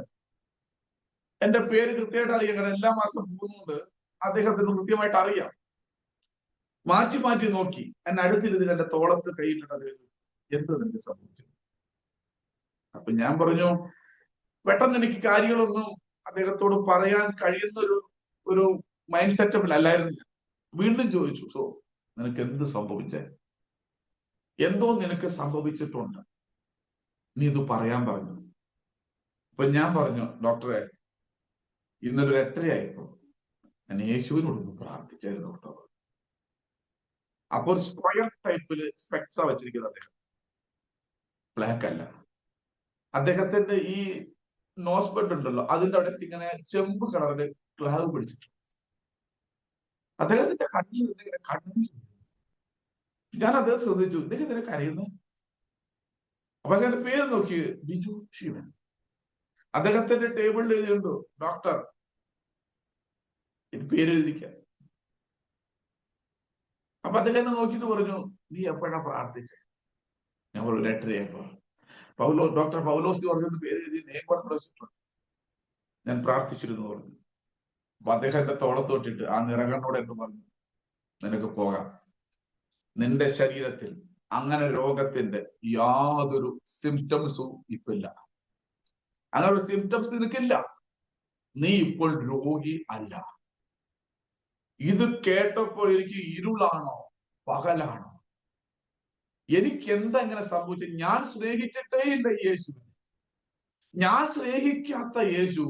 എന്റെ പേര് കൃത്യമായിട്ട് അറിയാം, കാരണം എല്ലാ മാസം പോകുന്നുണ്ട്, അദ്ദേഹത്തിന് കൃത്യമായിട്ട് അറിയാം. മാറ്റി മാറ്റി നോക്കി എന്നെ അടുത്തിരുന്ന് എന്റെ തോളത്ത് കൈയിട്ടിട്ട് അദ്ദേഹം, എന്ത് നിനക്ക് സംഭവിച്ചു? അപ്പൊ ഞാൻ പറഞ്ഞു, പെട്ടെന്ന് എനിക്ക് കാര്യങ്ങളൊന്നും അദ്ദേഹത്തോട് പറയാൻ കഴിയുന്ന ഒരു മൈൻഡ് സെറ്റപ്പിലല്ലായിരുന്നു. വീണ്ടും ചോദിച്ചു, സോ നിനക്ക് എന്ത് സംഭവിച്ചേ? എന്തോ നിനക്ക് സംഭവിച്ചിട്ടുണ്ട്, നീ ഇത് പറയാൻ പറഞ്ഞു. അപ്പൊ ഞാൻ പറഞ്ഞു, ഡോക്ടറെ, ഇന്നൊരു 8:30 ഞാൻ യേശുവിനോടൊന്ന് പ്രാർത്ഥിച്ചായിരുന്നു കേട്ടോ. അപ്പൊ ഒരു സ്ക്വയർ ടൈപ്പില് സ്പെക്സാ വെച്ചിരിക്കുന്നത് അദ്ദേഹം, ബ്ലാക്ക് അല്ല. അദ്ദേഹത്തിന്റെ ഈ നോസ് ബെഡ് ഉണ്ടല്ലോ, അതിന്റെ അവിടെ ഇങ്ങനെ ചെമ്പ് കളറില് ക്ലാവ് പിടിച്ചിട്ടുണ്ട്. അദ്ദേഹത്തിന്റെ കണ്ണിൽ നിന്ന് ഇങ്ങനെ കണ്ണു. ഞാൻ അദ്ദേഹം ശ്രദ്ധിച്ചു, ഇദ്ദേഹം ഇതിനെ കരയുന്നു. അപ്പൊ അദ്ദേഹത്തിന്റെ പേര് നോക്കി, ബിജു ശിവൻ. അദ്ദേഹത്തിന്റെ ടേബിളിൽ എഴുതിയുണ്ടോ, ഡോക്ടർ, പേര് എഴുതിയിരിക്കാൻ. അപ്പൊ അദ്ദേഹം നോക്കിയിട്ട് പറഞ്ഞു, നീ എപ്പോഴാ പ്രാർത്ഥിച്ചേ? ഞാൻ ഒരു 8:30 ഡോക്ടർ പൗലോസ് പറഞ്ഞ പേര് എഴുതി നെയ്മ് വെച്ചിട്ടുണ്ട്, ഞാൻ പ്രാർത്ഥിച്ചിരുന്നു പറഞ്ഞു. അപ്പൊ അദ്ദേഹം എന്റെ തോളത്ത് തൊട്ടിട്ട് ആ നിറകണ്ണോട് എന്ന് പറഞ്ഞു, നിനക്ക് പോകാം, നിന്റെ ശരീരത്തിൽ അങ്ങനെ രോഗത്തിന്റെ യാതൊരു സിംറ്റംസും ഇപ്പൊ ഇല്ല. അങ്ങനെ ഒരു സിംറ്റംസ് നിനക്കില്ല, നീ ഇപ്പോൾ രോഗി അല്ല. ഇത് കേട്ടപ്പോൾ എനിക്ക് ഇരുളാണോ പകലാണോ, എനിക്ക് എന്താ ഇങ്ങനെ സംഭവിച്ചത്? ഞാൻ സ്നേഹിച്ചിട്ടേ ഇല്ല യേശുവിനെ. ഞാൻ സ്നേഹിക്കാത്ത യേശു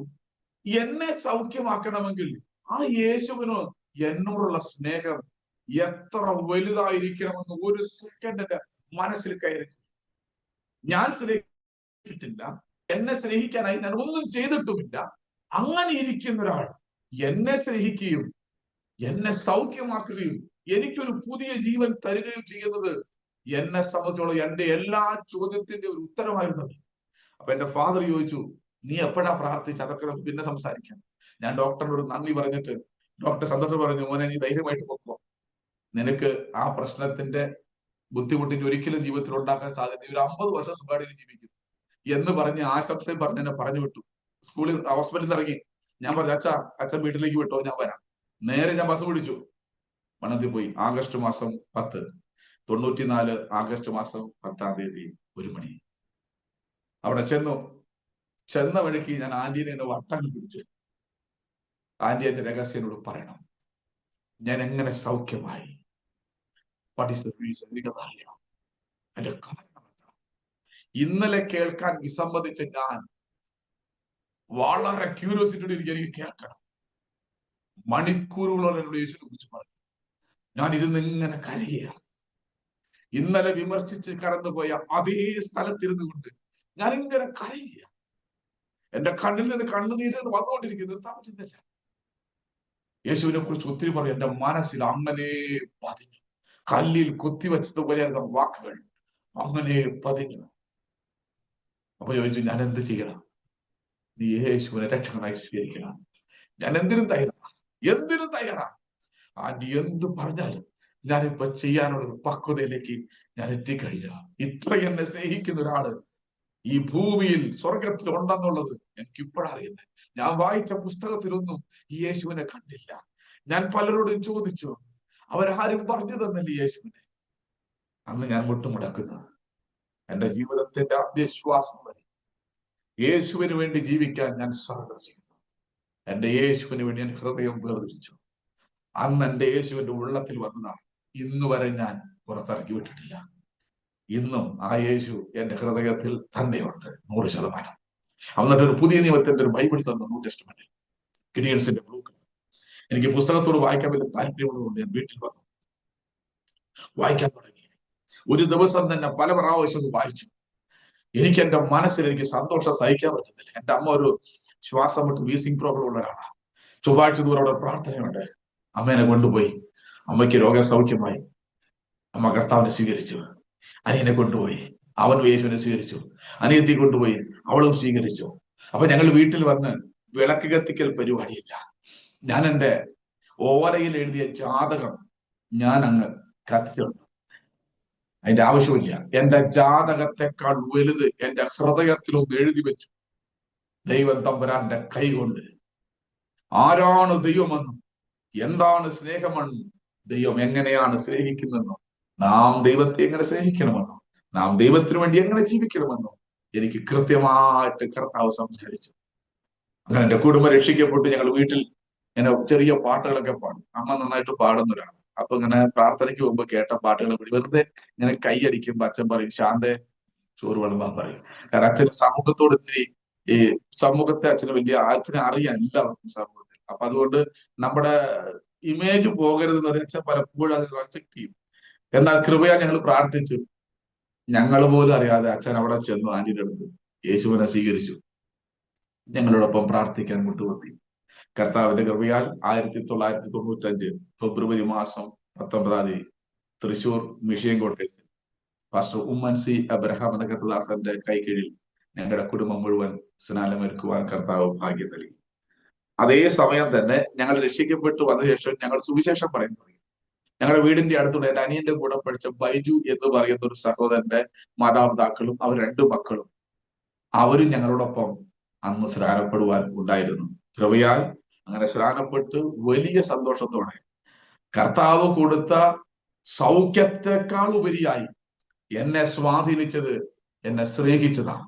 എന്നെ സൗഖ്യമാക്കണമെങ്കിൽ ആ യേശുവിന് എന്നോടുള്ള സ്നേഹം എത്ര വലുതായിരിക്കണമെന്ന് ഒരു സെക്കൻഡ് എന്റെ മനസ്സിൽ കയറി. ഞാൻ സ്നേഹിച്ചിട്ടില്ല, എന്നെ സ്നേഹിക്കാനായി ഞാൻ ഒന്നും ചെയ്തിട്ടുമില്ല. അങ്ങനെ ഇരിക്കുന്ന ഒരാൾ എന്നെ സ്നേഹിക്കുകയും എന്നെ സൗഖ്യമാക്കുകയും എനിക്കൊരു പുതിയ ജീവൻ തരികയും ചെയ്യുന്നത് എന്നെ സംബന്ധിച്ചോളം എന്റെ എല്ലാ ചോദ്യത്തിന്റെ ഒരു ഉത്തരമായിരുന്നു. അപ്പൊ എന്റെ ഫാദർ ചോദിച്ചു, നീ എപ്പോഴാ പ്രാർത്ഥിച്ച? അതൊക്കെ നമുക്ക് പിന്നെ സംസാരിക്കാം. ഞാൻ ഡോക്ടറിനോട് നന്ദി പറഞ്ഞിട്ട് ഡോക്ടർ സന്തോഷം പറഞ്ഞു, മോനെ നീ ധൈര്യമായിട്ട് പൊക്കോ, നിനക്ക് ആ പ്രശ്നത്തിന്റെ ബുദ്ധിമുട്ടിന് ഒരിക്കലും ജീവിതത്തിൽ ഉണ്ടാക്കാൻ സാധ്യത, ഒരു 50 വർഷം സുഖമായിട്ട് ജീവിക്കും എന്ന് പറഞ്ഞ് ആശംസയും പറഞ്ഞ് എന്നെ പറഞ്ഞു വിട്ടു. സ്കൂളിൽ ഹോസ്പിറ്റലിൽ നിന്ന് ഇറങ്ങി ഞാൻ പറഞ്ഞു, അച്ഛൻ വീട്ടിലേക്ക് വിട്ടോ, ഞാൻ വരാം. നേരെ ഞാൻ ബസ് പിടിച്ചു, മണത്തിൽ പോയി. ആഗസ്റ്റ് മാസം 10, 94 ആഗസ്റ്റ് മാസം 10-ാം തീയതി 1 മണി. അവിടെ ചെന്ന വഴിക്ക് ഞാൻ ആന്റീനെ എന്നെ വട്ടം പിടിച്ചു. ആന്റി എന്റെ രഹസ്യനോട് പറയണം, ഞാൻ എങ്ങനെ സൗഖ്യമായി, എനിക്കതറിയാം, എന്റെ കാരണം എന്താ? ഇന്നലെ കേൾക്കാൻ വിസമ്മതിച്ച ഞാൻ വളരെ ക്യൂരിയോസിറ്റിയോട് എനിക്ക് കേൾക്കണം. മണിക്കൂറുകളോളം എന്നോട് യേശുവിനെ കുറിച്ച് പറഞ്ഞു. ഞാൻ ഇരുന്ന് ഇങ്ങനെ കരയുകയാണ്. ഇന്നലെ വിമർശിച്ച് കടന്നുപോയ അതേ സ്ഥലത്തിരുന്നു കൊണ്ട് ഞാൻ ഇങ്ങനെ കരയുക. എന്റെ കണ്ണിൽ നിന്ന് കണ്ണുനീര് വന്നുകൊണ്ടിരിക്കുന്നത്, നിർത്താൻ പറ്റുന്നില്ല. യേശുവിനെ കുറിച്ച് ഒത്തിരി പറയും. എന്റെ മനസ്സിൽ അങ്ങനെ പതിഞ്ഞു, കല്ലിൽ കുത്തിവെച്ചതുപോലെയായിരുന്ന വാക്കുകൾ അങ്ങനെ പതിഞ്ഞു. അപ്പൊ ചോദിച്ചു, ഞാൻ എന്ത് ചെയ്യണം? നീ യേശുവിനെ രക്ഷകനായി സ്വീകരിക്കണം. ഞാൻ എന്തിനും തയ്യാറാണ്. ആന്റി എന്ത് പറഞ്ഞാലും ഞാനിപ്പോ ചെയ്യാനുള്ള ഒരു പക്വതയിലേക്ക് ഞാൻ എത്തിക്കഴിഞ്ഞ. ഇത്ര എന്നെ സ്നേഹിക്കുന്ന ഒരാള് ഈ ഭൂമിയിൽ സ്വർഗത്തിൽ ഉണ്ടെന്നുള്ളത് എനിക്ക് ഇപ്പോഴറിയുന്നത്. ഞാൻ വായിച്ച പുസ്തകത്തിലൊന്നും ഈ യേശുവിനെ കണ്ടില്ല. ഞാൻ പലരോടും ചോദിച്ചു, അവരാരും പറഞ്ഞു തന്നില്ല യേശുവിനെ. അന്ന് ഞാൻ മുട്ടുമുടക്കുന്നു. എന്റെ ജീവിതത്തിന്റെ അന്ത്യശ്വാസം വരെ യേശുവിന് വേണ്ടി ജീവിക്കാൻ ഞാൻ സറണ്ടർ ചെയ്യുന്നു. എന്റെ യേശുവിന് വേണ്ടി ഞാൻ ഹൃദയം വേർതിരിച്ചു. അന്ന് എന്റെ യേശുവിന്റെ ഉള്ളത്തിൽ വന്നതാണ്. ഇന്ന് വരെ ഞാൻ പുറത്തിറക്കി വിട്ടിട്ടില്ല. ഇന്നും ആ യേശു എന്റെ ഹൃദയത്തിൽ തന്നെയുണ്ട് 100%. എന്നിട്ട് ഒരു പുതിയ നിയമത്തിന്റെ ഒരു ബൈബിൾ തന്നു, ന്യൂ ടെസ്റ്റ്മെന്റ്, ഗിഡിയൻസിന്റെ ബ്ലൂ. എനിക്ക് പുസ്തകത്തോട് വായിക്കാൻ വലിയ താല്പര്യമുള്ളതുകൊണ്ട് ഞാൻ വീട്ടിൽ വന്നു വായിക്കാൻ തുടങ്ങി. ഒരു ദിവസം തന്നെ പല പ്രാവശ്യം വായിച്ചു. എനിക്ക് എന്റെ മനസ്സിൽ എനിക്ക് സന്തോഷം സഹിക്കാൻ പറ്റുന്നില്ല. എന്റെ അമ്മ ഒരു ശ്വാസം വിട്ട് വീസിംഗ് പ്രോബ്ലം ഉള്ള ഒരാളാണ്. ചൊവ്വാഴ്ച ദൂരം അവിടെ പ്രാർത്ഥനയുണ്ട്. അമ്മേനെ കൊണ്ടുപോയി. അമ്മയ്ക്ക് രോഗസൗഖ്യമായി. അമ്മ കർത്താവിനെ സ്വീകരിച്ചു. അനിയനെ കൊണ്ടുപോയി, അവൻ യേശുവിനെ സ്വീകരിച്ചു. അനിയത്തി കൊണ്ടുപോയി, അവളും സ്വീകരിച്ചു. അപ്പൊ ഞങ്ങൾ വീട്ടിൽ വന്ന് വിളക്ക് കത്തിക്കൽ പരിപാടിയില്ല. ഞാൻ എൻ്റെ ഓലയിൽ എഴുതിയ ജാതകം ഞാൻ അങ്ങ് കത്തിച്ചിട്ടുണ്ട്. അതിന്റെ ആവശ്യമില്ല. എന്റെ ജാതകത്തെക്കാൾ വലുത് എന്റെ ഹൃദയത്തിലൊന്ന് എഴുതി വെച്ചു ദൈവം തമ്പുരാന്റെ കൈകൊണ്ട്. ആരാണ് ദൈവമെന്നും എന്താണ് സ്നേഹമെന്നും ദൈവം എങ്ങനെയാണ് സ്നേഹിക്കുന്നതെന്നും നാം ദൈവത്തെ എങ്ങനെ സ്നേഹിക്കണമെന്നും നാം ദൈവത്തിന് വേണ്ടി എങ്ങനെ ജീവിക്കണമെന്നും എനിക്ക് കൃത്യമായിട്ട് കർത്താവ് സംസാരിച്ചു. അങ്ങനെ എന്റെ കുടുംബം രക്ഷിക്കപ്പെട്ട് ഞങ്ങൾ വീട്ടിൽ ഇങ്ങനെ ചെറിയ പാട്ടുകളൊക്കെ പാടും. അമ്മ നന്നായിട്ട് പാടുന്ന ഒരാളാണ്. അപ്പൊ ഇങ്ങനെ പ്രാർത്ഥനയ്ക്ക് മുമ്പ് കേട്ട പാട്ടുകൾ കൂടി വെറുതെ ഇങ്ങനെ കൈയടിക്കുമ്പോ അച്ഛൻ പറയും, ശാന്തെ ചോറ് വിളമ്പാൻ പറയും. കാരണം അച്ഛന് സമൂഹത്തോട് ഇത്തിരി ഈ സമൂഹത്തെ അച്ഛന് അച്ഛനെ അറിയാൻ എല്ലാവർക്കും സമൂഹത്തിൽ. അപ്പൊ അതുകൊണ്ട് നമ്മുടെ ഇമേജ് പോകരുതെന്ന് പറഞ്ഞാൽ അച്ഛൻ പലപ്പോഴും അതിന് റെസ്ട്രിക്ട് ചെയ്യും. എന്നാൽ കൃപയാൽ ഞങ്ങൾ പ്രാർത്ഥിച്ചു. ഞങ്ങൾ പോലും അറിയാതെ അച്ഛൻ അവിടെ ചെന്നു ആന്റിയുടെ അടുത്ത് യേശുവിനെ സ്വീകരിച്ചു. ഞങ്ങളോടൊപ്പം പ്രാർത്ഥിക്കാൻ മുട്ടുകുത്തി. കർത്താവിന്റെ കൃപയാൽ 1995 ഫെബ്രുവരി മാസം 19 തൃശൂർ മിഷ്യൻ കോട്ടേഴ്സിൽ പാസ്റ്റർ ഉമ്മൻ സി അബ്രഹാം എന്ന കർത്തദാസന്റെ കൈകീഴിൽ ഞങ്ങളുടെ കുടുംബം മുഴുവൻ സ്നാനമേൽക്കുവാൻ കർത്താവ് ഭാഗ്യം നൽകി. അതേ സമയം തന്നെ ഞങ്ങൾ രക്ഷിക്കപ്പെട്ടു വന്ന ശേഷം ഞങ്ങൾ സുവിശേഷം പറയുന്നു. ഞങ്ങളുടെ വീടിന്റെ അടുത്തുള്ള എന്റെ അനിയന്റെ കൂടെ പഠിച്ച ബൈജു എന്ന് പറയുന്ന ഒരു സഹോദരന്റെ മാതാപിതാക്കളും അവർ 2 മക്കളും അവരും ഞങ്ങളോടൊപ്പം അന്ന് സ്നാനപ്പെടുവാൻ ഉണ്ടായിരുന്നു. കൃപയാൽ അങ്ങനെ സ്നാനപ്പെട്ട് വലിയ സന്തോഷത്തോടെ കർത്താവ് കൊടുത്ത സൗഖ്യത്തെക്കാൾ ഉപരിയായി എന്നെ സ്വാധീനിച്ചത്, എന്നെ സ്നേഹിച്ചതാണ്.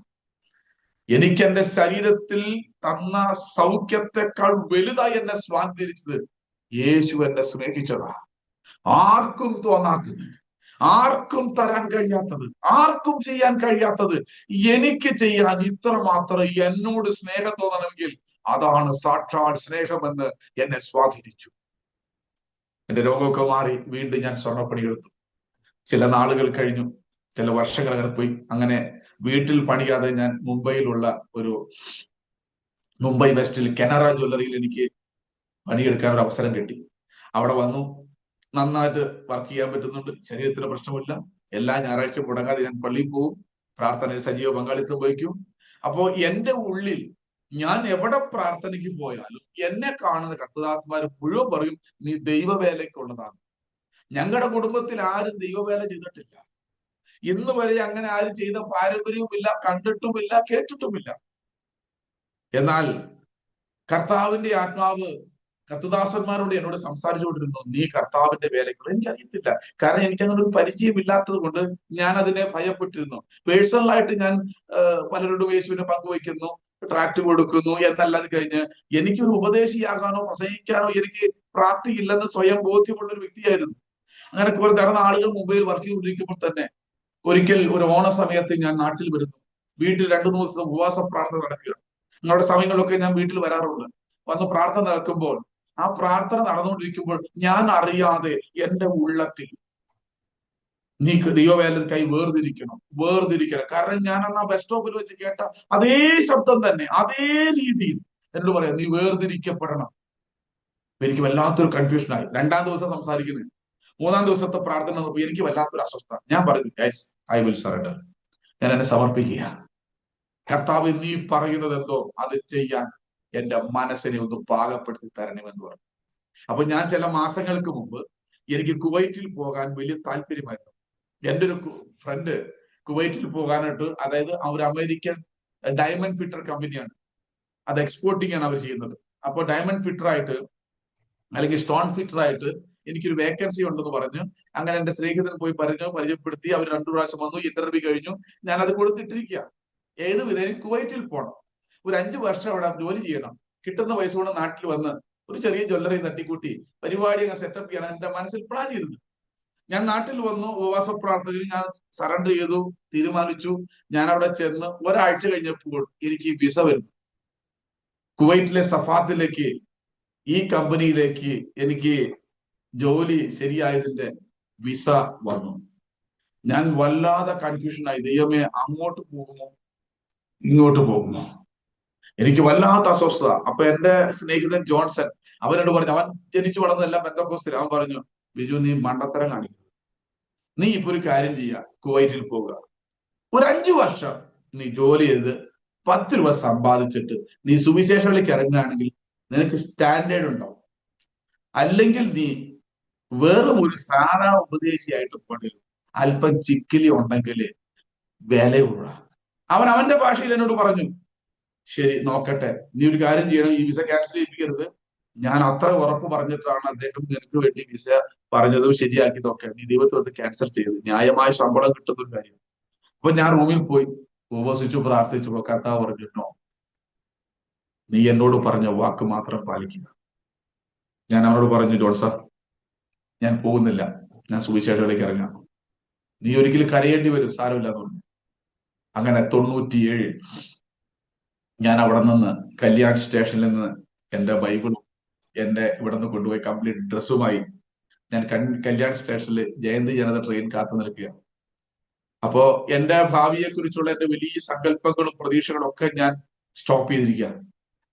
എനിക്ക് എന്റെ ശരീരത്തിൽ തന്ന സൗഖ്യത്തെക്കാൾ വലുതായി എന്നെ സ്വാധീനിച്ചത് യേശു എന്നെ സ്നേഹിച്ചതാണ്. ആർക്കും തോന്നാത്തത്, ആർക്കും തരാൻ കഴിയാത്തത്, ആർക്കും ചെയ്യാൻ കഴിയാത്തത് എനിക്ക് ചെയ്യാൻ ഇത്രമാത്രം എന്നോട് സ്നേഹം തോന്നണമെങ്കിൽ അതാണ് സാക്ഷാൽ സ്നേഹമെന്ന് എന്നെ സ്വാധീനിച്ചു. എന്റെ രോഗമൊക്കെ മാറി വീണ്ടും ഞാൻ സ്വർണ്ണപ്പണി എടുത്തു. ചില നാളുകൾ കഴിഞ്ഞു, ചില വർഷങ്ങൾ അങ്ങനെ പോയി. അങ്ങനെ വീട്ടിൽ പണിയാതെ ഞാൻ മുംബൈയിലുള്ള ഒരു മുംബൈ വെസ്റ്റിൽ കനറ ജ്വല്ലറിയിൽ എനിക്ക് പണിയെടുക്കാൻ ഒരു അവസരം കിട്ടി. അവിടെ വന്നു. നന്നായിട്ട് വർക്ക് ചെയ്യാൻ പറ്റുന്നുണ്ട്, ശരീരത്തിന് പ്രശ്നമില്ല. എല്ലാ ഞായറാഴ്ചയും മുടങ്ങാതെ ഞാൻ പള്ളിയിൽ പോകും, പ്രാർത്ഥനയിൽ സജീവ പങ്കാളിത്തം വഹിക്കും. അപ്പോ എന്റെ ഉള്ളിൽ ഞാൻ എവിടെ പ്രാർത്ഥനയ്ക്ക് പോയാലും എന്നെ കാണുന്ന കർത്തദാസന്മാർ മുഴുവൻ പറയും, നീ ദൈവവേലയ്ക്കുള്ളതാണ്. ഞങ്ങളുടെ കുടുംബത്തിൽ ആരും ദൈവവേല ചെയ്തിട്ടില്ല. ഇന്ന് വരെ അങ്ങനെ ആരും ചെയ്ത പാരമ്പര്യവുമില്ല, കണ്ടിട്ടുമില്ല, കേട്ടിട്ടുമില്ല. എന്നാൽ കർത്താവിന്റെ ആത്മാവ് കർത്തദാസന്മാരോട് എന്നോട് സംസാരിച്ചുകൊണ്ടിരുന്നു, നീ കർത്താവിന്റെ വേലയ്ക്കുള്ള. എനിക്കറിയത്തില്ല, കാരണം എനിക്ക് അങ്ങനെ ഒരു പരിചയമില്ലാത്തത് കൊണ്ട് ഞാൻ അതിനെ ഭയപ്പെട്ടിരുന്നു. പേഴ്സണലായിട്ട് ഞാൻ പലരോടും യേശുവിനെ പങ്കുവയ്ക്കുന്നു, ട്രാക്ട് കൊടുക്കുന്നു എന്നല്ലാതെ കഴിഞ്ഞ് എനിക്കൊരു ഉപദേശിയാകാനോ പ്രസംഗിക്കാനോ എനിക്ക് പ്രാപ്തിയില്ലെന്ന് സ്വയം ബോധ്യമുള്ള ഒരു വ്യക്തിയായിരുന്നു. അങ്ങനെ കുറെ ധാരാളം ആളുകൾ മുംബൈയിൽ വർക്ക് ചെയ്തുകൊണ്ടിരിക്കുമ്പോൾ തന്നെ ഒരിക്കൽ ഒരു ഓണ സമയത്ത് ഞാൻ നാട്ടിൽ വരുന്നു. വീട്ടിൽ 2-3 ദിവസം ഉപവാസ പ്രാർത്ഥന നടക്കുക. നിങ്ങളുടെ സമയങ്ങളിലൊക്കെ ഞാൻ വീട്ടിൽ വരാറുണ്ട്. വന്ന് പ്രാർത്ഥന നടക്കുമ്പോൾ, ആ പ്രാർത്ഥന നടന്നുകൊണ്ടിരിക്കുമ്പോൾ ഞാൻ അറിയാതെ എന്റെ ഉള്ളത്തിൽ നീ ദൈവവേലയ്ക്കായി വേർതിരിക്കണം. കാരണം ഞാൻ അന്ന് ആ ബസ് സ്റ്റോപ്പിൽ വെച്ച് കേട്ട അതേ ശബ്ദം തന്നെ, അതേ രീതിയിൽ എന്നോട് പറയാം, നീ വേർതിരിക്കപ്പെടണം. എനിക്ക് വല്ലാത്തൊരു കൺഫ്യൂഷനായി. 2-ാം ദിവസം സംസാരിക്കുന്നത്, 3-ാം ദിവസത്തെ പ്രാർത്ഥന എനിക്ക് വല്ലാത്തൊരു അസ്വസ്ഥ. ഞാൻ പറഞ്ഞു, ഗൈസ്, ഐ വിൽ സറണ്ടർ. ഞാൻ എന്നെ സമർപ്പിക്കുക. കർത്താവ് നീ പറയുന്നത് എന്തോ അത് ചെയ്യാൻ എന്റെ മനസ്സിനെ ഒന്ന് പാകപ്പെടുത്തി തരണമെന്ന് പറഞ്ഞു. അപ്പൊ ഞാൻ ചില മാസങ്ങൾക്ക് മുമ്പ് എനിക്ക് കുവൈറ്റിൽ പോകാൻ വലിയ താല്പര്യമായിരുന്നു. എൻ്റെ ഒരു ഫ്രണ്ട് കുവൈറ്റിൽ പോകാനായിട്ട്, അതായത് അവർ അമേരിക്കൻ ഡയമണ്ട് ഫിറ്റർ കമ്പനിയാണ്, അത് എക്സ്പോർട്ടിംഗ് ആണ് അവർ ചെയ്യുന്നത്. അപ്പോൾ ഡയമണ്ട് ഫിറ്റർ ആയിട്ട് അല്ലെങ്കിൽ സ്റ്റോൺ ഫിറ്റർ ആയിട്ട് എനിക്കൊരു വേക്കൻസി ഉണ്ടെന്ന് പറഞ്ഞു. അങ്ങനെ എന്റെ സ്നേഹിതൻ പോയി പരിചയപ്പെടുത്തി. അവർ 2 പ്രാവശ്യം വന്നു, ഇന്റർവ്യൂ കഴിഞ്ഞു. ഞാൻ അത് കൊടുത്തിട്ടിരിക്കുക. ഏത് വിധേയം കുവൈറ്റിൽ പോകണം, ഒരു 5 വർഷം അവിടെ ജോലി ചെയ്യണം, കിട്ടുന്ന പൈസ കൊണ്ട് നാട്ടിൽ വന്ന് ഒരു ചെറിയ ജ്വല്ലറി തട്ടിക്കൂട്ടി പരിപാടി അങ്ങ് സെറ്റപ്പ് ചെയ്യണം എന്റെ മനസ്സിൽ പ്ലാൻ ചെയ്തത്. ഞാൻ നാട്ടിൽ വന്നു, ഉപവാസ പ്രാർത്ഥനയിൽ ഞാൻ സറണ്ടർ ചെയ്തു, തീരുമാനിച്ചു. ഞാൻ അവിടെ ചെന്ന് ഒരാഴ്ച കഴിഞ്ഞപ്പോൾ എനിക്ക് വിസ വരുന്നു. കുവൈറ്റിലെ സഫാത്തിലേക്ക്, ഈ കമ്പനിയിലേക്ക് എനിക്ക് ജോലി ശരിയായതിന്റെ വിസ വന്നു. ഞാൻ വല്ലാതെ കൺഫ്യൂഷനായി. ദൈവമേ, അങ്ങോട്ട് പോകുമോ ഇങ്ങോട്ട് പോകുമോ? എനിക്ക് വല്ലാത്ത അസ്വസ്ഥത. അപ്പൊ എന്റെ സ്നേഹിതൻ ജോൺസൺ അവനോട് പറഞ്ഞു, അവൻ ജനിച്ചു വളർന്നതെല്ലാം പെന്തക്കോസ്തിൽ. അവൻ പറഞ്ഞു, ബിജു, നീ മണ്ടത്തരം കാണിക്കും. നീ ഇപ്പൊ ഒരു കാര്യം ചെയ്യുക, കുവൈറ്റിൽ പോവുക, ഒരു 5 വർഷം നീ ജോലി ചെയ്ത് 10 രൂപ സമ്പാദിച്ചിട്ട് നീ സുവിശേഷങ്ങളിലേക്ക് ഇറങ്ങുകയാണെങ്കിൽ നിനക്ക് സ്റ്റാൻഡേർഡ് ഉണ്ടാവും. അല്ലെങ്കിൽ നീ വെറും ഒരു സാധാ ഉപദേശിയായിട്ട് പോകേണ്ടി വരും. അല്പം ചിക്കിലി ഉണ്ടെങ്കിൽ വിലയുള്ള. അവൻ അവന്റെ ഭാഷയിൽ എന്നോട് പറഞ്ഞു, ശരി നോക്കട്ടെ, നീ ഒരു കാര്യം ചെയ്യണം, ഈ വിസ ക്യാൻസൽ ചെയ്യിപ്പിക്കരുത്. ഞാൻ അത്ര ഉറപ്പ് പറഞ്ഞിട്ടാണ് അദ്ദേഹം നിനക്ക് വേണ്ടി വിസ പറഞ്ഞതും ശരിയാക്കിയതൊക്കെ. നീ ദൈവത്തോട് ക്യാൻസൽ ചെയ്ത് ന്യായമായ ശമ്പളം കിട്ടുന്ന ഒരു കാര്യം. അപ്പൊ ഞാൻ റൂമിൽ പോയി ഉപവസിച്ചു പ്രാർത്ഥിച്ചു. കർത്താവ് പറഞ്ഞിട്ടോ, നീ എന്നോട് പറഞ്ഞ വാക്ക് മാത്രം പാലിക്കുക. ഞാൻ അവനോട് പറഞ്ഞു, ജോൺസർ, ഞാൻ പോകുന്നില്ല, ഞാൻ സുവിശേഷങ്ങളിലേക്ക് ഇറങ്ങാം. നീ ഒരിക്കലും കരയേണ്ടി വരും, സാരമില്ല എന്ന് പറഞ്ഞു. അങ്ങനെ 97 ഞാൻ അവിടെ നിന്ന് കല്യാൺ സ്റ്റേഷനിൽ നിന്ന് എന്റെ ബൈബിളും എന്റെ ഇവിടെ നിന്ന് കൊണ്ടുപോയി കംപ്ലീറ്റ് ഡ്രസ്സുമായി ഞാൻ കല്യാൺ സ്റ്റേഷനിൽ ജയന്തി ജനത ട്രെയിൻ കാത്തു നിൽക്കുക. അപ്പോ എന്റെ ഭാവിയെ കുറിച്ചുള്ള എന്റെ വലിയ സങ്കല്പങ്ങളും പ്രതീക്ഷകളും ഒക്കെ ഞാൻ സ്റ്റോപ്പ് ചെയ്തിരിക്കുക.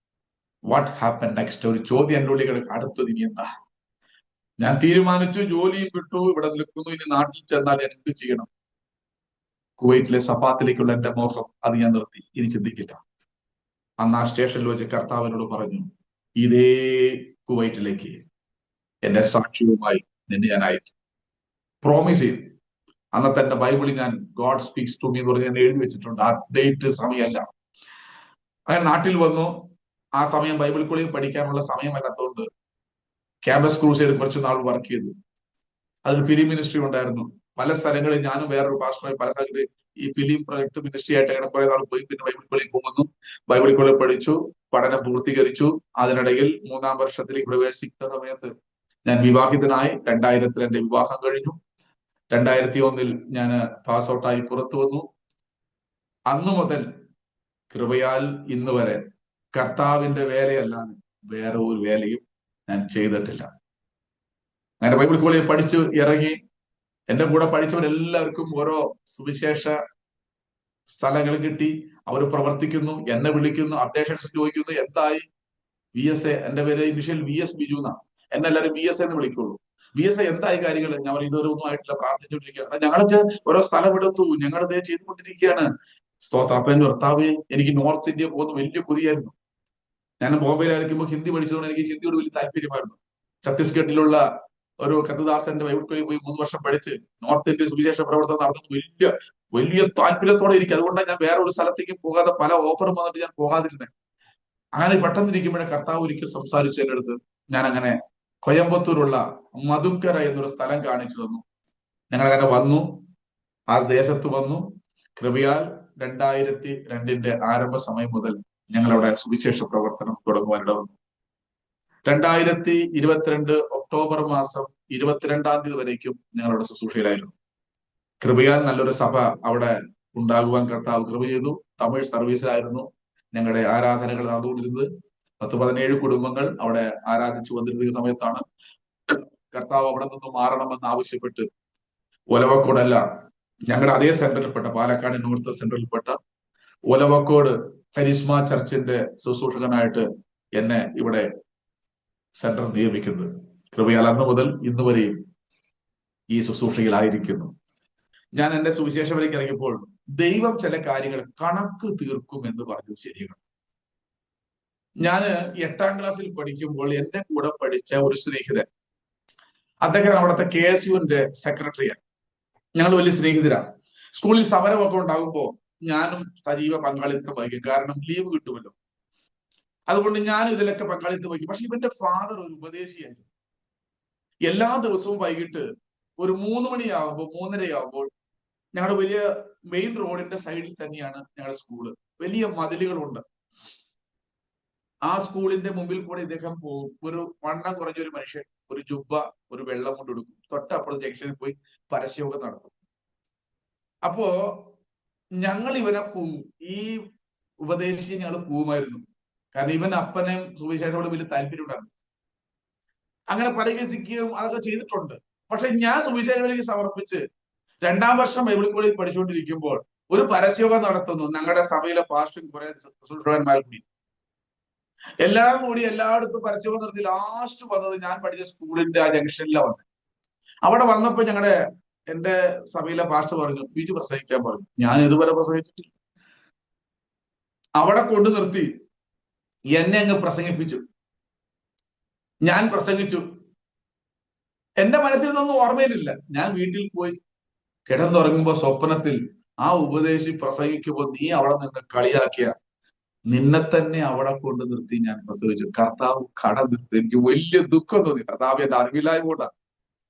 What happen next? ഒരു ചോദ്യം എന്റെ ഉള്ളിൽ കിടക്കും, അടുത്തത് ഇനി എന്താ? ഞാൻ തീരുമാനിച്ചു, ജോലിയും വിട്ടു, ഇവിടെ നിൽക്കുന്നു. ഇനി നാട്ടിൽ ചെന്നാൽ എന്ത് ചെയ്യണം? കുവൈറ്റിലെ സഫാത്തിലേക്കുള്ള എന്റെ മോഹം അത് ഞാൻ നിർത്തി, ഇനി ചിന്തിക്കില്ല. അന്ന് ആ സ്റ്റേഷനിൽ വെച്ച് കർത്താവിനോട് പറഞ്ഞു, ഇതേ കുവൈറ്റിലേക്ക് എന്റെ സാക്ഷ്യവുമായി നിന്നെ ഞാൻ അയക്കും, പ്രോമിസ് ചെയ്തു. അന്നത്തെ എന്റെ ബൈബിളിൽ ഞാൻ ഗോഡ് സ്പീക്സ് ടു മീ എന്ന് പറഞ്ഞ് ഞാൻ എഴുതി വെച്ചിട്ടുണ്ട്. ആ ഡേറ്റ് സമയമല്ല. അങ്ങനെ നാട്ടിൽ വന്നു. ആ സമയം ബൈബിൾ കോളേജിൽ പഠിക്കാനുള്ള സമയമല്ലാത്തതുകൊണ്ട് ക്യാമ്പസ് ക്രൂസൈഡ് കുറച്ച് നാൾ വർക്ക് ചെയ്തു. അതിൽ ഫിലിം മിനിസ്ട്രി ഉണ്ടായിരുന്നു. പല സ്ഥലങ്ങളിൽ ഞാനും വേറൊരു പാസ്റ്ററായി പല സ്ഥലങ്ങളിൽ ഈ ഫിലിം പ്രൊജക്ട് മിനിസ്ട്രി ആയിട്ട് അങ്ങനെ കുറെ നാൾ പോയി. പിന്നെ ബൈബിൾ കോളേജിൽ പോകുന്നു, ബൈബിൾ കോളേജ് പഠിച്ചു, പഠനം പൂർത്തീകരിച്ചു. അതിനിടയിൽ 3-ാം വർഷത്തിലേക്ക് പ്രവേശിക്കുന്ന സമയത്ത് ഞാൻ വിവാഹിതനായി. 2000 എന്റെ വിവാഹം കഴിഞ്ഞു. 2001 ഞാൻ പാസ് ഔട്ടായി പുറത്തു വന്നു. അന്നു മുതൽ കൃപയാൽ ഇന്ന് വരെ കർത്താവിന്റെ വേലയല്ലാതെ വേറെ ഒരു വേലയും ഞാൻ ചെയ്തിട്ടില്ല. അങ്ങനെ ബൈബിൾ കോളേജിൽ പഠിച്ചു ഇറങ്ങി. എന്റെ കൂടെ പഠിച്ചവരെല്ലാവർക്കും ഓരോ സുവിശേഷ സ്ഥലങ്ങൾ കിട്ടി. അവർ പ്രവർത്തിക്കുന്നു, എന്നെ വിളിക്കുന്നു, അപ്ഡേഷൻസ് ചോദിക്കുന്നു. എന്തായി? VSA, എന്റെ പേര് ഇനിഷ്യൽ VS ബിജു എന്നാണ്. എന്നെ എല്ലാവരും VSA എന്ന് വിളിക്കുള്ളൂ. VSA എന്തായി കാര്യങ്ങൾ? ഞാൻ ഇതുവരെ ഒന്നും ആയിട്ടില്ല, പ്രാർത്ഥിച്ചുകൊണ്ടിരിക്കുകയാണ്. ഞങ്ങൾക്ക് ഓരോ സ്ഥലം എടുത്തു, ഞങ്ങളിത് ചെയ്തുകൊണ്ടിരിക്കുകയാണ്. സ്തോത്രാപ്പൻ കർത്താവേ, എനിക്ക് നോർത്ത് ഇന്ത്യ പോകുന്ന വലിയ കൊതിയായിരുന്നു. ഞാൻ ബോംബെയിലായിരിക്കുമ്പോൾ ഹിന്ദി പഠിച്ചതുകൊണ്ട് എനിക്ക് ഹിന്ദിയോട് വലിയ താല്പര്യമായിരുന്നു. ഛത്തീസ്ഗഡിലുള്ള ഒരു കത്തദാസന്റെ ബൈബിൾ കോളേജിൽ പോയി 3 വർഷം പഠിച്ച് നോർത്ത് ഇന്ത്യ സുവിശേഷ പ്രവർത്തനം നടത്തുന്ന വലിയ വലിയ താല്പര്യത്തോടെ ഇരിക്കും. അതുകൊണ്ടാണ് ഞാൻ വേറെ ഒരു സ്ഥലത്തേക്ക് പോകാതെ, പല ഓഫറും വന്നിട്ട് ഞാൻ പോകാതിരുന്നത്. അങ്ങനെ പെട്ടെന്ന് ഇരിക്കുമ്പോഴേ കർത്താവ് ഒരിക്കൽ സംസാരിച്ചു എൻ്റെ അടുത്ത്. ഞാൻ അങ്ങനെ കോയമ്പത്തൂരുള്ള മധുക്കര എന്നൊരു സ്ഥലം കാണിച്ചു തന്നു. ഞങ്ങൾ അങ്ങനെ വന്നു, ആ ദേശത്ത് വന്നു. കൃപയാൽ 2002 ആരംഭ സമയം മുതൽ ഞങ്ങളവിടെ സുവിശേഷ പ്രവർത്തനം തുടങ്ങുവാനിട വന്നു. 2022 ഒക്ടോബർ മാസം 22-ാം തീയതി വരേക്കും ഞങ്ങളവിടെ ശുശ്രൂഷയിലായിരുന്നു. കൃപയാൽ നല്ലൊരു സഭ അവിടെ ഉണ്ടാകുവാൻ കർത്താവ് കൃപ ചെയ്തു. തമിഴ് സർവീസിലായിരുന്നു ഞങ്ങളുടെ ആരാധനകൾ നടന്നുകൊണ്ടിരുന്നത്. 10-17 കുടുംബങ്ങൾ അവിടെ ആരാധിച്ചു വന്നിരുന്ന സമയത്താണ് കർത്താവ് അവിടെ നിന്ന് മാറണമെന്ന് ആവശ്യപ്പെട്ട് ഒലവക്കോടല്ല, ഞങ്ങളുടെ അതേ സെന്ററിൽപ്പെട്ട പാലക്കാട് നോർത്ത് സെന്ററിൽപ്പെട്ട ഒലവക്കോട് കരിസ്മ ചർച്ചിന്റെ ശുശ്രൂഷകനായിട്ട് എന്നെ ഇവിടെ സെന്റർ നിയമിക്കുന്നത്. കൃപയാൽ അന്ന് മുതൽ ഇന്ന് വരെയും ഈ ശുശ്രൂഷയിലായിരിക്കുന്നു. ഞാൻ എന്റെ സുവിശേഷത്തിലേക്ക് ഇറങ്ങിയപ്പോൾ ദൈവം ചില കാര്യങ്ങൾ കണക്ക് തീർക്കും എന്ന് പറഞ്ഞത് ശരിയാണ്. ഞാൻ 8-ാം ക്ലാസ്സിൽ പഠിക്കുമ്പോൾ എന്റെ കൂടെ പഠിച്ച ഒരു സ്നേഹിതൻ, അദ്ദേഹം അവിടുത്തെ KSUവിന്റെ സെക്രട്ടറിയാണ്. ഞങ്ങൾ വലിയ സ്നേഹിതരാണ്. സ്കൂളിൽ സമരമൊക്കെ ഉണ്ടാകുമ്പോൾ ഞാനും സജീവ പങ്കാളിത്തം വഹിക്കും, കാരണം ലീവ് കിട്ടുമല്ലോ. അതുകൊണ്ട് ഞാൻ ഇതിലൊക്കെ പങ്കാളിത്തം വഹിക്കും. പക്ഷെ ഇവന്റെ ഫാദർ ഒരു ഉപദേശിയായിരുന്നു. എല്ലാ ദിവസവും വൈകിട്ട് ഒരു 3 മണിയാകുമ്പോൾ 3:30 ഞങ്ങളുടെ വലിയ മെയിൻ റോഡിന്റെ സൈഡിൽ തന്നെയാണ് ഞങ്ങളുടെ സ്കൂള്. വലിയ മതിലുകളുണ്ട്. ആ സ്കൂളിന്റെ മുമ്പിൽ കൂടെ ഇദ്ദേഹം പോകും. ഒരു വണ്ണം കുറഞ്ഞ ഒരു മനുഷ്യൻ, ഒരു ജുബ്ബ, ഒരു വെള്ളം കൊണ്ട് എടുക്കും. തൊട്ടപ്പുറം ജംഗ്ഷനിൽ പോയി പരസ്യമൊക്കെ നടത്തും. അപ്പോ ഞങ്ങൾ ഇവനെ ഈ ഉപദേശിയെ ഞങ്ങൾ പോവുമായിരുന്നു. കാരണം ഇവൻ അപ്പനെയും സുവിശേഷത്തോട് വലിയ താല്പര്യം ഉണ്ടായിരുന്നു. അങ്ങനെ പരിഹസിക്കുകയും അതൊക്കെ ചെയ്തിട്ടുണ്ട്. പക്ഷെ ഞാൻ സുവിശേഷത്തിലേക്ക് സമർപ്പിച്ച് 2-ാം വർഷം ബൈബിൾ കോളേജിൽ പഠിച്ചുകൊണ്ടിരിക്കുമ്പോൾ ഒരു പരസ്യമൊക്കെ നടത്തുന്നു. ഞങ്ങളുടെ സഭയിലെ പാസ്റ്ററും കുറെ ശുശ്രൂഷകന്മാർ കൂടി എല്ലാം കൂടി എല്ലായിടത്തും പരസ്യമൊക്കെ നടത്തി. ലാസ്റ്റ് വന്നത് ഞാൻ പഠിച്ച സ്കൂളിന്റെ ആ ജംഗ്ഷനിലാണ് വന്നത്. അവിടെ വന്നപ്പോ എന്റെ സഭയിലെ പാസ്റ്റർ പറഞ്ഞു, ബിജു പ്രസംഗിക്കാൻ പറഞ്ഞു. ഞാൻ ഇതുവരെ പ്രസംഗിച്ചിട്ടില്ല. അവിടെ കൊണ്ടു നിർത്തി എന്നെ അങ്ങ് പ്രസംഗിപ്പിച്ചു. ഞാൻ പ്രസംഗിച്ചു. എന്റെ മനസ്സിൽ നിന്നൊന്നും ഓർമ്മയിലില്ല. ഞാൻ വീട്ടിൽ പോയി കിടന്നുറങ്ങുമ്പോ സ്വപ്നത്തിൽ ആ ഉപദേശി പ്രസംഗിക്കുമ്പോൾ നീ അവിടെ നിന്ന് കളിയാക്കിയ നിന്നെ തന്നെ അവിടെ കൊണ്ട് നിർത്തി ഞാൻ പ്രസവിച്ചു. കർത്താവ് കട നിർത്തി. എനിക്ക് വലിയ ദുഃഖം തോന്നി. കർത്താവ് എന്റെ അറിവില്ലായ്മ കൊണ്ടാ.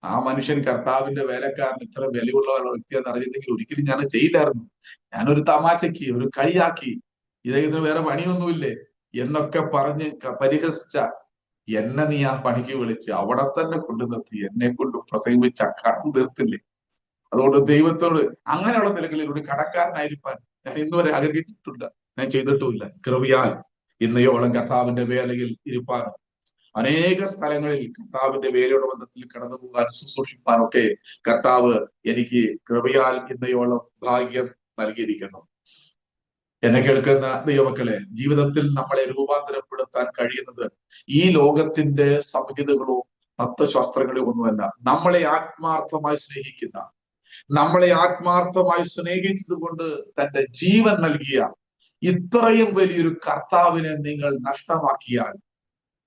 ആ മനുഷ്യൻ കർത്താവിന്റെ വേലക്കാരൻ ഇത്ര വിലയുള്ള വ്യക്തിയെന്ന് അറിഞ്ഞില്ലെങ്കിൽ ഒരിക്കലും ഞാൻ ചെയ്യില്ലായിരുന്നു. ഞാനൊരു തമാശക്ക്, ഒരു കളിയാക്കി, ഇദ്ദേഹത്തിന് വേറെ പണിയൊന്നുമില്ലേ എന്നൊക്കെ പറഞ്ഞ് പരിഹസിച്ച എന്നെ നീ ആ പണിക്ക് വിളിച്ച് അവിടെ തന്നെ കൊണ്ടു നിർത്തി എന്നെ കൊണ്ട് പ്രസംഗിച്ച കടം തീർത്തില്ലേ. അതുകൊണ്ട് ദൈവത്തോട് അങ്ങനെയുള്ള നിലകളിൽ ഒരു കടക്കാരനായിരിക്കാൻ ഞാൻ ഇന്നുവരെ ആഗ്രഹിച്ചിട്ടില്ല, ഞാൻ ചെയ്തിട്ടുമില്ല. കൃപയാൽ ഇന്നയോളം കർത്താവിന്റെ വേലയിൽ ഇരിപ്പാനും അനേക സ്ഥലങ്ങളിൽ കർത്താവിന്റെ വേലയുടെ ബന്ധത്തിൽ കടന്നു പോകാനും ശുശ്രൂഷിപ്പാനും ഒക്കെ കർത്താവ് എനിക്ക് കൃപയാൽ ഇന്നയോളം ഭാഗ്യം നൽകിയിരിക്കുന്നു. എന്നെ കേൾക്കുന്ന ദൈവമക്കളെ, ജീവിതത്തിൽ നമ്മളെ രൂപാന്തരപ്പെടുത്താൻ കഴിയുന്നത് ഈ ലോകത്തിന്റെ സംഹിതകളോ തത്വശാസ്ത്രങ്ങളോ ഒന്നുമല്ല. നമ്മളെ ആത്മാർത്ഥമായി സ്നേഹിക്കുന്ന, നമ്മളെ ആത്മാർത്ഥമായി സ്നേഹിച്ചത് കൊണ്ട് തന്റെ ജീവൻ നൽകിയ ഇത്രയും വലിയൊരു കർത്താവിനെ നിങ്ങൾ നഷ്ടമാക്കിയാൽ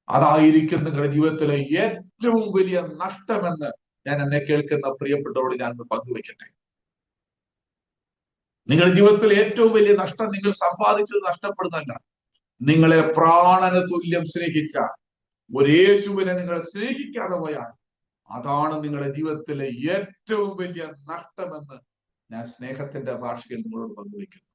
അതായിരിക്കും നിങ്ങളുടെ ജീവിതത്തിലെ ഏറ്റവും വലിയ നഷ്ടമെന്ന് ഞാൻ എന്നെ കേൾക്കുന്ന പ്രിയപ്പെട്ടവരോട് ഞാൻ പങ്കുവെക്കട്ടെ. നിങ്ങളുടെ ജീവിതത്തിൽ ഏറ്റവും വലിയ നഷ്ടം നിങ്ങൾ സമ്പാദിച്ചത് നഷ്ടപ്പെടുന്നതല്ല. നിങ്ങളെ പ്രാണന് തുല്യം സ്നേഹിച്ച ഒരു യേശുവിനെ നിങ്ങൾ സ്നേഹിക്കാതെ പോയാൽ അതാണ് നിങ്ങളുടെ ജീവിതത്തിലെ ഏറ്റവും വലിയ നഷ്ടമെന്ന് ഞാൻ സ്നേഹത്തിന്റെ ഭാഷയിൽ നിങ്ങളോട് പങ്കുവയ്ക്കുന്നു.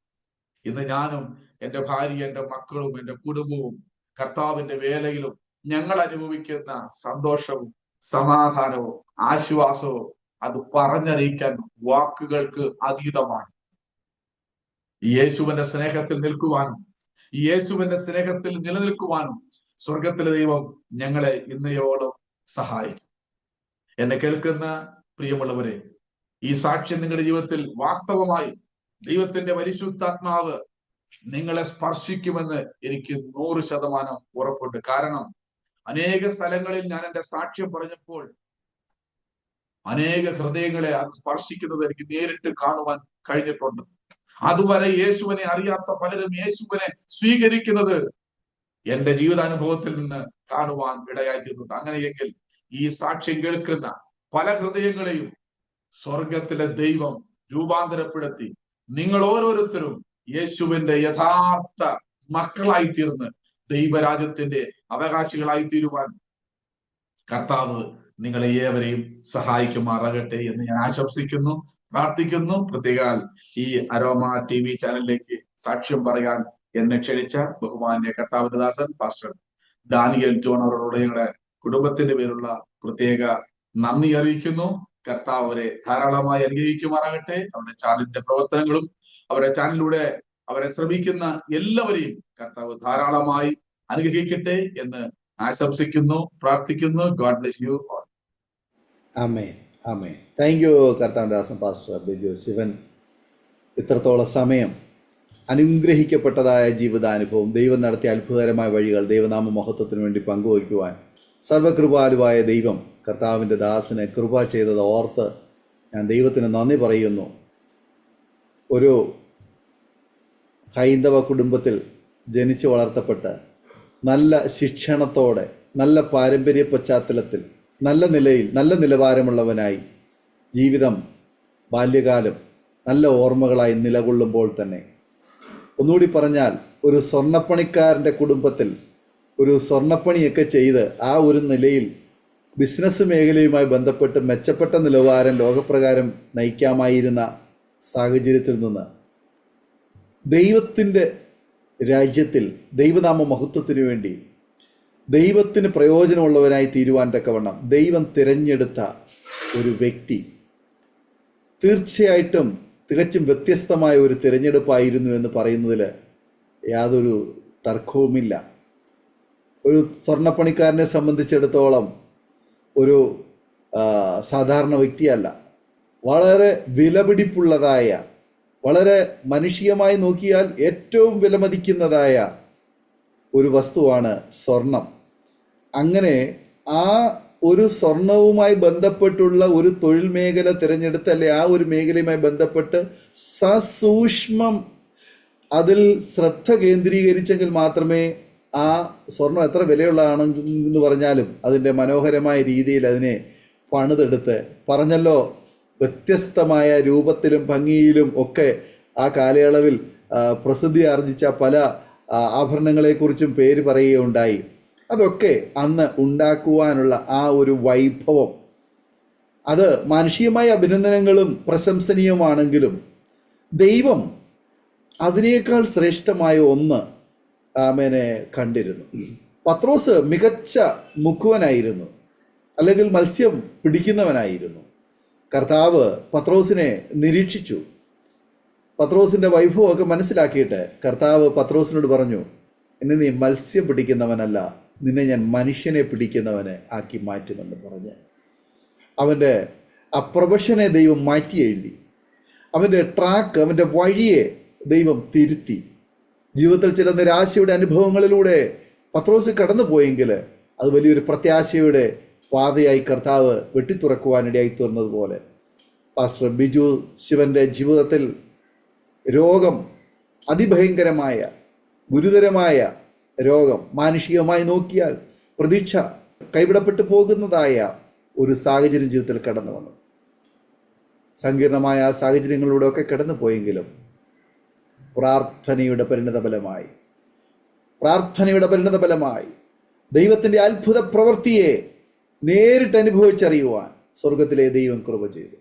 ഇന്ന് ഞാനും എൻ്റെ ഭാര്യ, എൻ്റെ മക്കളും, എൻ്റെ കുടുംബവും കർത്താവിന്റെ വേലയിലും ഞങ്ങൾ അനുഭവിക്കുന്ന സന്തോഷവും സമാധാനവും ആശ്വാസവും അത് പറഞ്ഞറിയിക്കാൻ വാക്കുകൾക്ക് അതീതമാണ്. യേശുവിന്റെ സ്നേഹത്തിൽ നിൽക്കുവാനും യേശുവിന്റെ സ്നേഹത്തിൽ നിലനിൽക്കുവാനും സ്വർഗത്തിലെ ദൈവം ഞങ്ങളെ ഇന്നയോളം സഹായിക്കും. എന്നെ കേൾക്കുന്ന പ്രിയമുള്ളവരെ, ഈ സാക്ഷ്യം നിങ്ങളുടെ ജീവിതത്തിൽ വാസ്തവമായി ദൈവത്തിന്റെ പരിശുദ്ധാത്മാവ് നിങ്ങളെ സ്പർശിക്കുമെന്ന് എനിക്ക് 100% ഉറപ്പുണ്ട്. കാരണം അനേക സ്ഥലങ്ങളിൽ ഞാൻ എൻ്റെ സാക്ഷ്യം പറഞ്ഞപ്പോൾ അനേക ഹൃദയങ്ങളെ അത് സ്പർശിക്കുന്നത് എനിക്ക് നേരിട്ട് കാണുവാൻ കഴിഞ്ഞിട്ടുണ്ട്. അതുവരെ യേശുവിനെ അറിയാത്ത പലരും യേശുവിനെ സ്വീകരിക്കുന്നത് എന്റെ ജീവിതാനുഭവത്തിൽ നിന്ന് കാണുവാൻ ഇടയായിത്തീർന്നുണ്ട്. അങ്ങനെയെങ്കിൽ ഈ സാക്ഷ്യം കേൾക്കുന്ന പല ഹൃദയങ്ങളെയും സ്വർഗത്തിലെ ദൈവം രൂപാന്തരപ്പെടുത്തി നിങ്ങൾ ഓരോരുത്തരും യേശുവിന്റെ യഥാർത്ഥ മക്കളായി തീർന്ന് ദൈവരാജ്യത്തിന്റെ അവകാശികളായി തീരുവാൻ കർത്താവ് നിങ്ങളെ ഏവരെയും സഹായിക്കുമാറാകട്ടെ എന്ന് ഞാൻ ആശംസിക്കുന്നു, പ്രാർത്ഥിക്കുന്നു. പ്രത്യേകാൽ ഈ അരോമ TV ചാനലിലേക്ക് സാക്ഷ്യം പറയാൻ എന്നെ ക്ഷണിച്ച ബഹുമാന്യ കർത്താവിന്റെ ദാസൻ പാസ്റ്റർ ഡാനിയൽ ജോൺ അവരോട് ഞങ്ങളുടെ കുടുംബത്തിന്റെ പേരുള്ള പ്രത്യേക നന്ദി അറിയിക്കുന്നു. കർത്താവ് അവരെ ധാരാളമായി അനുഗ്രഹിക്കുമാറാകട്ടെ. അവരുടെ ചാനലിന്റെ പ്രവർത്തനങ്ങളും അവരുടെ ചാനലിലൂടെ അവരെ ശ്രമിക്കുന്ന എല്ലാവരെയും കർത്താവ് ധാരാളമായി അനുഗ്രഹിക്കട്ടെ എന്ന് ആശംസിക്കുന്നു, പ്രാർത്ഥിക്കുന്നു. God bless you all. Amen, amen. Thank you കർത്താവിന്റെ ദാസൻ പാസ്റ്റർ ബിജു ശിവൻ. ഇത്രത്തോളം സമയം അനുഗ്രഹിക്കപ്പെട്ടതായ ജീവിതാനുഭവം, ദൈവം നടത്തിയ അത്ഭുതകരമായ വഴികൾ ദൈവനാമ മഹത്വത്തിന് വേണ്ടി പങ്കുവയ്ക്കുവാൻ സർവകൃപാലുവായ ദൈവം കർത്താവിൻ്റെ ദാസന് കൃപ ചെയ്തത് ഓർത്ത് ഞാൻ ദൈവത്തിന് നന്ദി പറയുന്നു. ഒരു ഹൈന്ദവ കുടുംബത്തിൽ ജനിച്ചു വളർത്തപ്പെട്ട് നല്ല ശിക്ഷണത്തോടെ, നല്ല പാരമ്പര്യ പശ്ചാത്തലത്തിൽ, നല്ല നിലയിൽ, നല്ല നിലവാരമുള്ളവനായി ജീവിതം, ബാല്യകാലം നല്ല ഓർമ്മകളായി നിലകൊള്ളുമ്പോൾ തന്നെ, ഒന്നുകൂടി പറഞ്ഞാൽ ഒരു സ്വർണ്ണപ്പണിക്കാരൻ്റെ കുടുംബത്തിൽ ഒരു സ്വർണ്ണപ്പണിയൊക്കെ ചെയ്ത് ആ ഒരു നിലയിൽ ബിസിനസ് മേഖലയുമായി ബന്ധപ്പെട്ട് മെച്ചപ്പെട്ട നിലവാരം ലോകപ്രകാരം നയിക്കാമായിരുന്ന സാഹചര്യത്തിൽ നിന്ന് ദൈവത്തിൻ്റെ രാജ്യത്തിൽ ദൈവനാമ മഹത്വത്തിനു വേണ്ടി ദൈവത്തിന് പ്രയോജനമുള്ളവനായി തീരുവാൻ തക്കവണ്ണം ദൈവം തിരഞ്ഞെടുത്ത ഒരു വ്യക്തി തീർച്ചയായിട്ടും തികച്ചും വ്യത്യസ്തമായ ഒരു തിരഞ്ഞെടുപ്പായിരുന്നു എന്ന് പറയുന്നതിൽ യാതൊരു തർക്കവുമില്ല. ഒരു സ്വർണ്ണപ്പണിക്കാരനെ സംബന്ധിച്ചിടത്തോളം ഒരു സാധാരണ വ്യക്തിയല്ല. വളരെ വിലപിടിപ്പുള്ളതായ, വളരെ മനുഷ്യമായി നോക്കിയാൽ ഏറ്റവും വിലമതിക്കുന്നതായ ഒരു വസ്തുവാണ് സ്വർണം. അങ്ങനെ ആ ഒരു സ്വർണവുമായി ബന്ധപ്പെട്ടുള്ള ഒരു തൊഴിൽ മേഖല തിരഞ്ഞെടുത്ത്, അല്ലെ ആ ഒരു മേഖലയുമായി ബന്ധപ്പെട്ട് സസൂക്ഷ്മം അതിൽ ശ്രദ്ധ കേന്ദ്രീകരിച്ചെങ്കിൽ മാത്രമേ ആ സ്വർണം എത്ര വിലയുള്ളതാണെന്ന് പറഞ്ഞാലും അതിൻ്റെ മനോഹരമായ രീതിയിൽ അതിനെ പണിതെടുത്ത്, പറഞ്ഞല്ലോ വ്യത്യസ്തമായ രൂപത്തിലും ഭംഗിയിലും ഒക്കെ ആ കാലയളവിൽ പ്രസിദ്ധി ആർജിച്ച പല ആഭരണങ്ങളെക്കുറിച്ചും പേര് പറയുകയുണ്ടായി. അതൊക്കെ അന്ന് ഉണ്ടാക്കുവാനുള്ള ആ ഒരു വൈഭവം, അത് മാനുഷികമായ അഭിനന്ദനങ്ങളും പ്രശംസനീയമാണെങ്കിലും ദൈവം അതിനേക്കാൾ ശ്രേഷ്ഠമായ ഒന്ന് ആമേനെ കണ്ടിരുന്നു. പത്രോസ് മികച്ച മുക്കുവനായിരുന്നു, അല്ലെങ്കിൽ മത്സ്യം പിടിക്കുന്നവനായിരുന്നു. കർത്താവ് പത്രോസിനെ നിരീക്ഷിച്ചു. പത്രോസിൻ്റെ വൈഭവമൊക്കെ മനസ്സിലാക്കിയിട്ട് കർത്താവ് പത്രോസിനോട് പറഞ്ഞു, ഇന്ന് നീ മത്സ്യം പിടിക്കുന്നവനല്ല, നിന്നെ ഞാൻ മനുഷ്യനെ പിടിക്കുന്നവനെ ആക്കി മാറ്റുമെന്ന് പറഞ്ഞ് അവൻ്റെ ആ പ്രൊഫഷനെ ദൈവം മാറ്റി എഴുതി. അവൻ്റെ ട്രാക്ക്, അവൻ്റെ വഴിയെ ദൈവം തിരുത്തി. ജീവിതത്തിൽ ചില നിരാശയുടെ അനുഭവങ്ങളിലൂടെ പത്രോസ് കടന്നു പോയെങ്കിൽ അത് വലിയൊരു പ്രത്യാശയുടെ പാതയായി കർത്താവ് വെട്ടിത്തുറക്കുവാനിടയായി തീർന്നതുപോലെ പാസ്റ്റർ ബിജു ശിവൻ്റെ ജീവിതത്തിൽ രോഗം, അതിഭയങ്കരമായ ഗുരുതരമായ രോഗം, മാനുഷികമായി നോക്കിയാൽ പ്രതീക്ഷ കൈവിടപ്പെട്ടു പോകുന്നതായ ഒരു സാഹചര്യം ജീവിതത്തിൽ കടന്നു വന്നു. സങ്കീർണമായ സാഹചര്യങ്ങളിലൂടെയൊക്കെ കടന്നു പോയെങ്കിലും പ്രാർത്ഥനയുടെ പരിണതഫലമായി ദൈവത്തിൻ്റെ അത്ഭുത പ്രവൃത്തിയെ നേരിട്ട് അനുഭവിച്ചറിയുവാൻ സ്വർഗത്തിലെ ദൈവം കൃപ ചെയ്തു.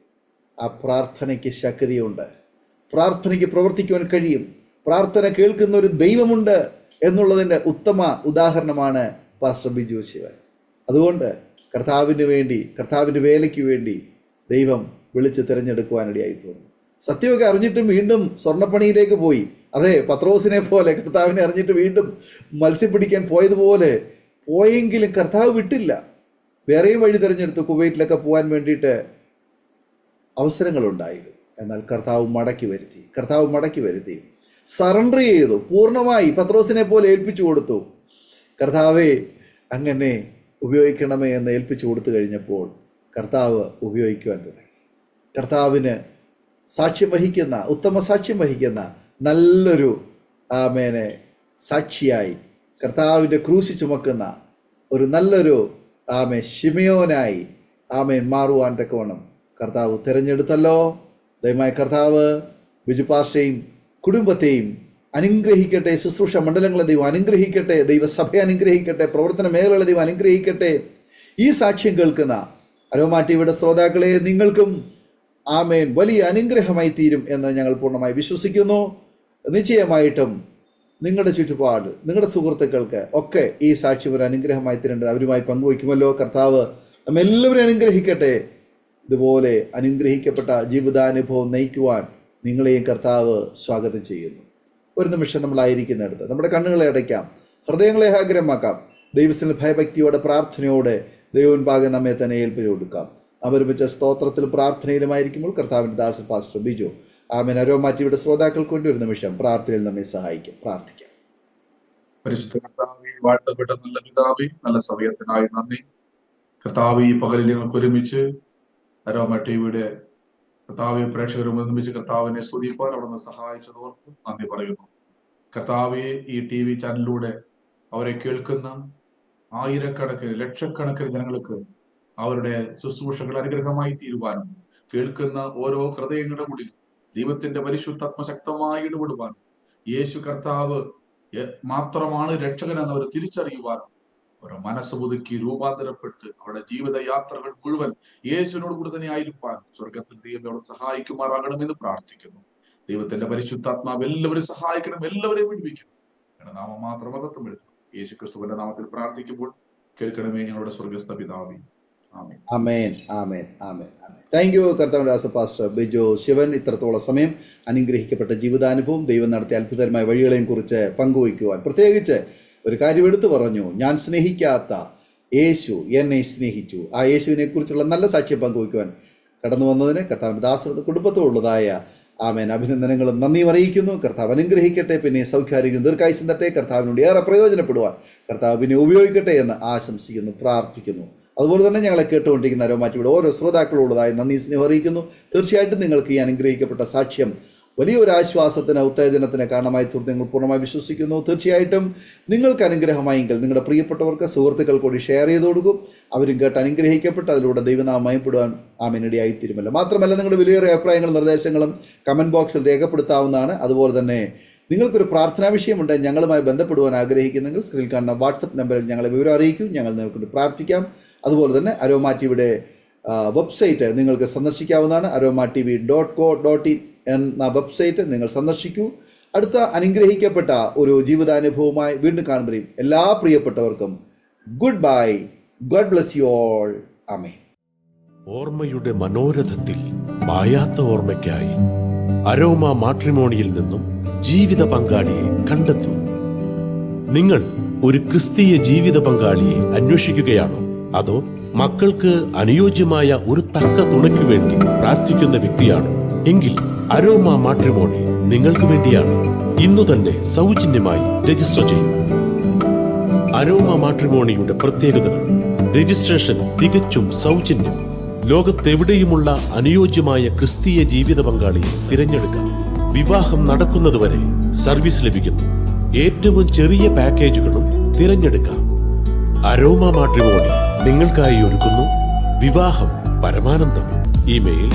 ആ പ്രാർത്ഥനയ്ക്ക് ശക്തിയുണ്ട്, പ്രാർത്ഥനയ്ക്ക് പ്രവർത്തിക്കുവാൻ കഴിയും, പ്രാർത്ഥന കേൾക്കുന്ന ഒരു ദൈവമുണ്ട് എന്നുള്ളതിൻ്റെ ഉത്തമ ഉദാഹരണമാണ് പാസ്റ്റർ ബിജു ശിവൻ. അതുകൊണ്ട് കർത്താവിന് വേണ്ടി, കർത്താവിൻ്റെ വേലയ്ക്ക് വേണ്ടി ദൈവം വിളിച്ച് തിരഞ്ഞെടുക്കുവാനിടയായി തോന്നുന്നു. സത്യമൊക്കെ അറിഞ്ഞിട്ടും വീണ്ടും സ്വർണ്ണപ്പണിയിലേക്ക് പോയി. അതെ, പത്രോസിനെ പോലെ കർത്താവിനെ അറിഞ്ഞിട്ട് വീണ്ടും മത്സ്യം പിടിക്കാൻ പോയതുപോലെ പോയെങ്കിലും കർത്താവ് വിട്ടില്ല. വേറെയും വഴി തിരഞ്ഞെടുത്തു. കുവൈറ്റിലൊക്കെ പോകാൻ വേണ്ടിയിട്ട് അവസരങ്ങളുണ്ടായിരുന്നു. എന്നാൽ കർത്താവ് മടക്കി വരുത്തി സറണ്ടർ ചെയ്തു. പൂർണ്ണമായി പത്രോസിനെ പോലെ ഏൽപ്പിച്ചു കൊടുത്തു. കർത്താവെ അങ്ങനെ ഉപയോഗിക്കണമേ എന്ന് ഏൽപ്പിച്ചു കൊടുത്തു കഴിഞ്ഞപ്പോൾ കർത്താവ് ഉപയോഗിക്കുവാൻ തുടങ്ങി. കർത്താവിന് സാക്ഷ്യം വഹിക്കുന്ന, ഉത്തമ സാക്ഷ്യം വഹിക്കുന്ന നല്ലൊരു ആമേനെ സാക്ഷിയായി, കർത്താവിൻ്റെ ക്രൂശി ചുമക്കുന്ന ഒരു നല്ലൊരു ശിമയോനായി മാറുവാൻ തക്കവണ്ണം കർത്താവ് തിരഞ്ഞെടുത്തല്ലോ. ദയമായ കർത്താവ് ബിജു പാസ്റ്ററെയും കുടുംബത്തെയും അനുഗ്രഹിക്കട്ടെ. ശുശ്രൂഷ മണ്ഡലങ്ങളെ ദൈവം അനുഗ്രഹിക്കട്ടെ. ദൈവസഭയെ അനുഗ്രഹിക്കട്ടെ. പ്രവർത്തന മേഖലകളെ ദൈവം അനുഗ്രഹിക്കട്ടെ. ഈ സാക്ഷ്യം കേൾക്കുന്ന അരോമ ടിവിയുടെ ശ്രോതാക്കളെ, നിങ്ങൾക്കും വലിയ അനുഗ്രഹമായി തീരും എന്ന് ഞങ്ങൾ പൂർണ്ണമായി വിശ്വസിക്കുന്നു. നിശ്ചയമായിട്ടും നിങ്ങളുടെ ചുറ്റുപാട്, നിങ്ങളുടെ സുഹൃത്തുക്കൾക്ക് ഒക്കെ ഈ സാക്ഷ്യം ഒരു അനുഗ്രഹമായി തീരേണ്ടത് അവരുമായി പങ്കുവയ്ക്കുമല്ലോ. കർത്താവ് നമ്മെല്ലാവരും അനുഗ്രഹിക്കട്ടെ. ഇതുപോലെ അനുഗ്രഹിക്കപ്പെട്ട ജീവിതാനുഭവം നയിക്കുവാൻ നിങ്ങളെയും കർത്താവ് സ്വാഗതം ചെയ്യുന്നു. ഒരു നിമിഷം നമ്മളായിരിക്കുന്നിടത്ത് നമ്മുടെ കണ്ണുകളെ അടയ്ക്കാം, ഹൃദയങ്ങളെ ഏകാഗ്രമാക്കാം. ദൈവത്തിന് ഭയഭക്തിയോടെ, പ്രാർത്ഥനയോടെ ദൈവമുൻപാകെ നമ്മെ തന്നെ ഏൽപ്പിച്ചു കൊടുക്കാം. അവരുമിച്ച സ്തോത്രത്തിലും പ്രാർത്ഥനയിലുമായിരിക്കുമ്പോൾ കർത്താവിൻ്റെ ദാസൻ പാസ്റ്റർ ബിജു അരോമ ടിവിയുടെ ശ്രോതാക്കൾക്ക് വേണ്ടി ഒരു നിമിഷം പ്രാർത്ഥനയിൽ നമ്മെ സഹായിക്കും. പ്രാർത്ഥിക്കാം. പരിശുദ്ധ കർത്താവേ, വാഴ്ത്തപ്പെട്ട നല്ല പിതാവേ, നല്ല സമയത്തിനായി നന്ദി. കർത്താവ് ഈ പകലിൽ ഞങ്ങൾക്ക് ഒരുമിച്ച് അരോമ ടിവിയുടെ കർത്താവ് പ്രേക്ഷകരും ഒരുമിച്ച് കർത്താവിനെ സ്തുതിപ്പാൻ അവിടുന്ന് സഹായിച്ചതോർക്ക് നന്ദി പറയുന്നു. കർത്താവെ, ഈ TV ചാനലിലൂടെ അവരെ കേൾക്കുന്ന ആയിരക്കണക്കിന്, ലക്ഷക്കണക്കിന് ജനങ്ങൾക്ക് അവരുടെ ശുശ്രൂഷകൾ അനുഗ്രഹമായി തീരുവാനും, കേൾക്കുന്ന ഓരോ ഹൃദയങ്ങളുടെ ഉള്ളിൽ ദൈവത്തിന്റെ പരിശുദ്ധാത്മ ശക്തമായി ഇടപെടുവാനും, യേശു കർത്താവ് മാത്രമാണ് രക്ഷകനെന്ന് അവർ തിരിച്ചറിയുവാനും, അവരുടെ മനസ്സ് പുതുക്കി രൂപാന്തരപ്പെട്ട് അവരുടെ ജീവിതയാത്രകൾ മുഴുവൻ യേശുവിനോട് കൂടെ തന്നെ ആയിരിക്കാൻ സ്വർഗത്തിൽ ദൈവം സഹായിക്കുമാറാകണമെന്ന് പ്രാർത്ഥിക്കുന്നു. ദൈവത്തിന്റെ പരിശുദ്ധാത്മാവ് എല്ലാവരും സഹായിക്കണം, എല്ലാവരെയും വിടുവിക്കണം. ഞങ്ങളുടെ നാമം മാത്രം അകത്തും എഴുതണം. യേശു ക്രിസ്തുവിന്റെ നാമത്തിൽ പ്രാർത്ഥിക്കുമ്പോൾ കേൾക്കണമേ ഞങ്ങളുടെ സ്വർഗസ്ഥ പിതാവേ. ആമേൻ, ആമേൻ, ആമേൻ, ആമേൻ. താങ്ക് യു കർത്താവിന്റെ ദാസൻ പാസ്റ്റർ ബിജു ശിവൻ. ഇത്രത്തോളം സമയം അനുഗ്രഹിക്കപ്പെട്ട ജീവിതാനുഭവം, ദൈവം നടത്തിയ അത്ഭുതകരമായ വഴികളെയും കുറിച്ച് പങ്കുവയ്ക്കുവാൻ, പ്രത്യേകിച്ച് ഒരു കാര്യം എടുത്തു പറഞ്ഞു. ഞാൻ സ്നേഹിക്കാത്ത യേശു എന്നെ സ്നേഹിച്ചു. ആ യേശുവിനെ കുറിച്ചുള്ള നല്ല സാക്ഷ്യം പങ്കുവയ്ക്കുവാൻ കടന്നു വന്നതിന് കർത്താവിന്റെ ദാസരുടെ കുടുംബത്തോടുള്ളതായ അഭിനന്ദനങ്ങളും നന്ദിയും അറിയിക്കുന്നു. കർത്താവ് അനുഗ്രഹിക്കട്ടെ. പിന്നെ സൗഖ്യാരോഗ്യം ദീർഘായുസ്സും തട്ടെ. കർത്താവിനോട് ഏറെ പ്രയോജനപ്പെടുവാൻ കർത്താവിനെ ഉപയോഗിക്കട്ടെ എന്ന് ആശംസിക്കുന്നു, പ്രാർത്ഥിക്കുന്നു. അതുപോലെ തന്നെ ഞങ്ങളെ കേട്ടുകൊണ്ടിരിക്കുന്ന അരോമ ടിവിയുടെ ഓരോ ശ്രോതാക്കളുള്ളതായി നന്ദി, സ്നേഹം അറിയിക്കുന്നു. തീർച്ചയായിട്ടും നിങ്ങൾക്ക് ഈ അനുഗ്രഹിക്കപ്പെട്ട സാക്ഷ്യം വലിയൊരു ആശ്വാസത്തിന്, ഉത്തേജനത്തിന് കാരണമായി തീർന്ന് നിങ്ങൾ പൂർണ്ണമായി വിശ്വസിക്കുന്നു. തീർച്ചയായിട്ടും നിങ്ങൾക്ക് അനുഗ്രഹമായെങ്കിൽ നിങ്ങളുടെ പ്രിയപ്പെട്ടവർക്ക്, സുഹൃത്തുക്കൾ കൂടി ഷെയർ ചെയ്ത് കൊടുക്കും. അവരും കേട്ട് അനുഗ്രഹിക്കപ്പെട്ട് അതിലൂടെ ദൈവനാമം മയപ്പെടുവാൻ ആമേനിടയായിത്തീരുമല്ലോ. മാത്രമല്ല നിങ്ങളുടെ വിലയേറിയ അഭിപ്രായങ്ങളും നിർദ്ദേശങ്ങളും കമൻറ്റ് ബോക്സിൽ രേഖപ്പെടുത്താവുന്നതാണ്. അതുപോലെ തന്നെ നിങ്ങൾക്കൊരു പ്രാർത്ഥനാ വിഷയമുണ്ട്, ഞങ്ങളുമായി ബന്ധപ്പെടുവാൻ ആഗ്രഹിക്കുന്നെങ്കിൽ സ്ക്രീനിൽ കാണുന്ന വാട്സപ്പ് നമ്പറിൽ ഞങ്ങളെ വിവരം അറിയിക്കൂ. ഞങ്ങൾ നിങ്ങൾക്ക് പ്രാർത്ഥിക്കാം. അതുപോലെ തന്നെ അരോമ ടിവിയുടെ വെബ്സൈറ്റ് നിങ്ങൾക്ക് സന്ദർശിക്കാവുന്നതാണ്. aroma.tv.co.in എന്ന വെബ്സൈറ്റ് നിങ്ങൾ സന്ദർശിക്കൂ. അടുത്ത അനുഗ്രഹിക്കപ്പെട്ട ഒരു ജീവിതാനുഭവമായി വീണ്ടും കാണുമ്പോഴേയും എല്ലാ പ്രിയപ്പെട്ടവർക്കും goodbye. God bless you all. ആമേൻ. ഓർമ്മയുടെ മനോരഥത്തിൽ മായാത്ത ഓർമ്മയ്ക്കായി അരോമ മാട്രിമോണിയിൽ നിന്നും ജീവിത പങ്കാളിയെ കണ്ടെത്തൂ. നിങ്ങൾ ഒരു ക്രിസ്തീയ ജീവിത പങ്കാളിയെ അന്വേഷിക്കുകയാണോ? അതോ മക്കൾക്ക് അനുയോജ്യമായ ഒരു തക്ക തുണയ്ക്ക് വേണ്ടി പ്രാർത്ഥിക്കുന്ന വ്യക്തിയാണോ? എങ്കിൽ അരോമ മാട്രിമോണി നിങ്ങൾക്ക് വേണ്ടിയാണ്. ഇന്നു തന്നെ സൗജന്യമായി രജിസ്റ്റർ ചെയ്യൂ. അരോമ മാട്രിമോണിയുടെ പ്രത്യേകതകൾ: രജിസ്ട്രേഷൻ തികച്ചും സൗജന്യം. ലോകത്തെവിടെയുമുള്ള അനുയോജ്യമായ ക്രിസ്തീയ ജീവിത പങ്കാളിയെ തിരഞ്ഞെടുക്കാം. വിവാഹം നടക്കുന്നതുവരെ സർവീസ് ലഭിക്കുന്നു. ഏറ്റവും ചെറിയ പാക്കേജുകളും തിരഞ്ഞെടുക്കാം. അരോമ മാട്രിമോണി നിങ്ങൾക്കായി ഒരുക്കുന്നു വിവാഹം പരമാനന്ദം. Email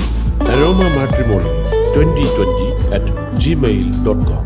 aroma matrimony2020@gmail.com